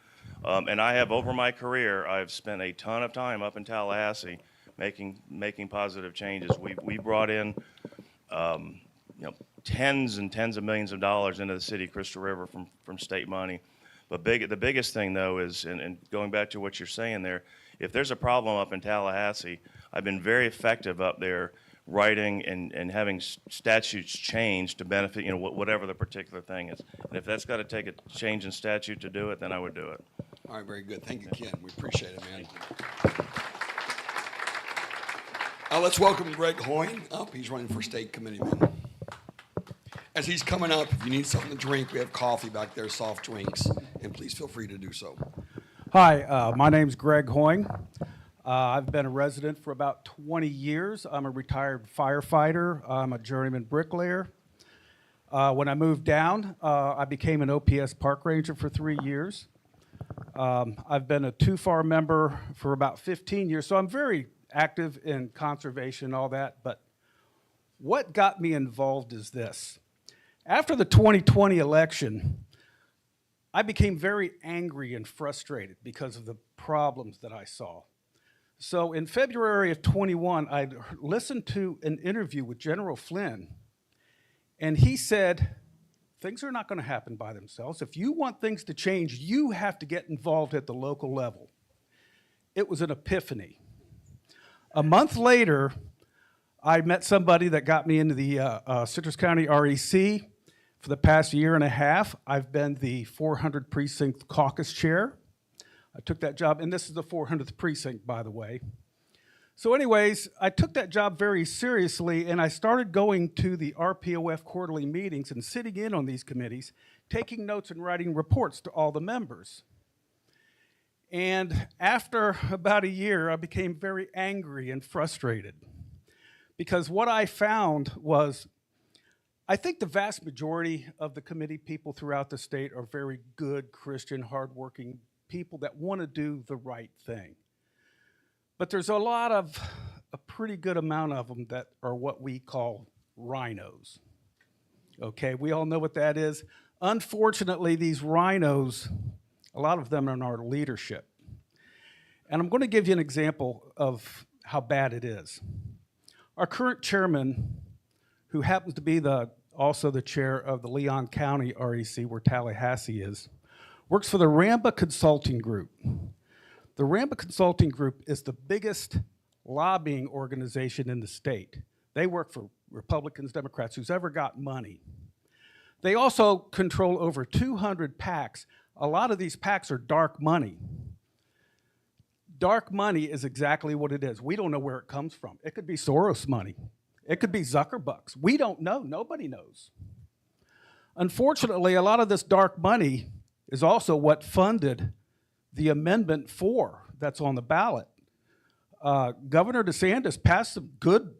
Speaker 16: and I have, over my career, I've spent a ton of time up in Tallahassee making positive changes. We brought in, tens and tens of millions of dollars into the city of Crystal River from state money. But the biggest thing, though, is, and going back to what you're saying there, if there's a problem up in Tallahassee, I've been very effective up there writing and having statutes changed to benefit, whatever the particular thing is. And if that's got to take a change in statute to do it, then I would do it.
Speaker 1: All right, very good. Thank you, Ken. We appreciate it, man. Let's welcome Greg Hoyne up. He's running for state committeeman. As he's coming up, if you need something to drink, we have coffee back there, soft drinks, and please feel free to do so.
Speaker 18: Hi, my name's Greg Hoyne. I've been a resident for about 20 years. I'm a retired firefighter. I'm a journeyman bricklayer. When I moved down, I became an OPS park ranger for 3 years. I've been a TUFAR member for about 15 years, so I'm very active in conservation and all that, but what got me involved is this. After the 2020 election, I became very angry and frustrated because of the problems that I saw. So in February of 21, I listened to an interview with General Flynn, and he said things are not going to happen by themselves. If you want things to change, you have to get involved at the local level. It was an epiphany. A month later, I met somebody that got me into the Citrus County REC. For the past year and a half, I've been the 400 Precinct Caucus Chair. I took that job, and this is the 400th precinct, by the way. So anyways, I took that job very seriously, and I started going to the RPOF quarterly meetings and sitting in on these committees, taking notes and writing reports to all the members. And after about a year, I became very angry and frustrated, because what I found was, I think the vast majority of the committee people throughout the state are very good, Christian, hardworking people that want to do the right thing. But there's a pretty good amount of them that are what we call rhinos. Okay, we all know what that is. Unfortunately, these rhinos, a lot of them are in our leadership. And I'm going to give you an example of how bad it is. Our current chairman, who happens to be also the chair of the Leon County REC, where Tallahassee is, works for the Ramba Consulting Group. The Ramba Consulting Group is the biggest lobbying organization in the state. They work for Republicans, Democrats, who's ever got money. They also control over 200 PACs. A lot of these PACs are dark money. Dark money is exactly what it is. We don't know where it comes from. It could be Soros money. It could be Zuckerbucks. We don't know. Nobody knows. Unfortunately, a lot of this dark money is also what funded the Amendment 4 that's on the ballot. Governor DeSantis passed some good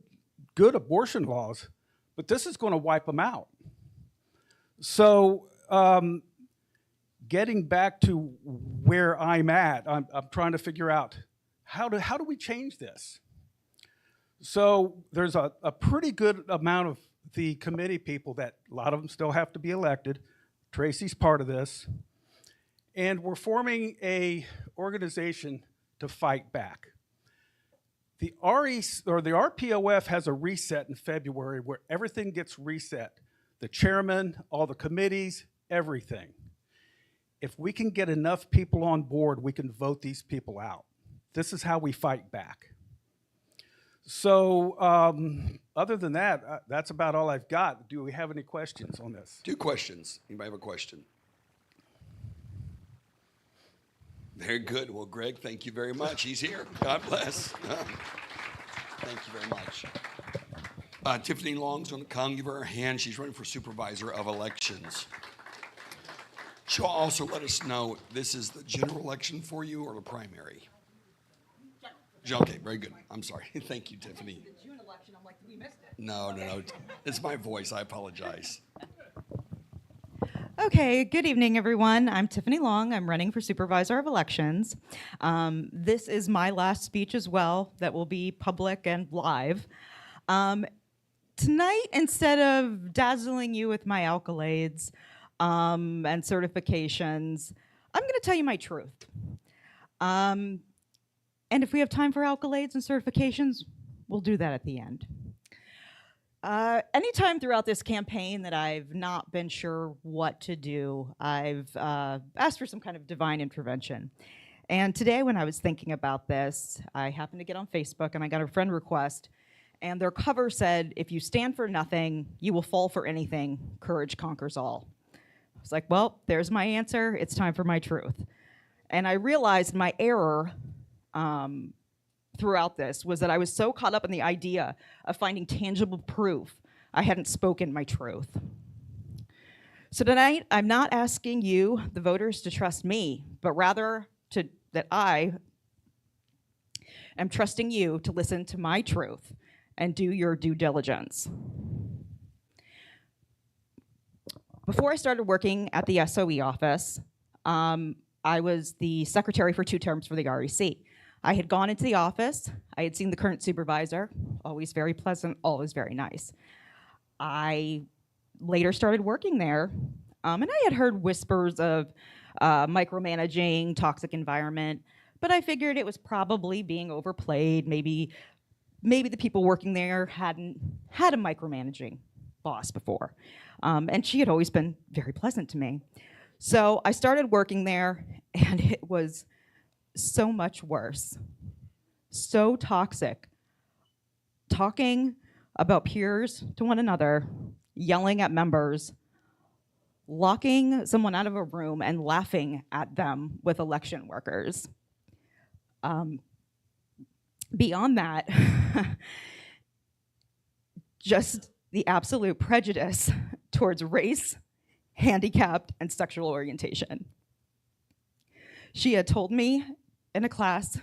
Speaker 18: abortion laws, but this is going to wipe them out. So getting back to where I'm at, I'm trying to figure out how do we change this? So there's a pretty good amount of the committee people that a lot of them still have to be elected. Tracey's part of this. And we're forming a organization to fight back. The RPOF has a reset in February where everything gets reset. The chairman, all the committees, everything. If we can get enough people on board, we can vote these people out. This is how we fight back. So other than that, that's about all I've got. Do we have any questions on this?
Speaker 1: 2 questions. Anybody have a question? Very good. Well, Greg, thank you very much. He's here. God bless. Thank you very much. Tiffani Long's going to come. Give her a hand. She's running for Supervisor of Elections. She'll also let us know, this is the general election for you or the primary? Okay, very good. I'm sorry. Thank you, Tiffani.
Speaker 19: The June election, I'm like, we missed it.
Speaker 1: No. It's my voice. I apologize.
Speaker 19: Okay, good evening, everyone. I'm Tiffani Long. I'm running for Supervisor of Elections. This is my last speech as well that will be public and live. Tonight, instead of dazzling you with my accolades and certifications, I'm going to tell you my truth. And if we have time for accolades and certifications, we'll do that at the end. Anytime throughout this campaign that I've not been sure what to do, I've asked for some kind of divine intervention. And today when I was thinking about this, I happened to get on Facebook and I got a friend request, and their cover said, if you stand for nothing, you will fall for anything. Courage conquers all. I was like, well, there's my answer. It's time for my truth. And I realized my error throughout this was that I was so caught up in the idea of finding tangible proof I hadn't spoken my truth. So tonight, I'm not asking you, the voters, to trust me, but rather that I am trusting you to listen to my truth and do your due diligence. Before I started working at the SOE office, I was the secretary for 2 terms for the REC. I had gone into the office, I had seen the current supervisor, always very pleasant, always very nice. I later started working there, and I had heard whispers of micromanaging, toxic environment, but I figured it was probably being overplayed. Maybe the people working there hadn't had a micromanaging boss before. And she had always been very pleasant to me. So I started working there, and it was so much worse, so toxic. Talking about peers to one another, yelling at members, locking someone out of a room and laughing at them with election workers. Beyond that, just the absolute prejudice towards race, handicapped, and sexual orientation. She had told me in a class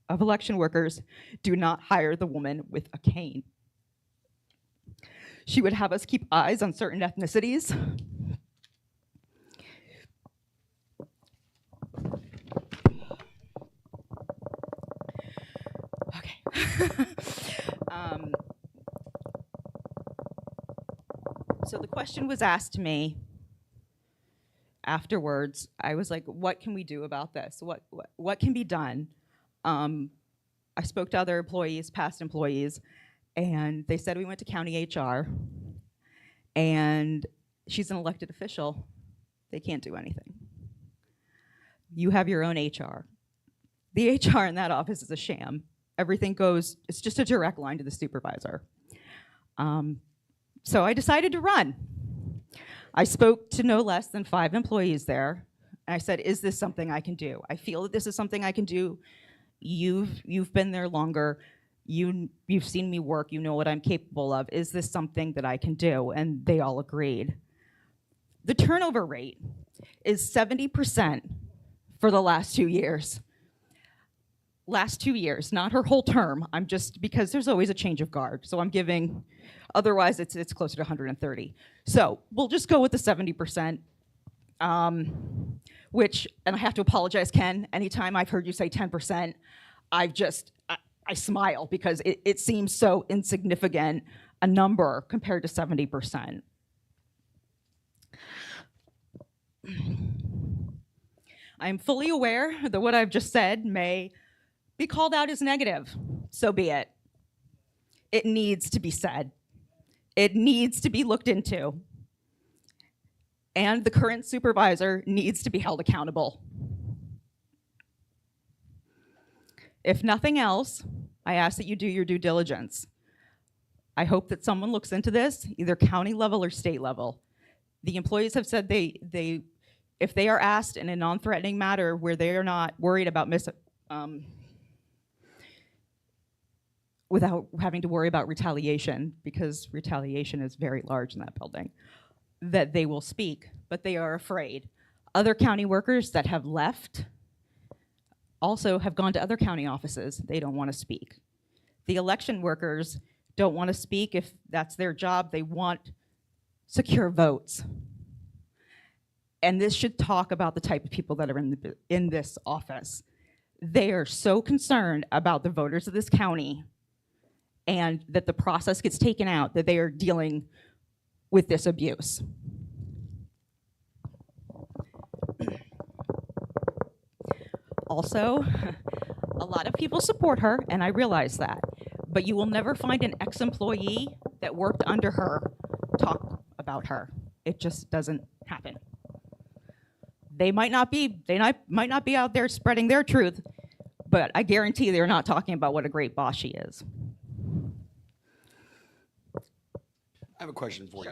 Speaker 19: of election workers, do not hire the woman with a cane. She would have us keep eyes on certain ethnicities. So the question was asked to me afterwards. I was like, what can we do about this? What can be done? I spoke to other employees, past employees, and they said we went to county HR, and she's an elected official. They can't do anything. You have your own HR. The HR in that office is a sham. Everything goes, it's just a direct line to the supervisor. So I decided to run. I spoke to no less than 5 employees there, and I said, is this something I can do? I feel that this is something I can do. You've been there longer. You've seen me work. You know what I'm capable of. Is this something that I can do? And they all agreed. The turnover rate is 70% for the last 2 years. Last 2 years, not her whole term. I'm just, because there's always a change of guard. So I'm giving, otherwise it's closer to 130. So we'll just go with the 70%, which, and I have to apologize, Ken, anytime I've heard you say 10%, I smile because it seems so insignificant a number compared to 70%. I'm fully aware that what I've just said may be called out as negative. So be it. It needs to be said. It needs to be looked into. And the current supervisor needs to be held accountable. If nothing else, I ask that you do your due diligence. I hope that someone looks into this, either county level or state level. The employees have said if they are asked in a non-threatening matter where they are not worried about without having to worry about retaliation, because retaliation is very large in that building, that they will speak, but they are afraid. Other county workers that have left also have gone to other county offices. They don't want to speak. The election workers don't want to speak if that's their job. They want secure votes. And this should talk about the type of people that are in this office. They are so concerned about the voters of this county and that the process gets taken out, that they are dealing with this abuse. Also, a lot of people support her, and I realize that, but you will never find an ex-employee that worked under her talk about her. It just doesn't happen. They might not be out there spreading their truth, but I guarantee they're not talking about what a great boss she is.
Speaker 1: I have a question for you,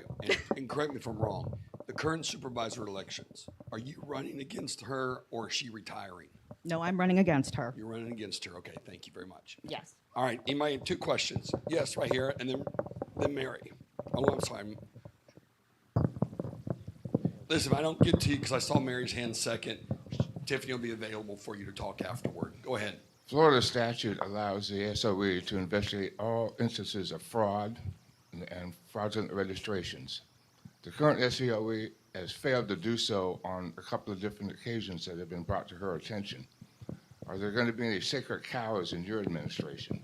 Speaker 1: and correct me if I'm wrong. The current supervisor elections, are you running against her or is she retiring?
Speaker 19: No, I'm running against her.
Speaker 1: You're running against her. Okay, thank you very much.
Speaker 19: Yes.
Speaker 1: All right, anybody have 2 questions? Yes, right here, and then Mary. Oh, I'm sorry. Listen, if I don't get to you because I saw Mary's hand second, Tiffany will be available for you to talk afterward. Go ahead.
Speaker 4: Florida statute allows the SOE to investigate all instances of fraud and fraudulent registrations. The current SOE has failed to do so on a couple of different occasions that have been brought to her attention. Are there going to be any sacred cows in your administration?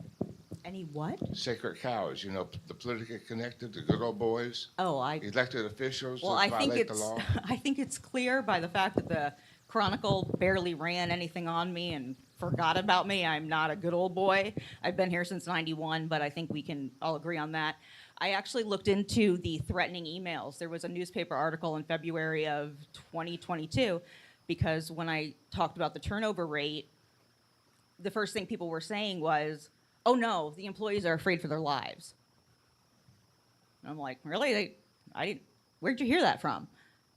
Speaker 19: Any what?
Speaker 4: Sacred cows, you know, the politically connected, the good old boys.
Speaker 19: Oh,
Speaker 4: elected officials
Speaker 19: well,
Speaker 4: that violate the law.
Speaker 19: I think it's clear by the fact that the Chronicle barely ran anything on me and forgot about me. I'm not a good old boy. I've been here since '91, but I think we can all agree on that. I actually looked into the threatening emails. There was a newspaper article in February of 2022, because when I talked about the turnover rate, the first thing people were saying was, oh no, the employees are afraid for their lives. And I'm like, really? Where'd you hear that from?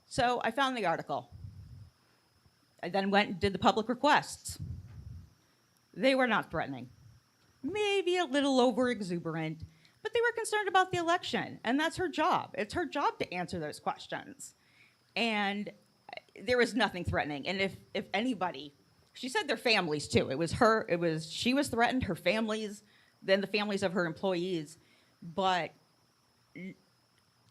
Speaker 19: So I found the article. I then went and did the public requests. They were not threatening. Maybe a little over exuberant, but they were concerned about the election, and that's her job. It's her job to answer those questions. And there was nothing threatening. And if anybody, she said their families too. She was threatened, her families, then the families of her employees, but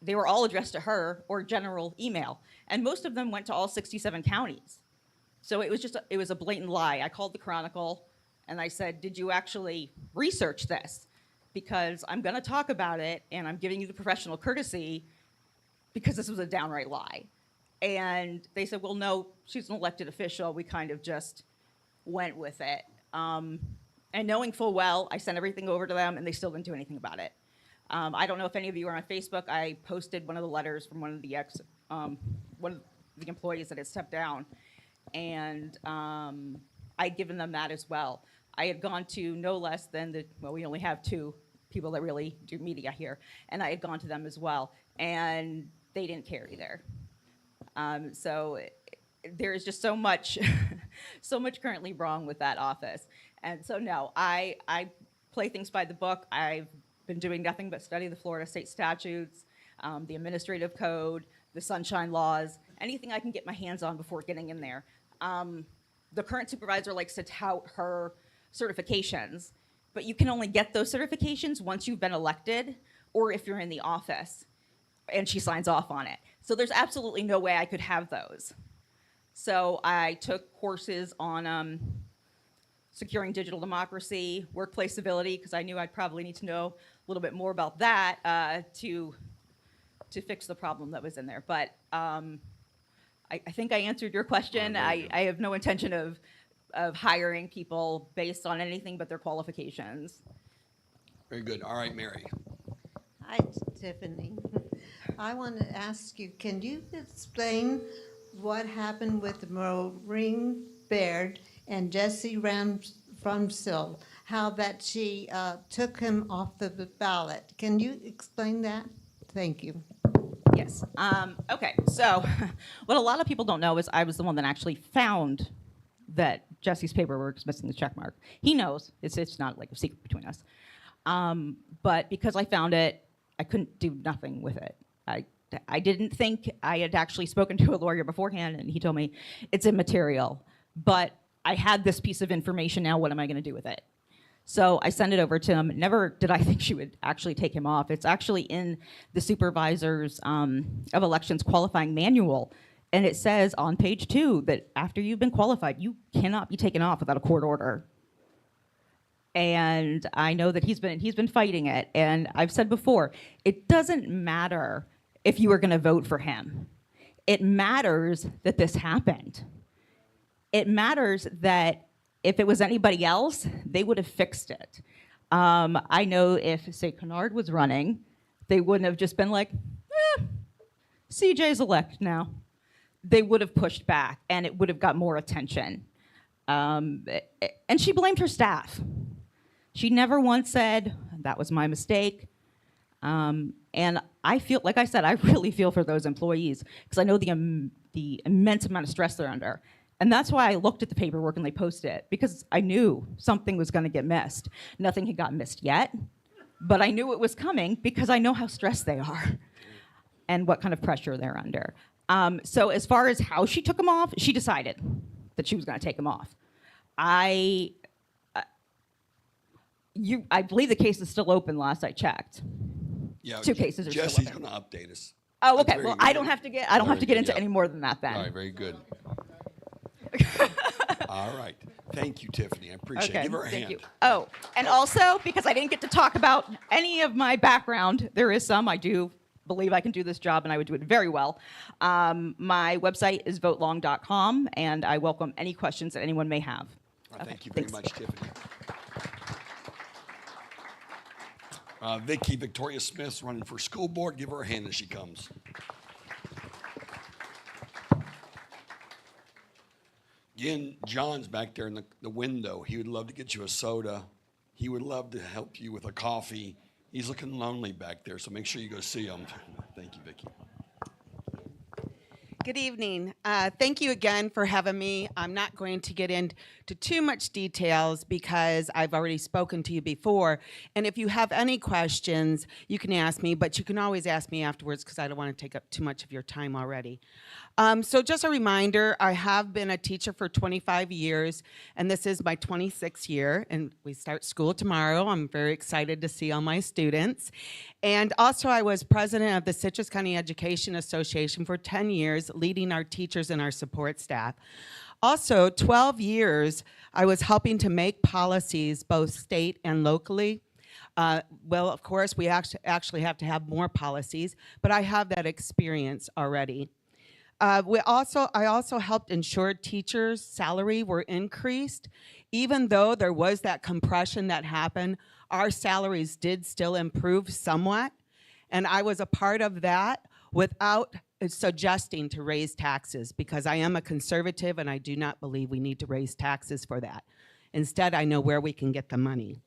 Speaker 19: they were all addressed to her or general email. And most of them went to all 67 counties. So it was a blatant lie. I called the Chronicle and I said, did you actually research this? Because I'm gonna talk about it and I'm giving you the professional courtesy because this was a downright lie. And they said, well, no, she's an elected official. We kind of just went with it. And knowing full well, I sent everything over to them and they still didn't do anything about it. I don't know if any of you are on Facebook. I posted one of the letters from one of the employees that had stepped down, and I'd given them that as well. I had gone to no less than we only have 2 people that really do media here, and I had gone to them as well, and they didn't care either. So there is just so much, so much currently wrong with that office. And so no, I play things by the book. I've been doing nothing but study the Florida state statutes, the administrative code, the sunshine laws, anything I can get my hands on before getting in there. The current supervisor likes to tout her certifications, but you can only get those certifications once you've been elected or if you're in the office and she signs off on it. So there's absolutely no way I could have those. So I took courses on securing digital democracy, workplace civility, because I knew I'd probably need to know a little bit more about that to fix the problem that was in there. But I think I answered your question. I have no intention of hiring people based on anything but their qualifications.
Speaker 1: Very good. All right, Mary.
Speaker 15: Hi, Tiffany. I want to ask you, can you explain what happened with Maureen Baird and Jesse Rumsfeld, how that she took him off the ballot? Can you explain that? Thank you.
Speaker 19: Yes. Okay, so what a lot of people don't know is I was the one that actually found that Jesse's paperwork is missing the check mark. He knows. It's not like a secret between us. But because I found it, I couldn't do nothing with it. I didn't think I had actually spoken to a lawyer beforehand, and he told me it's immaterial. But I had this piece of information now. What am I going to do with it? So I sent it over to him. Never did I think she would actually take him off. It's actually in the Supervisors of Elections qualifying manual. And it says on page 2 that after you've been qualified, you cannot be taken off without a court order. And I know that he's been fighting it. And I've said before, it doesn't matter if you were going to vote for him. It matters that this happened. It matters that if it was anybody else, they would have fixed it. I know if, say, Kennard was running, they wouldn't have just been like, CJ's elect now. They would have pushed back, and it would have got more attention. And she blamed her staff. She never once said, that was my mistake. And I feel, like I said, I really feel for those employees because I know the immense amount of stress they're under. And that's why I looked at the paperwork and they posted it, because I knew something was gonna get missed. Nothing had gotten missed yet, but I knew it was coming because I know how stressed they are and what kind of pressure they're under. So as far as how she took him off, she decided that she was gonna take him off. I believe the case is still open last I checked.
Speaker 1: Yeah,
Speaker 19: 2 cases are
Speaker 1: Jesse's
Speaker 19: still open.
Speaker 1: going to update us.
Speaker 19: Oh,
Speaker 1: That's
Speaker 19: okay.
Speaker 1: very
Speaker 19: Well,
Speaker 1: good.
Speaker 19: I don't have to get into any more than that then.
Speaker 1: All right, very good. All right. Thank you, Tiffany. I appreciate it.
Speaker 19: Okay,
Speaker 1: Give her a
Speaker 19: thank
Speaker 1: hand.
Speaker 19: you. Oh, and also, because I didn't get to talk about any of my background, there is some. I do believe I can do this job, and I would do it very well. My website is votelong.com, and I welcome any questions that anyone may have.
Speaker 1: Thank you very much, Tiffany. Victoria Smith's running for school board. Give her a hand as she comes. Again, John's back there in the window. He would love to get you a soda. He would love to help you with a coffee. He's looking lonely back there, so make sure you go see him. Thank you, Vicki.
Speaker 20: Good evening. Thank you again for having me. I'm not going to get into too much details because I've already spoken to you before. And if you have any questions, you can ask me, but you can always ask me afterwards because I don't want to take up too much of your time already. So just a reminder, I have been a teacher for 25 years, and this is my 26th year, and we start school tomorrow. I'm very excited to see all my students. And also, I was president of the Citrus County Education Association for 10 years, leading our teachers and our support staff. Also, 12 years, I was helping to make policies both state and locally. Well, of course, we actually have to have more policies, but I have that experience already. I also helped ensure teachers' salary were increased. Even though there was that compression that happened, our salaries did still improve somewhat. And I was a part of that without suggesting to raise taxes, because I am a conservative and I do not believe we need to raise taxes for that. Instead, I know where we can get the money.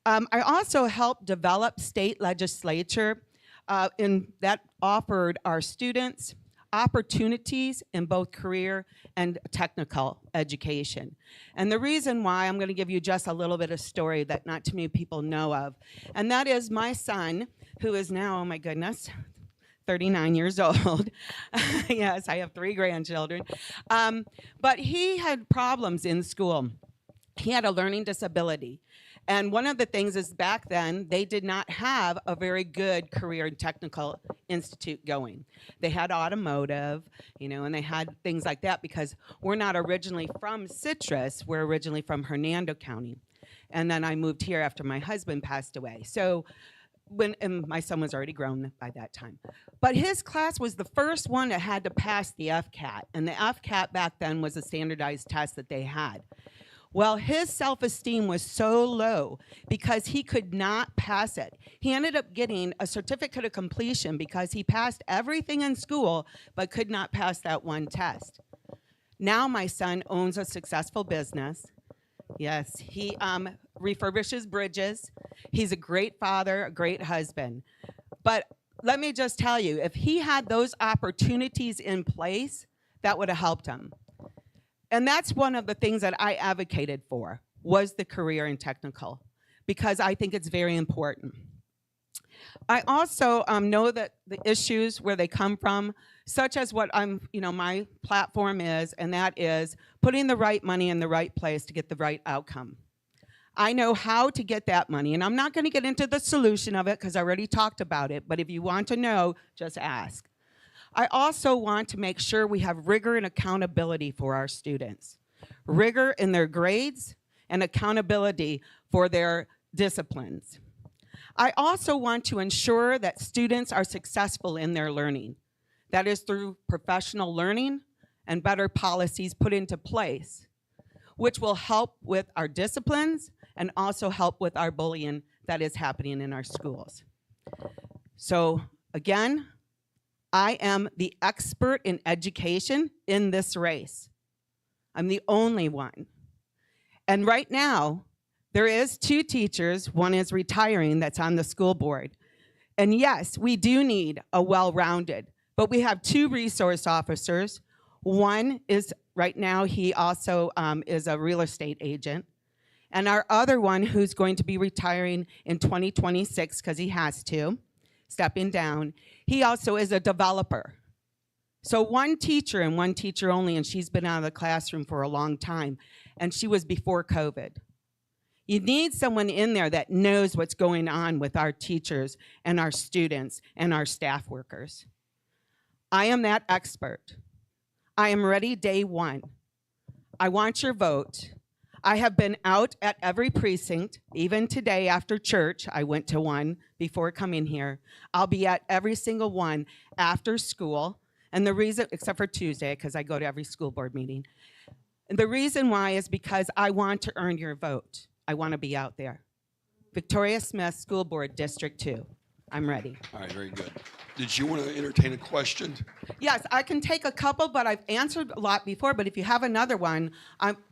Speaker 20: I also helped develop state legislature that offered our students opportunities in both career and technical education. And the reason why, I'm going to give you just a little bit of story that not too many people know of, and that is my son, who is now, oh my goodness, 39 years old. Yes, I have 3 grandchildren. But he had problems in school. He had a learning disability. And one of the things is back then, they did not have a very good career and technical institute going. They had automotive, and they had things like that because we're not originally from Citrus. We're originally from Hernando County. And then I moved here after my husband passed away. So and my son was already grown by that time. But his class was the first one that had to pass the FCAT. And the FCAT back then was a standardized test that they had. Well, his self-esteem was so low because he could not pass it. He ended up getting a certificate of completion because he passed everything in school but could not pass that one test. Now my son owns a successful business. Yes, he refurbishes bridges. He's a great father, a great husband. But let me just tell you, if he had those opportunities in place, that would have helped him. And that's one of the things that I advocated for, was the career and technical, because I think it's very important. I also know that the issues where they come from, such as what my platform is, and that is putting the right money in the right place to get the right outcome. I know how to get that money, and I'm not going to get into the solution of it because I already talked about it, but if you want to know, just ask. I also want to make sure we have rigor and accountability for our students. Rigor in their grades and accountability for their disciplines. I also want to ensure that students are successful in their learning. That is through professional learning and better policies put into place, which will help with our disciplines and also help with our bullying that is happening in our schools. So again, I am the expert in education in this race. I'm the only one. And right now, there is 2 teachers, one is retiring that's on the school board. And yes, we do need a well-rounded, but we have 2 resource officers. One is, right now, he also is a real estate agent. And our other one, who's going to be retiring in 2026, because he has to, stepping down, he also is a developer. So 1 teacher and 1 teacher only, and she's been out of the classroom for a long time, and she was before COVID. You need someone in there that knows what's going on with our teachers and our students and our staff workers. I am that expert. I am ready day one. I want your vote. I have been out at every precinct. Even today after church, I went to one before coming here. I'll be at every single one after school. And the reason, except for Tuesday, because I go to every school board meeting. And the reason why is because I want to earn your vote. I want to be out there. Victoria Smith School Board, District 2. I'm ready.
Speaker 1: All right, very good. Did you want to entertain a question?
Speaker 20: Yes, I can take a couple, but I've answered a lot before. But if you have another one,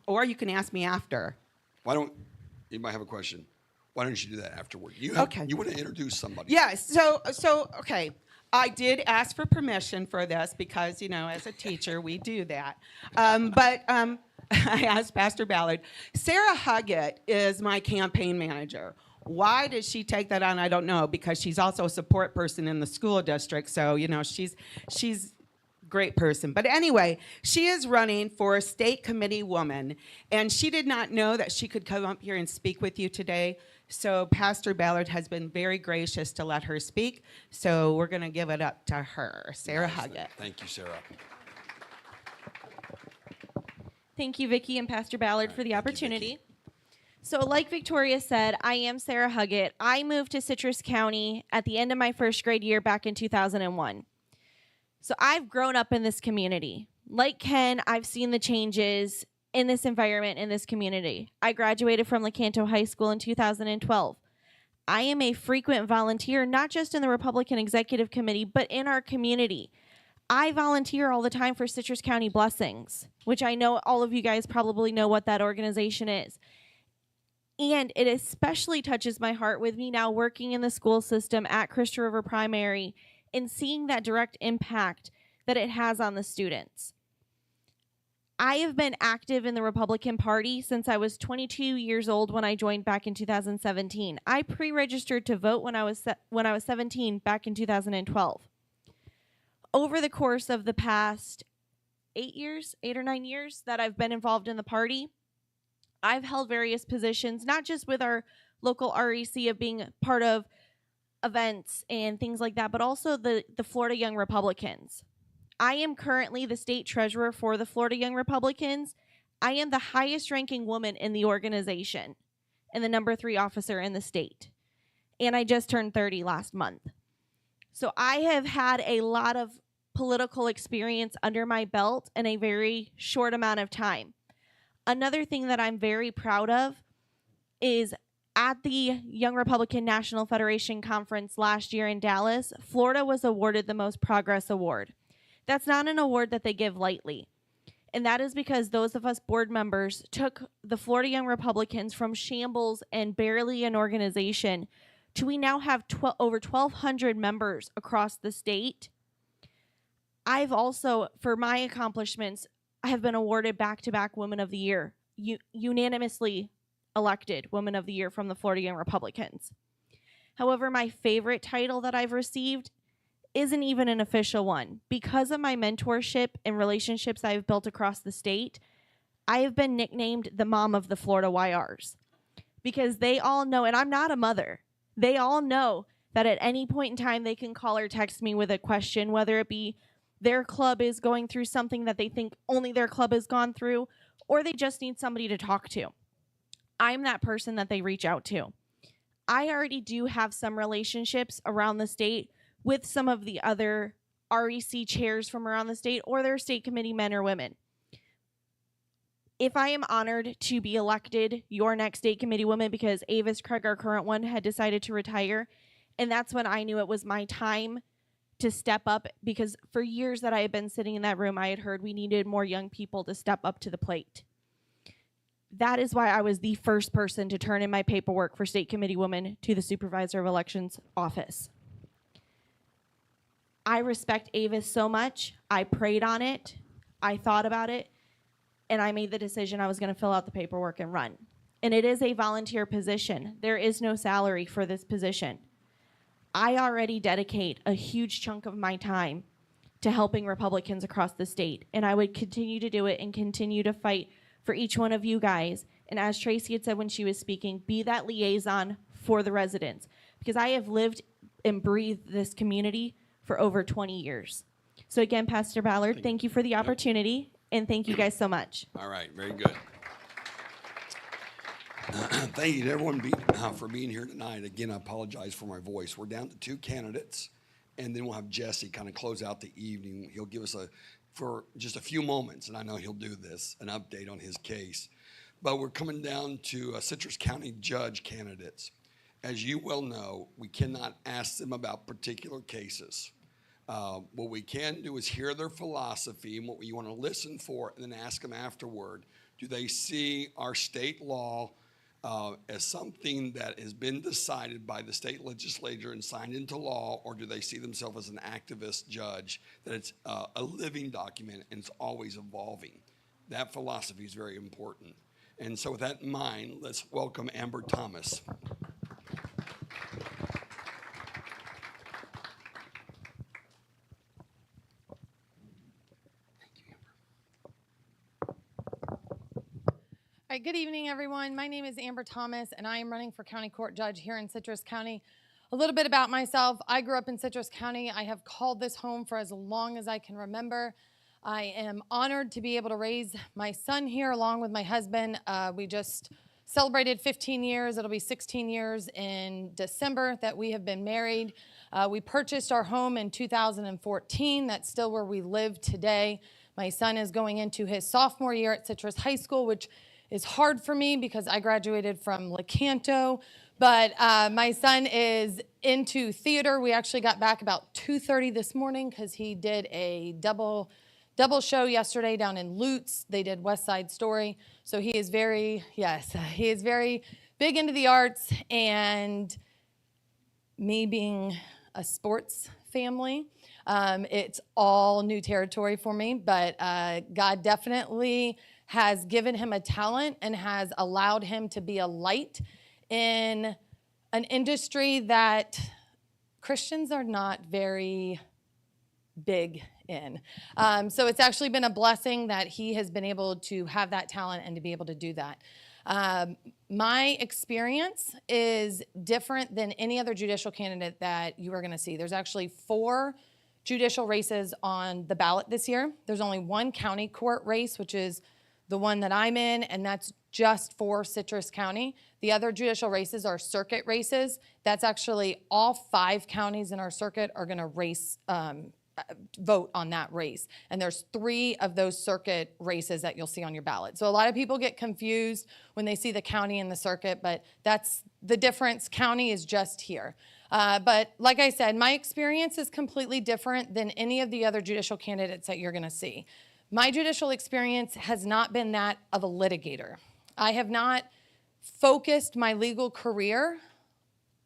Speaker 20: or you can ask me after.
Speaker 1: Why don't, you might have a question. Why don't you do that afterward? You want to introduce somebody.
Speaker 20: Yes, so okay. I did ask for permission for this because, as a teacher, we do that. But I asked Pastor Ballard. Sarah Huggett is my campaign manager. Why did she take that on? I don't know, because she's also a support person in the school district. So, she's a great person. But anyway, she is running for state committee woman, and she did not know that she could come up here and speak with you today. So Pastor Ballard has been very gracious to let her speak. So we're going to give it up to her, Sarah Huggett.
Speaker 1: Thank you, Sarah.
Speaker 21: Thank you, Vicki and Pastor Ballard, for the opportunity. So like Victoria said, I am Sarah Huggett. I moved to Citrus County at the end of my first grade year back in 2001. So I've grown up in this community. Like Ken, I've seen the changes in this environment, in this community. I graduated from Lecanto High School in 2012. I am a frequent volunteer, not just in the Republican Executive Committee, but in our community. I volunteer all the time for Citrus County Blessings, which I know all of you guys probably know what that organization is. And it especially touches my heart with me now working in the school system at Christian River Primary and seeing that direct impact that it has on the students. I have been active in the Republican Party since I was 22 years old when I joined back in 2017. I pre-registered to vote when I was 17 back in 2012. Over the course of the past 8 or 9 years that I've been involved in the party, I've held various positions, not just with our local REC of being part of events and things like that, but also the Florida Young Republicans. I am currently the state treasurer for the Florida Young Republicans. I am the highest ranking woman in the organization and the number 3 officer in the state. And I just turned 30 last month. So I have had a lot of political experience under my belt in a very short amount of time. Another thing that I'm very proud of is at the Young Republican National Federation Conference last year in Dallas, Florida was awarded the Most Progress Award. That's not an award that they give lightly. And that is because those of us board members took the Florida Young Republicans from shambles and barely an organization to we now have over 1,200 members across the state. I've also, for my accomplishments, I have been awarded back-to-back Women of the Year, unanimously elected Women of the Year from the Florida Young Republicans. However, my favorite title that I've received isn't even an official one. Because of my mentorship and relationships I've built across the state, I have been nicknamed the mom of the Florida YRs. Because they all know, and I'm not a mother, they all know that at any point in time they can call or text me with a question, whether it be their club is going through something that they think only their club has gone through, or they just need somebody to talk to. I'm that person that they reach out to. I already do have some relationships around the state with some of the other REC chairs from around the state or their state committee men or women. If I am honored to be elected your next state committee woman because Avis Craig, our current one, had decided to retire, and that's when I knew it was my time to step up, because for years that I had been sitting in that room, I had heard we needed more young people to step up to the plate. That is why I was the first person to turn in my paperwork for state committee woman to the Supervisor of Elections office. I respect Avis so much. I prayed on it, I thought about it, and I made the decision I was going to fill out the paperwork and run. And it is a volunteer position. There is no salary for this position. I already dedicate a huge chunk of my time to helping Republicans across the state, and I would continue to do it and continue to fight for each one of you guys. And as Tracey had said when she was speaking, be that liaison for the residents, because I have lived and breathed this community for over 20 years. So again, Pastor Ballard, thank you for the opportunity, and thank you guys so much.
Speaker 1: All right, very good. Thank you to everyone for being here tonight. Again, I apologize for my voice. We're down to 2 candidates, and then we'll have Jesse kind of close out the evening. He'll give us for just a few moments, and I know he'll do this, an update on his case. But we're coming down to Citrus County judge candidates. As you well know, we cannot ask them about particular cases. What we can do is hear their philosophy and what we want to listen for, and then ask them afterward, do they see our state law as something that has been decided by the state legislature and signed into law, or do they see themselves as an activist judge, that it's a living document and it's always evolving? That philosophy is very important. And so with that in mind, let's welcome Amber Thomas.
Speaker 2: All right, good evening, everyone. My name is Amber Thomas, and I am running for county court judge here in Citrus County. A little bit about myself. I grew up in Citrus County. I have called this home for as long as I can remember. I am honored to be able to raise my son here along with my husband. We just celebrated 15 years. It'll be 16 years in December that we have been married. We purchased our home in 2014. That's still where we live today. My son is going into his sophomore year at Citrus High School, which is hard for me because I graduated from LeCanto, but my son is into theater. We actually got back about 2:30 this morning because he did a double show yesterday down in Lutz. They did West Side Story. So he is very big into the arts, and me being a sports family, it's all new territory for me, but God definitely has given him a talent and has allowed him to be a light in an industry that Christians are not very big in. So it's actually been a blessing that he has been able to have that talent and to be able to do that. My experience is different than any other judicial candidate that you are going to see. There's actually 4 judicial races on the ballot this year. There's only 1 county court race, which is the one that I'm in, and that's just for Citrus County. The other judicial races are circuit races. That's actually all 5 counties in our circuit are going to vote on that race. And there's 3 of those circuit races that you'll see on your ballot. So a lot of people get confused when they see the county and the circuit, but that's the difference. County is just here. But like I said, my experience is completely different than any of the other judicial candidates that you're going to see. My judicial experience has not been that of a litigator. I have not focused my legal career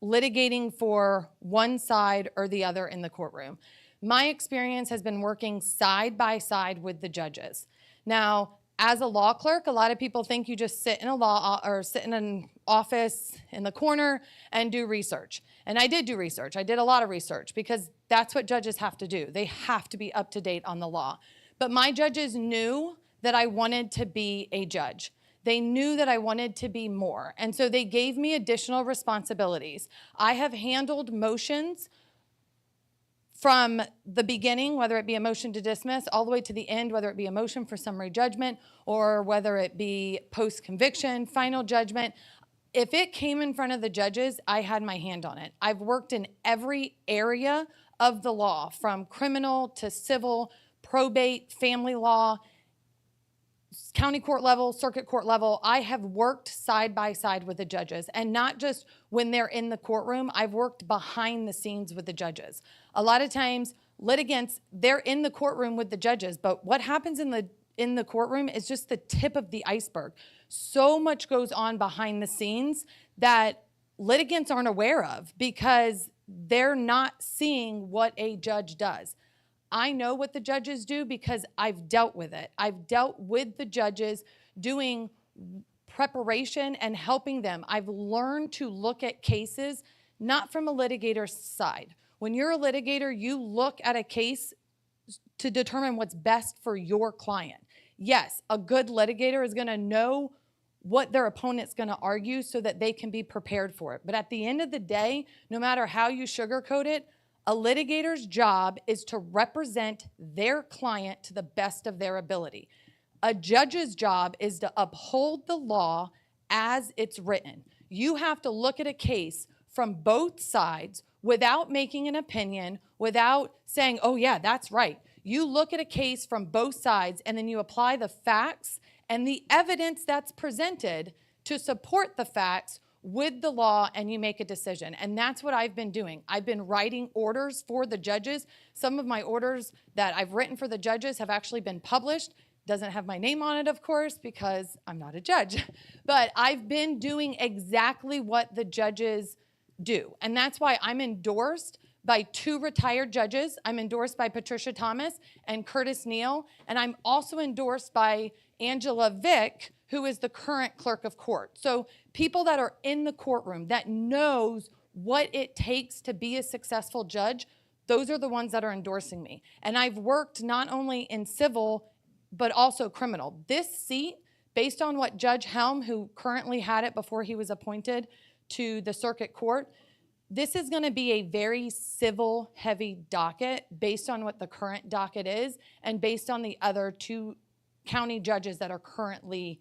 Speaker 2: litigating for one side or the other in the courtroom. My experience has been working side by side with the judges. Now, as a law clerk, a lot of people think you just sit in sit in an office in the corner and do research. And I did do research. I did a lot of research because that's what judges have to do. They have to be up to date on the law. But my judges knew that I wanted to be a judge. They knew that I wanted to be more. And so they gave me additional responsibilities. I have handled motions from the beginning, whether it be a motion to dismiss, all the way to the end, whether it be a motion for summary judgment or whether it be post-conviction, final judgment. If it came in front of the judges, I had my hand on it. I've worked in every area of the law, from criminal to civil, probate, family law, county court level, circuit court level. I have worked side by side with the judges, and not just when they're in the courtroom. I've worked behind the scenes with the judges. A lot of times litigants, they're in the courtroom with the judges, but what happens in the courtroom is just the tip of the iceberg. So much goes on behind the scenes that litigants aren't aware of because they're not seeing what a judge does. I know what the judges do because I've dealt with it. I've dealt with the judges doing preparation and helping them. I've learned to look at cases not from a litigator's side. When you're a litigator, you look at a case to determine what's best for your client. Yes, a good litigator is going to know what their opponent's going to argue so that they can be prepared for it. But at the end of the day, no matter how you sugarcoat it, a litigator's job is to represent their client to the best of their ability. A judge's job is to uphold the law as it's written. You have to look at a case from both sides without making an opinion, without saying, oh yeah, that's right. You look at a case from both sides and then you apply the facts and the evidence that's presented to support the facts with the law, and you make a decision. And that's what I've been doing. I've been writing orders for the judges. Some of my orders that I've written for the judges have actually been published. Doesn't have my name on it, of course, because I'm not a judge. But I've been doing exactly what the judges do. And that's why I'm endorsed by 2 retired judges. I'm endorsed by Patricia Thomas and Curtis Neal. And I'm also endorsed by Angela Vick, who is the current clerk of court. So people that are in the courtroom that knows what it takes to be a successful judge, those are the ones that are endorsing me. And I've worked not only in civil, but also criminal. This seat, based on what Judge Helm, who currently had it before he was appointed to the circuit court, this is gonna be a very civil heavy docket based on what the current docket is and based on the other 2 county judges that are currently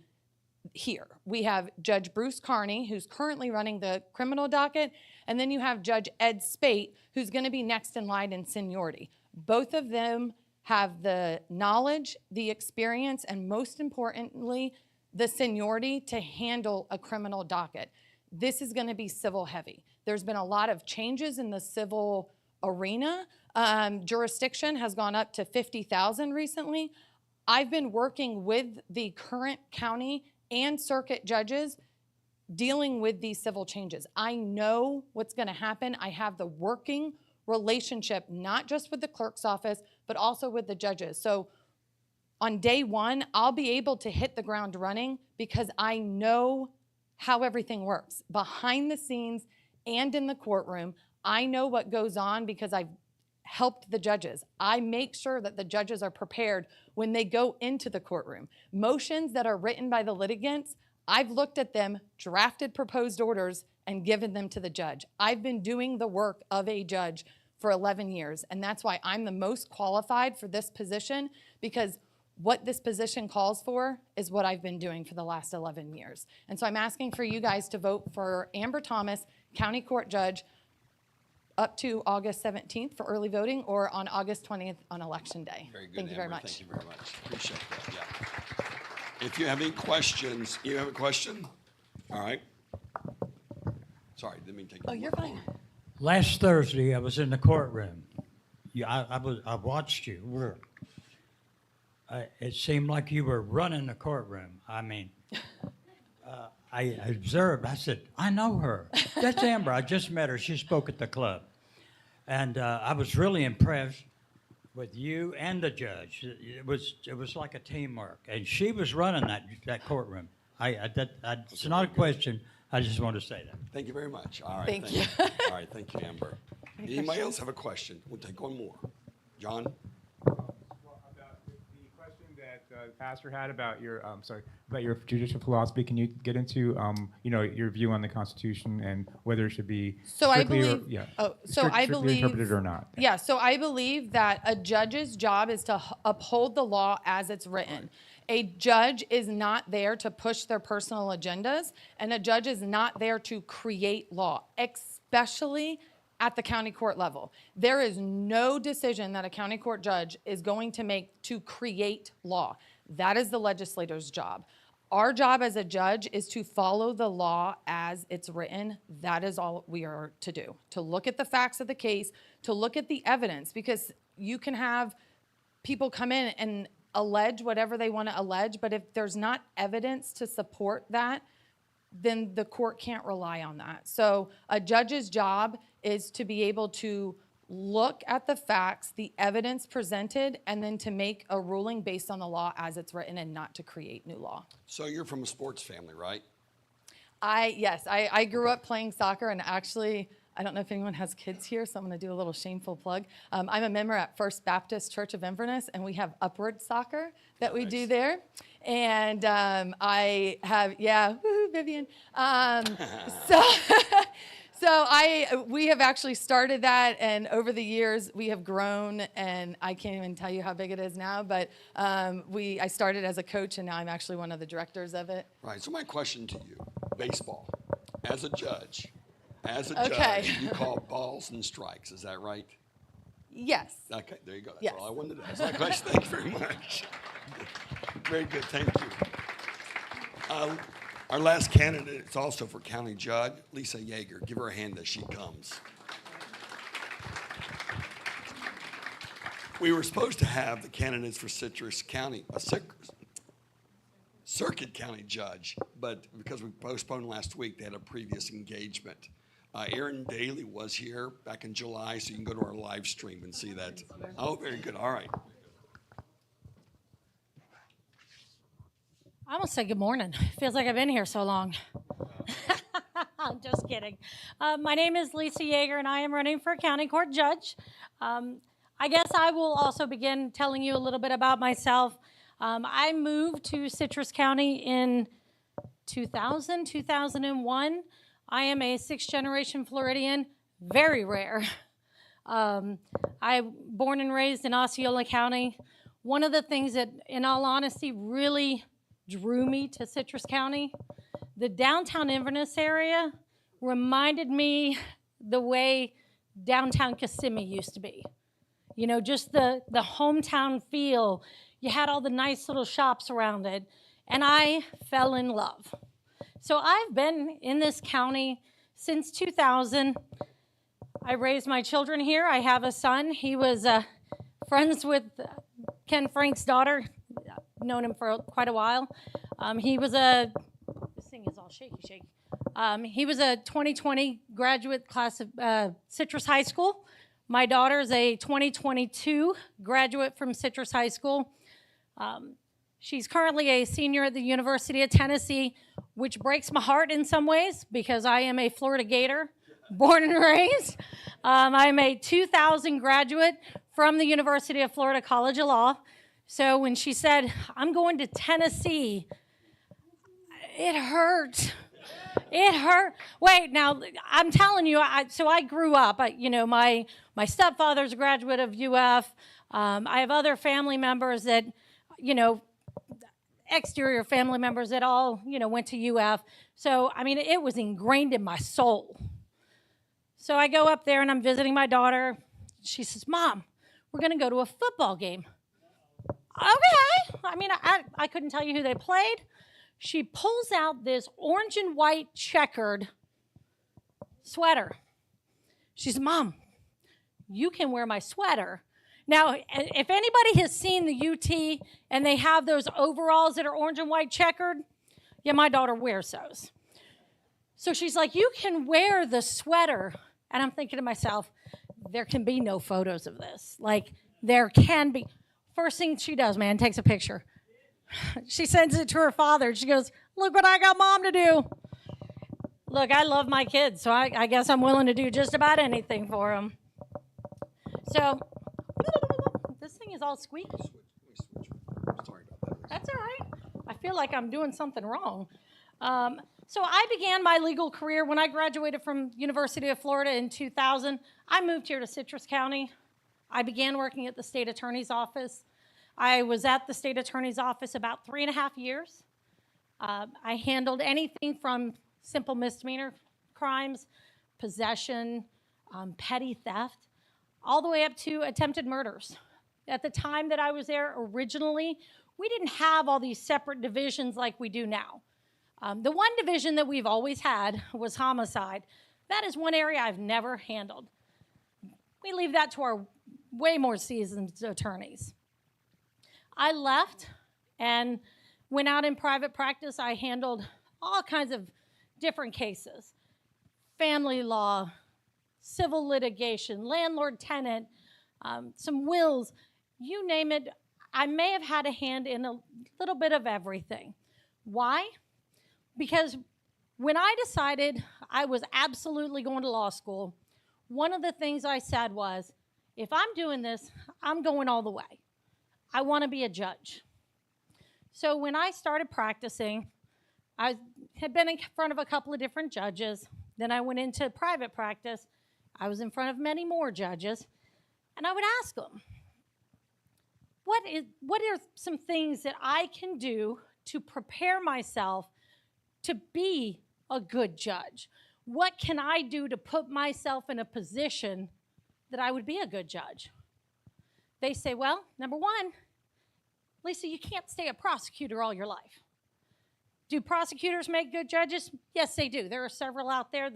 Speaker 2: here. We have Judge Bruce Carney, who's currently running the criminal docket, and then you have Judge Ed Spate, who's gonna be next in line in seniority. Both of them have the knowledge, the experience, and most importantly, the seniority to handle a criminal docket. This is gonna be civil heavy. There's been a lot of changes in the civil arena. Jurisdiction has gone up to 50,000 recently. I've been working with the current county and circuit judges dealing with these civil changes. I know what's gonna happen. I have the working relationship, not just with the clerk's office, but also with the judges. So on day 1, I'll be able to hit the ground running because I know how everything works. Behind the scenes and in the courtroom, I know what goes on because I've helped the judges. I make sure that the judges are prepared when they go into the courtroom. Motions that are written by the litigants, I've looked at them, drafted proposed orders, and given them to the judge. I've been doing the work of a judge for 11 years, and that's why I'm the most qualified for this position, because what this position calls for is what I've been doing for the last 11 years. And so I'm asking for you guys to vote for Amber Thomas, County Court Judge, up to August 17th for early voting, or on August 20th on Election Day.
Speaker 1: Very good,
Speaker 2: Thank you very
Speaker 1: Amber.
Speaker 2: much.
Speaker 1: Thank you very much. Appreciate that, yeah. If you have any questions, you have a question? All right. Sorry, didn't mean to take
Speaker 2: Oh, you're fine.
Speaker 8: Last Thursday, I was in the courtroom. I watched you work. It seemed like you were running the courtroom. I mean, I observed. I said, I know her. That's Amber. I just met her. She spoke at the club. And I was really impressed with you and the judge. It was like a teamwork. And she was running that courtroom. It's not a question. I just wanted to say that.
Speaker 1: Thank you very much. All right.
Speaker 2: Thank you.
Speaker 1: All right, thank you, Amber. Anybody else have a question? We'll take one more. John?
Speaker 11: The pastor had about your about your judicial philosophy. Can you get into your view on the Constitution and whether it should be
Speaker 2: So I
Speaker 11: strictly
Speaker 2: believe. I
Speaker 11: strictly
Speaker 2: believe.
Speaker 11: interpreted or not?
Speaker 2: Yeah. So I believe that a judge's job is to uphold the law as it's written. A judge is not there to push their personal agendas, and a judge is not there to create law, especially at the county court level. There is no decision that a county court judge is going to make to create law. That is the legislator's job. Our job as a judge is to follow the law as it's written. That is all we are to do, to look at the facts of the case, to look at the evidence, because you can have people come in and allege whatever they want to allege, but if there's not evidence to support that, then the court can't rely on that. So a judge's job is to be able to look at the facts, the evidence presented, and then to make a ruling based on the law as it's written and not to create new law.
Speaker 1: So you're from a sports family, right?
Speaker 2: Yes, I grew up playing soccer, and actually, I don't know if anyone has kids here, so I'm going to do a little shameful plug. I'm a member at First Baptist Church of Inverness, and we have upward soccer that we do there. And I have, woohoo, Vivian. We have actually started that, and over the years we have grown, and I can't even tell you how big it is now. But I started as a coach, and now I'm actually one of the directors of it.
Speaker 1: Right. So my question to you, baseball, as a judge,
Speaker 2: Okay.
Speaker 1: you call balls and strikes. Is that right?
Speaker 2: Yes.
Speaker 1: Okay. There you go. That's
Speaker 2: Yes.
Speaker 1: all I wanted to ask. My question. Thank you very much. Very good. Thank you. Our last candidate is also for county judge, Lisa Yeager. Give her a hand as she comes. We were supposed to have the candidates for Citrus County, Circuit County judge, but because we postponed last week, they had a previous engagement. Aaron Daly was here back in July, so you can go to our live stream and see that. Oh, very good. All right.
Speaker 5: I almost said good morning. Feels like I've been here so long. I'm just kidding. My name is Lisa Yeager, and I am running for county court judge. I guess I will also begin telling you a little bit about myself. I moved to Citrus County in 2001. I am a sixth-generation Floridian, very rare. I'm born and raised in Osceola County. One of the things that, in all honesty, really drew me to Citrus County, the downtown Inverness area reminded me the way downtown Kissimmee used to be. You know, just the hometown feel. You had all the nice little shops around it, and I fell in love. So I've been in this county since 2000. I raised my children here. I have a son. He was friends with Ken Frink's daughter. I've known him for quite a while. This thing is all shaky. He was a 2020 graduate class of Citrus High School. My daughter is a 2022 graduate from Citrus High School. She's currently a senior at the University of Tennessee, which breaks my heart in some ways because I am a Florida Gator, born and raised. I'm a 2000 graduate from the University of Florida College of Law. So when she said, I'm going to Tennessee, it hurt. It hurt. Wait, now, I'm telling you, I grew up. My stepfather's a graduate of UF. I have other family members that, exterior family members that all, went to UF. So, it was ingrained in my soul. So I go up there and I'm visiting my daughter. She says, Mom, we're going to go to a football game. Okay. I couldn't tell you who they played. She pulls out this orange and white checkered sweater. She says, Mom, you can wear my sweater. Now, if anybody has seen the UT and they have those overalls that are orange and white checkered, yeah, my daughter wears those. So she's like, you can wear the sweater. And I'm thinking to myself, there can be no photos of this. Like, there can be. First thing she does, man, takes a picture. She sends it to her father. She goes, look what I got Mom to do. Look, I love my kids, so I guess I'm willing to do just about anything for them. So, this thing is all squeaky.
Speaker 1: Sorry about that.
Speaker 5: That's all right. I feel like I'm doing something wrong. So I began my legal career when I graduated from University of Florida in 2000. I moved here to Citrus County. I began working at the state attorney's office. I was at the state attorney's office about 3.5 years. I handled anything from simple misdemeanor crimes, possession, petty theft, all the way up to attempted murders. At the time that I was there originally, we didn't have all these separate divisions like we do now. The one division that we've always had was homicide. That is one area I've never handled. We leave that to our way more seasoned attorneys. I left and went out in private practice. I handled all kinds of different cases. Family law, civil litigation, landlord-tenant, some wills, you name it. I may have had a hand in a little bit of everything. Why? Because when I decided I was absolutely going to law school, one of the things I said was, if I'm doing this, I'm going all the way. I want to be a judge. So when I started practicing, I had been in front of a couple of different judges. Then I went into private practice. I was in front of many more judges, and I would ask them, what are some things that I can do to prepare myself to be a good judge? What can I do to put myself in a position that I would be a good judge? They say, well, number one, Lisa, you can't stay a prosecutor all your life. Do prosecutors make good judges? Yes, they do. There are several out there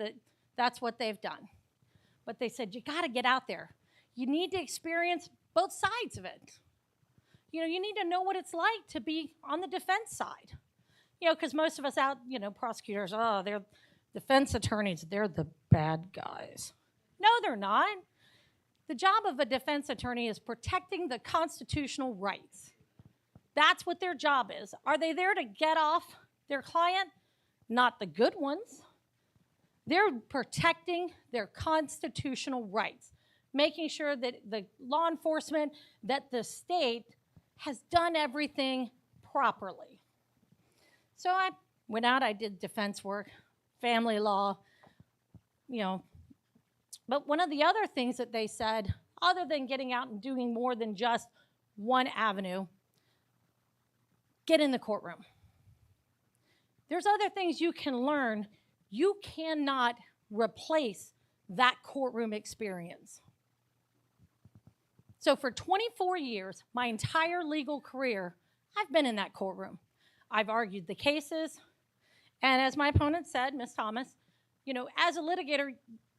Speaker 5: that's what they've done. But they said, you got to get out there. You need to experience both sides of it. You know, you need to know what it's like to be on the defense side. You know, because most of us out, prosecutors, they're defense attorneys, they're the bad guys. No, they're not. The job of a defense attorney is protecting the constitutional rights. That's what their job is. Are they there to get off their client? Not the good ones. They're protecting their constitutional rights, making sure that the law enforcement, that the state has done everything properly. So I went out, I did defense work, family law, But one of the other things that they said, other than getting out and doing more than just one avenue, get in the courtroom. There's other things you can learn. You cannot replace that courtroom experience. So for 24 years, my entire legal career, I've been in that courtroom. I've argued the cases, and as my opponent said, Ms. Thomas, as a litigator,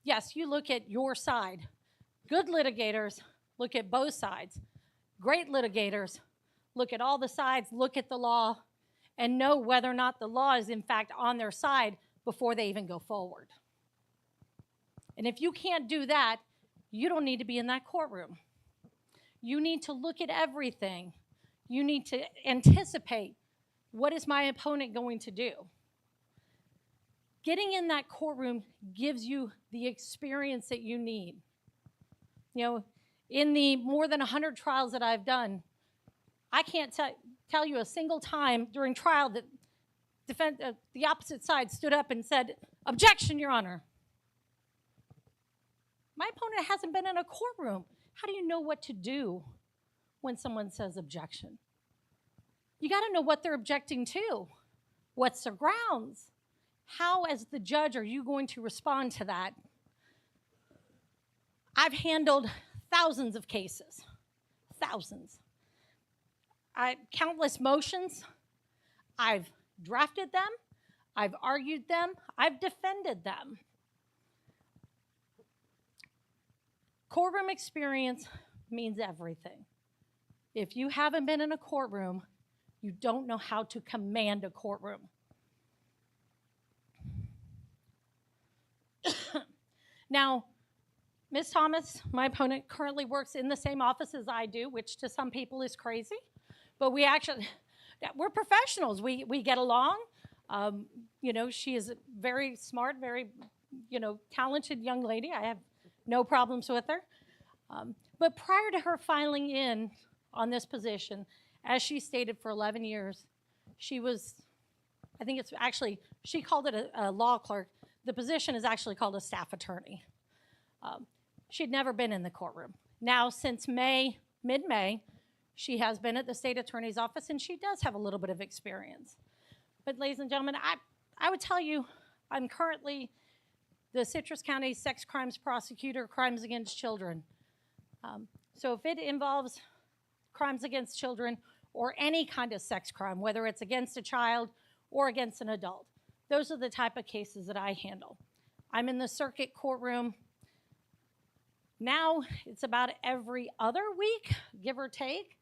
Speaker 5: yes, you look at your side. Good litigators look at both sides. Great litigators look at all the sides, look at the law, and know whether or not the law is in fact on their side before they even go forward. And if you can't do that, you don't need to be in that courtroom. You need to look at everything. You need to anticipate, what is my opponent going to do? Getting in that courtroom gives you the experience that you need. In the more than 100 trials that I've done, I can't tell you a single time during trial that the opposite side stood up and said, "Objection, Your Honor." My opponent hasn't been in a courtroom. How do you know what to do when someone says objection? You got to know what they're objecting to. What's their grounds? How, as the judge, are you going to respond to that? I've handled thousands of cases, thousands. Countless motions. I've drafted them. I've argued them. I've defended them. Courtroom experience means everything. If you haven't been in a courtroom, you don't know how to command a courtroom. Now, Ms. Thomas, my opponent, currently works in the same office as I do, which to some people is crazy, but we're professionals. We get along. She is a very smart, very, talented young lady. I have no problems with her. But prior to her filing in on this position, as she stated, for 11 years, she called it a law clerk. The position is actually called a staff attorney. She'd never been in the courtroom. Now, since mid-May, she has been at the state attorney's office, and she does have a little bit of experience. But ladies and gentlemen, I would tell you, I'm currently the Citrus County sex crimes prosecutor, crimes against children. So if it involves crimes against children or any kind of sex crime, whether it's against a child or against an adult, those are the type of cases that I handle. I'm in the circuit courtroom. Now it's about every other week, give or take.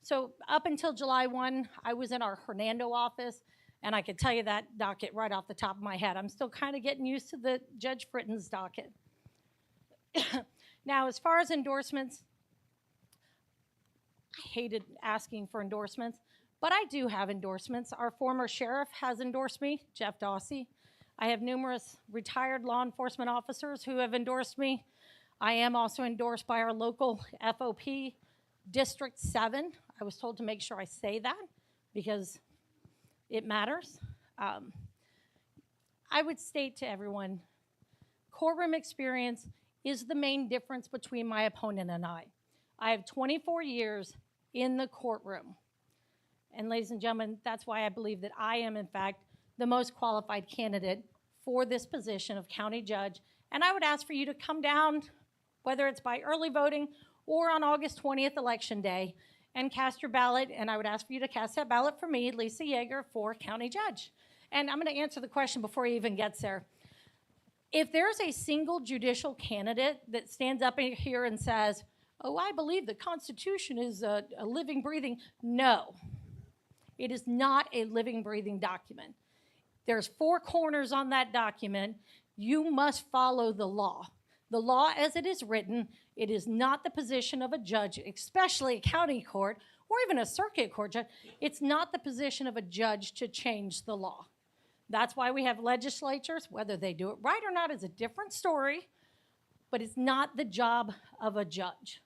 Speaker 5: So up until July 1, I was in our Hernando office, and I could tell you that docket right off the top of my head. I'm still kind of getting used to the Judge Fritton's docket. Now, as far as endorsements, I hated asking for endorsements, but I do have endorsements. Our former sheriff has endorsed me, Jeff Dawsey. I have numerous retired law enforcement officers who have endorsed me. I am also endorsed by our local FOP, District 7. I was told to make sure I say that because it matters. I would state to everyone, courtroom experience is the main difference between my opponent and I. I have 24 years in the courtroom. And ladies and gentlemen, that's why I believe that I am, in fact, the most qualified candidate for this position of county judge. And I would ask for you to come down, whether it's by early voting or on August 20th, Election Day, and cast your ballot. And I would ask for you to cast that ballot for me, Lisa Yeager, for county judge. And I'm going to answer the question before he even gets there. If there's a single judicial candidate that stands up in here and says, oh, I believe the Constitution is a living, breathing, no. It is not a living, breathing document. There's 4 corners on that document. You must follow the law. The law as it is written, it is not the position of a judge, especially a county court or even a circuit court judge. It's not the position of a judge to change the law. That's why we have legislatures. Whether they do it right or not is a different story, but it's not the job of a judge.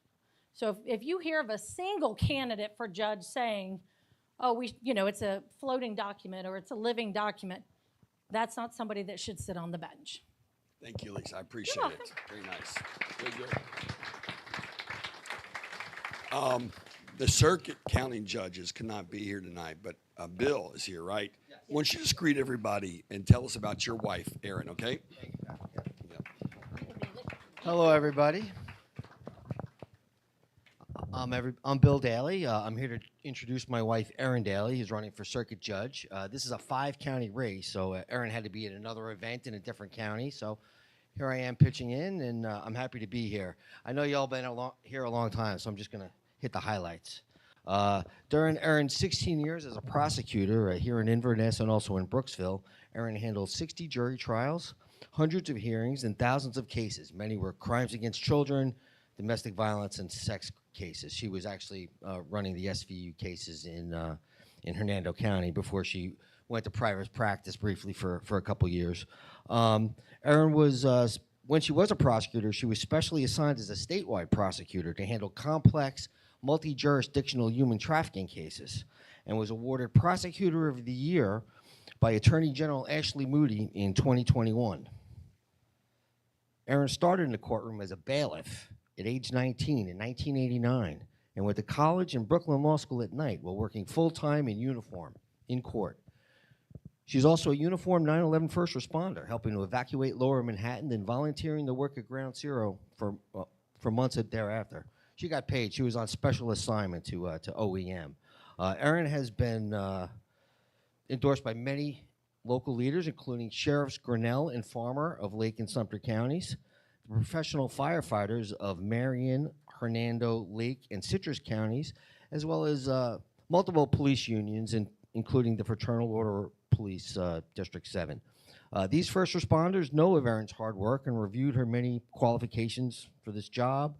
Speaker 5: So if you hear of a single candidate for judge saying, oh, it's a floating document or it's a living document, that's not somebody that should sit on the bench.
Speaker 1: Thank you, Lisa. I appreciate it. Very nice. Very good. The circuit county judges cannot be here tonight, but Bill is here, right? Yes. Why don't you just greet everybody and tell us about your wife, Erin, okay?
Speaker 3: Hello, everybody. I'm Bill Daly. I'm here to introduce my wife, Erin Daly, who's running for circuit judge. This is a 5-county race, so Erin had to be at another event in a different county. So here I am pitching in, and I'm happy to be here. I know y'all been here a long time, so I'm just going to hit the highlights. During Erin's 16 years as a prosecutor here in Inverness and also in Brooksville, Erin handled 60 jury trials, hundreds of hearings, and thousands of cases. Many were crimes against children, domestic violence, and sex cases. She was actually running the SVU cases in Hernando County before she went to private practice briefly for a couple years. Erin was, when she was a prosecutor, she was specially assigned as a statewide prosecutor to handle complex, multi-jurisdictional human trafficking cases, and was awarded Prosecutor of the Year by Attorney General Ashley Moody in 2021. Erin started in the courtroom as a bailiff at age 19 in 1989 and went to college and Brooklyn Law School at night while working full-time in uniform in court. She's also a uniformed 9/11 first responder, helping to evacuate Lower Manhattan and volunteering to work at Ground Zero for months thereafter. She got paid. She was on special assignment to OEM. Erin has been endorsed by many local leaders, including Sheriffs Grinnell and Farmer of Lake and Sumter counties, the professional firefighters of Marion, Hernando, Lake, and Citrus counties, as well as multiple police unions, including the Fraternal Order Police District 7. These first responders know of Erin's hard work and reviewed her many qualifications for this job.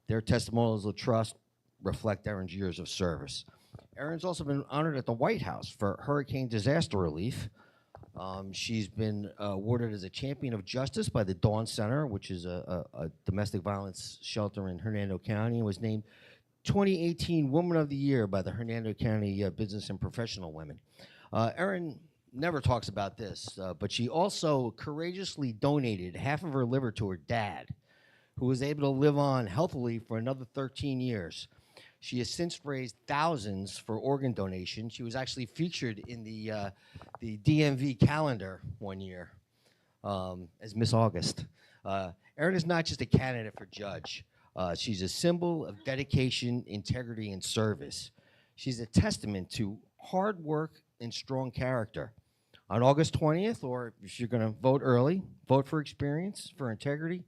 Speaker 3: Their testimonials of trust reflect Erin's years of service. Erin's also been honored at the White House for hurricane disaster relief. She's been awarded as a champion of justice by the Dawn Center, which is a domestic violence shelter in Hernando County, and was named 2018 Woman of the Year by the Hernando County Business and Professional Women. Erin never talks about this, but she also courageously donated half of her liver to her dad, who was able to live on healthily for another 13 years. She has since raised thousands for organ donation. She was actually featured in the DMV calendar one year as Miss August. Erin is not just a candidate for judge. She's a symbol of dedication, integrity, and service. She's a testament to hard work and strong character. On August 20th, or if you're going to vote early, vote for experience, for integrity,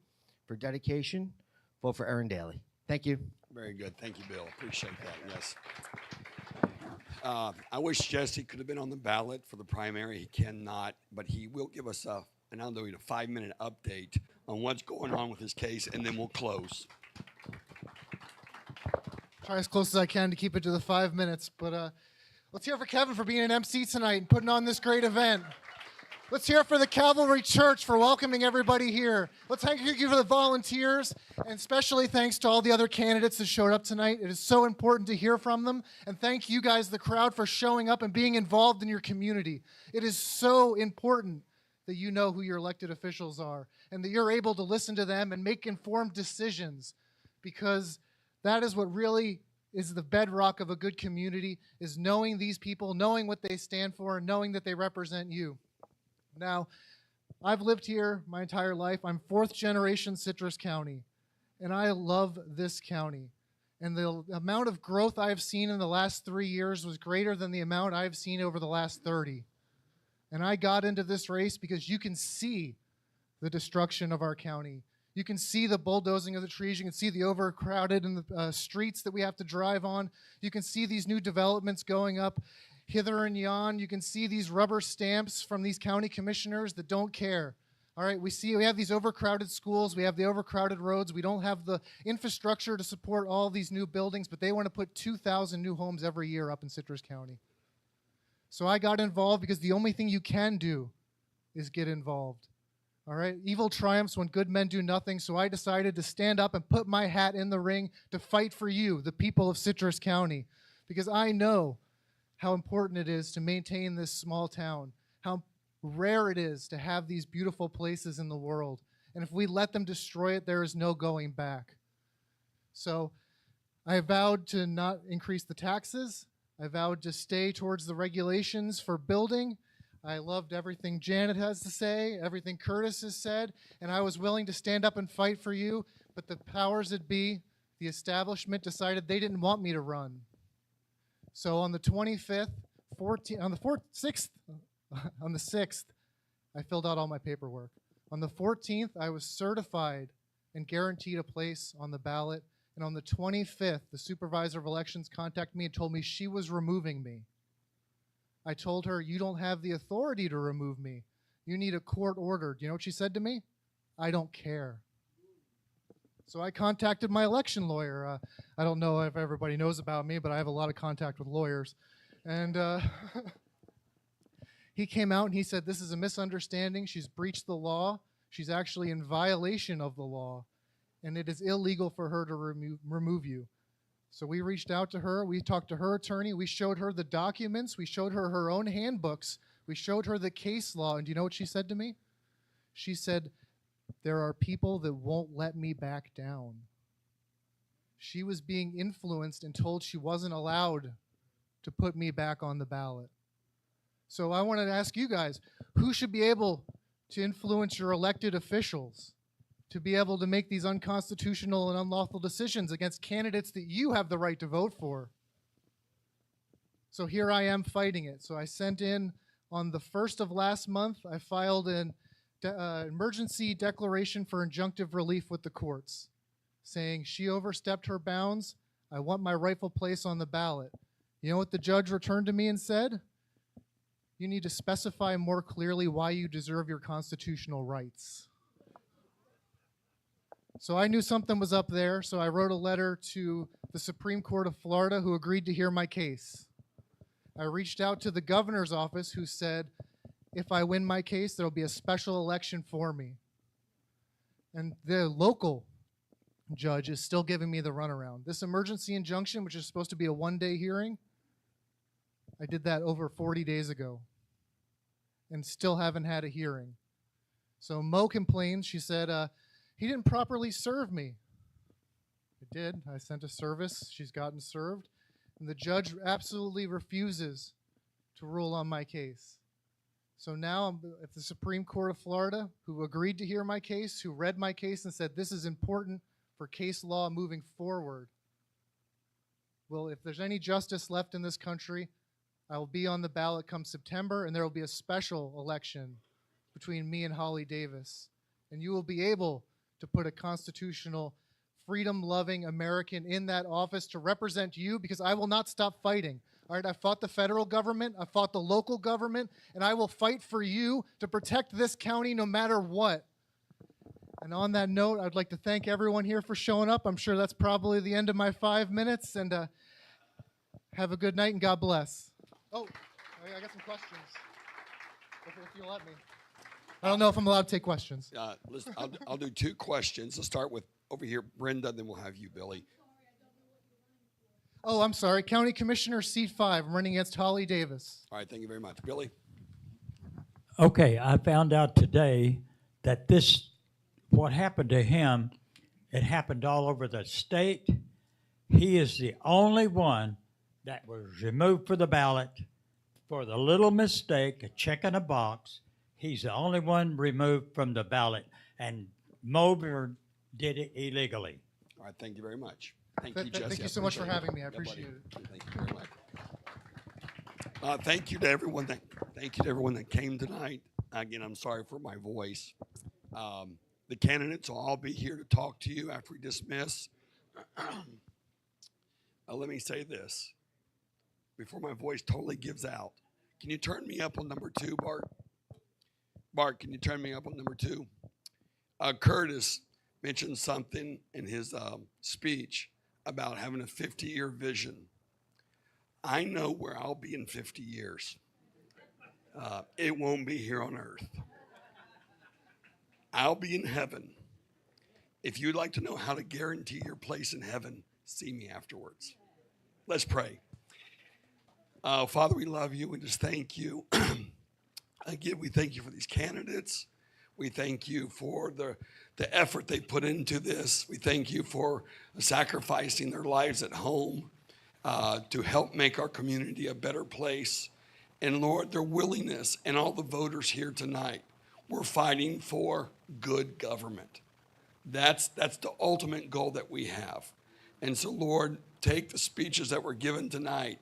Speaker 3: for dedication. Vote for Erin Daly. Thank you.
Speaker 1: Very good. Thank you, Bill. Appreciate that. Yes. I wish Jesse could have been on the ballot for the primary. He cannot, but he will give us a 5-minute update on what's going on with his case, and then we'll close.
Speaker 22: Try as close as I can to keep it to the 5 minutes, but let's hear it for Kevin for being an MC tonight and putting on this great event. Let's hear it for the Calvary Church for welcoming everybody here. Let's thank you for the volunteers, and especially thanks to all the other candidates that showed up tonight. It is so important to hear from them, and thank you guys, the crowd, for showing up and being involved in your community. It is so important that you know who your elected officials are and that you're able to listen to them and make informed decisions, because that is what really is the bedrock of a good community, is knowing these people, knowing what they stand for, and knowing that they represent you. Now, I've lived here my entire life. I'm fourth generation Citrus County, and I love this county. And the amount of growth I've seen in the last 3 years was greater than the amount I've seen over the last 30. And I got into this race because you can see the destruction of our county. You can see the bulldozing of the trees. You can see the overcrowded in the streets that we have to drive on. You can see these new developments going up hither and yon. You can see these rubber stamps from these county commissioners that don't care. All right, we have these overcrowded schools, we have the overcrowded roads, we don't have the infrastructure to support all these new buildings, but they want to put 2,000 new homes every year up in Citrus County. So I got involved because the only thing you can do is get involved. All right, evil triumphs when good men do nothing, so I decided to stand up and put my hat in the ring to fight for you, the people of Citrus County, because I know how important it is to maintain this small town, how rare it is to have these beautiful places in the world. And if we let them destroy it, there is no going back. So I vowed to not increase the taxes. I vowed to stay towards the regulations for building. I loved everything Janet has to say, everything Curtis has said, and I was willing to stand up and fight for you, but the powers that be, the establishment, decided they didn't want me to run. So on the 25th, on the 6th, I filled out all my paperwork. On the 14th, I was certified and guaranteed a place on the ballot. And on the 25th, the Supervisor of Elections contacted me and told me she was removing me. I told her, you don't have the authority to remove me. You need a court order. Do you know what she said to me? I don't care. So I contacted my election lawyer. I don't know if everybody knows about me, but I have a lot of contact with lawyers. And he came out and he said, this is a misunderstanding. She's breached the law. She's actually in violation of the law. And it is illegal for her to remove you. So we reached out to her. We talked to her attorney. We showed her the documents. We showed her her own handbooks. We showed her the case law. And do you know what she said to me? She said, there are people that won't let me back down. She was being influenced and told she wasn't allowed to put me back on the ballot. So I wanted to ask you guys, who should be able to influence your elected officials to be able to make these unconstitutional and unlawful decisions against candidates that you have the right to vote for? So here I am fighting it. So I sent in on the 1st of last month, I filed an emergency declaration for injunctive relief with the courts, saying she overstepped her bounds. I want my rightful place on the ballot. You know what the judge returned to me and said? You need to specify more clearly why you deserve your constitutional rights. So I knew something was up there, so I wrote a letter to the Supreme Court of Florida, who agreed to hear my case. I reached out to the governor's office, who said, if I win my case, there'll be a special election for me. And the local judge is still giving me the runaround. This emergency injunction, which is supposed to be a one-day hearing, I did that over 40 days ago and still haven't had a hearing. So Mo complains. She said, he didn't properly serve me. I did. I sent a service. She's gotten served. And the judge absolutely refuses to rule on my case. So now I'm at the Supreme Court of Florida, who agreed to hear my case, who read my case and said this is important for case law moving forward. Well, if there's any justice left in this country, I will be on the ballot come September, and there will be a special election between me and Holly Davis. And you will be able to put a constitutional, freedom-loving American in that office to represent you, because I will not stop fighting. All right, I fought the federal government, I fought the local government, and I will fight for you to protect this county no matter what. And on that note, I'd like to thank everyone here for showing up. I'm sure that's probably the end of my 5 minutes, and have a good night and God bless. Oh, I got some questions, if you'll let me. I don't know if I'm allowed to take questions.
Speaker 1: Listen, I'll do 2 questions. I'll start with over here, Brenda, then we'll have you, Billy.
Speaker 22: Oh, I'm sorry. County Commissioner, seat 5. I'm running against Holly Davis.
Speaker 1: All right, thank you very much. Billy?
Speaker 8: Okay, I found out today that what happened to him, it happened all over the state. He is the only one that was removed for the ballot for the little mistake of checking a box. He's the only one removed from the ballot, and Mober did it illegally.
Speaker 1: All right, thank you very much. Thank you, Jesse.
Speaker 22: Thank
Speaker 1: I
Speaker 22: you so much for
Speaker 1: appreciate
Speaker 22: having me. I
Speaker 1: Yeah, buddy.
Speaker 22: appreciate it.
Speaker 1: Thank you very much. Thank you to everyone that came tonight. Again, I'm sorry for my voice. The candidates will all be here to talk to you after we dismiss. Let me say this before my voice totally gives out. Can you turn me up on number 2, Bart? Bart, can you turn me up on number 2? Curtis mentioned something in his speech about having a 50-year vision. I know where I'll be in 50 years. It won't be here on earth. I'll be in heaven. If you'd like to know how to guarantee your place in heaven, see me afterwards. Let's pray. Father, we love you. We just thank you. Again, we thank you for these candidates. We thank you for the effort they put into this. We thank you for sacrificing their lives at home to help make our community a better place. And Lord, their willingness and all the voters here tonight, we're fighting for good government. That's the ultimate goal that we have. And so, Lord, take the speeches that were given tonight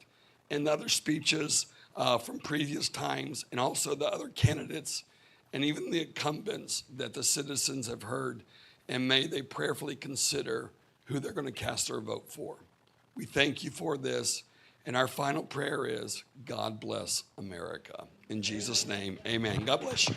Speaker 1: and the other speeches from previous times, and also the other candidates and even the incumbents that the citizens have heard, and may they prayerfully consider who they're going to cast their vote for. We thank you for this, and our final prayer is, God bless America. In Jesus' name, amen. God bless you.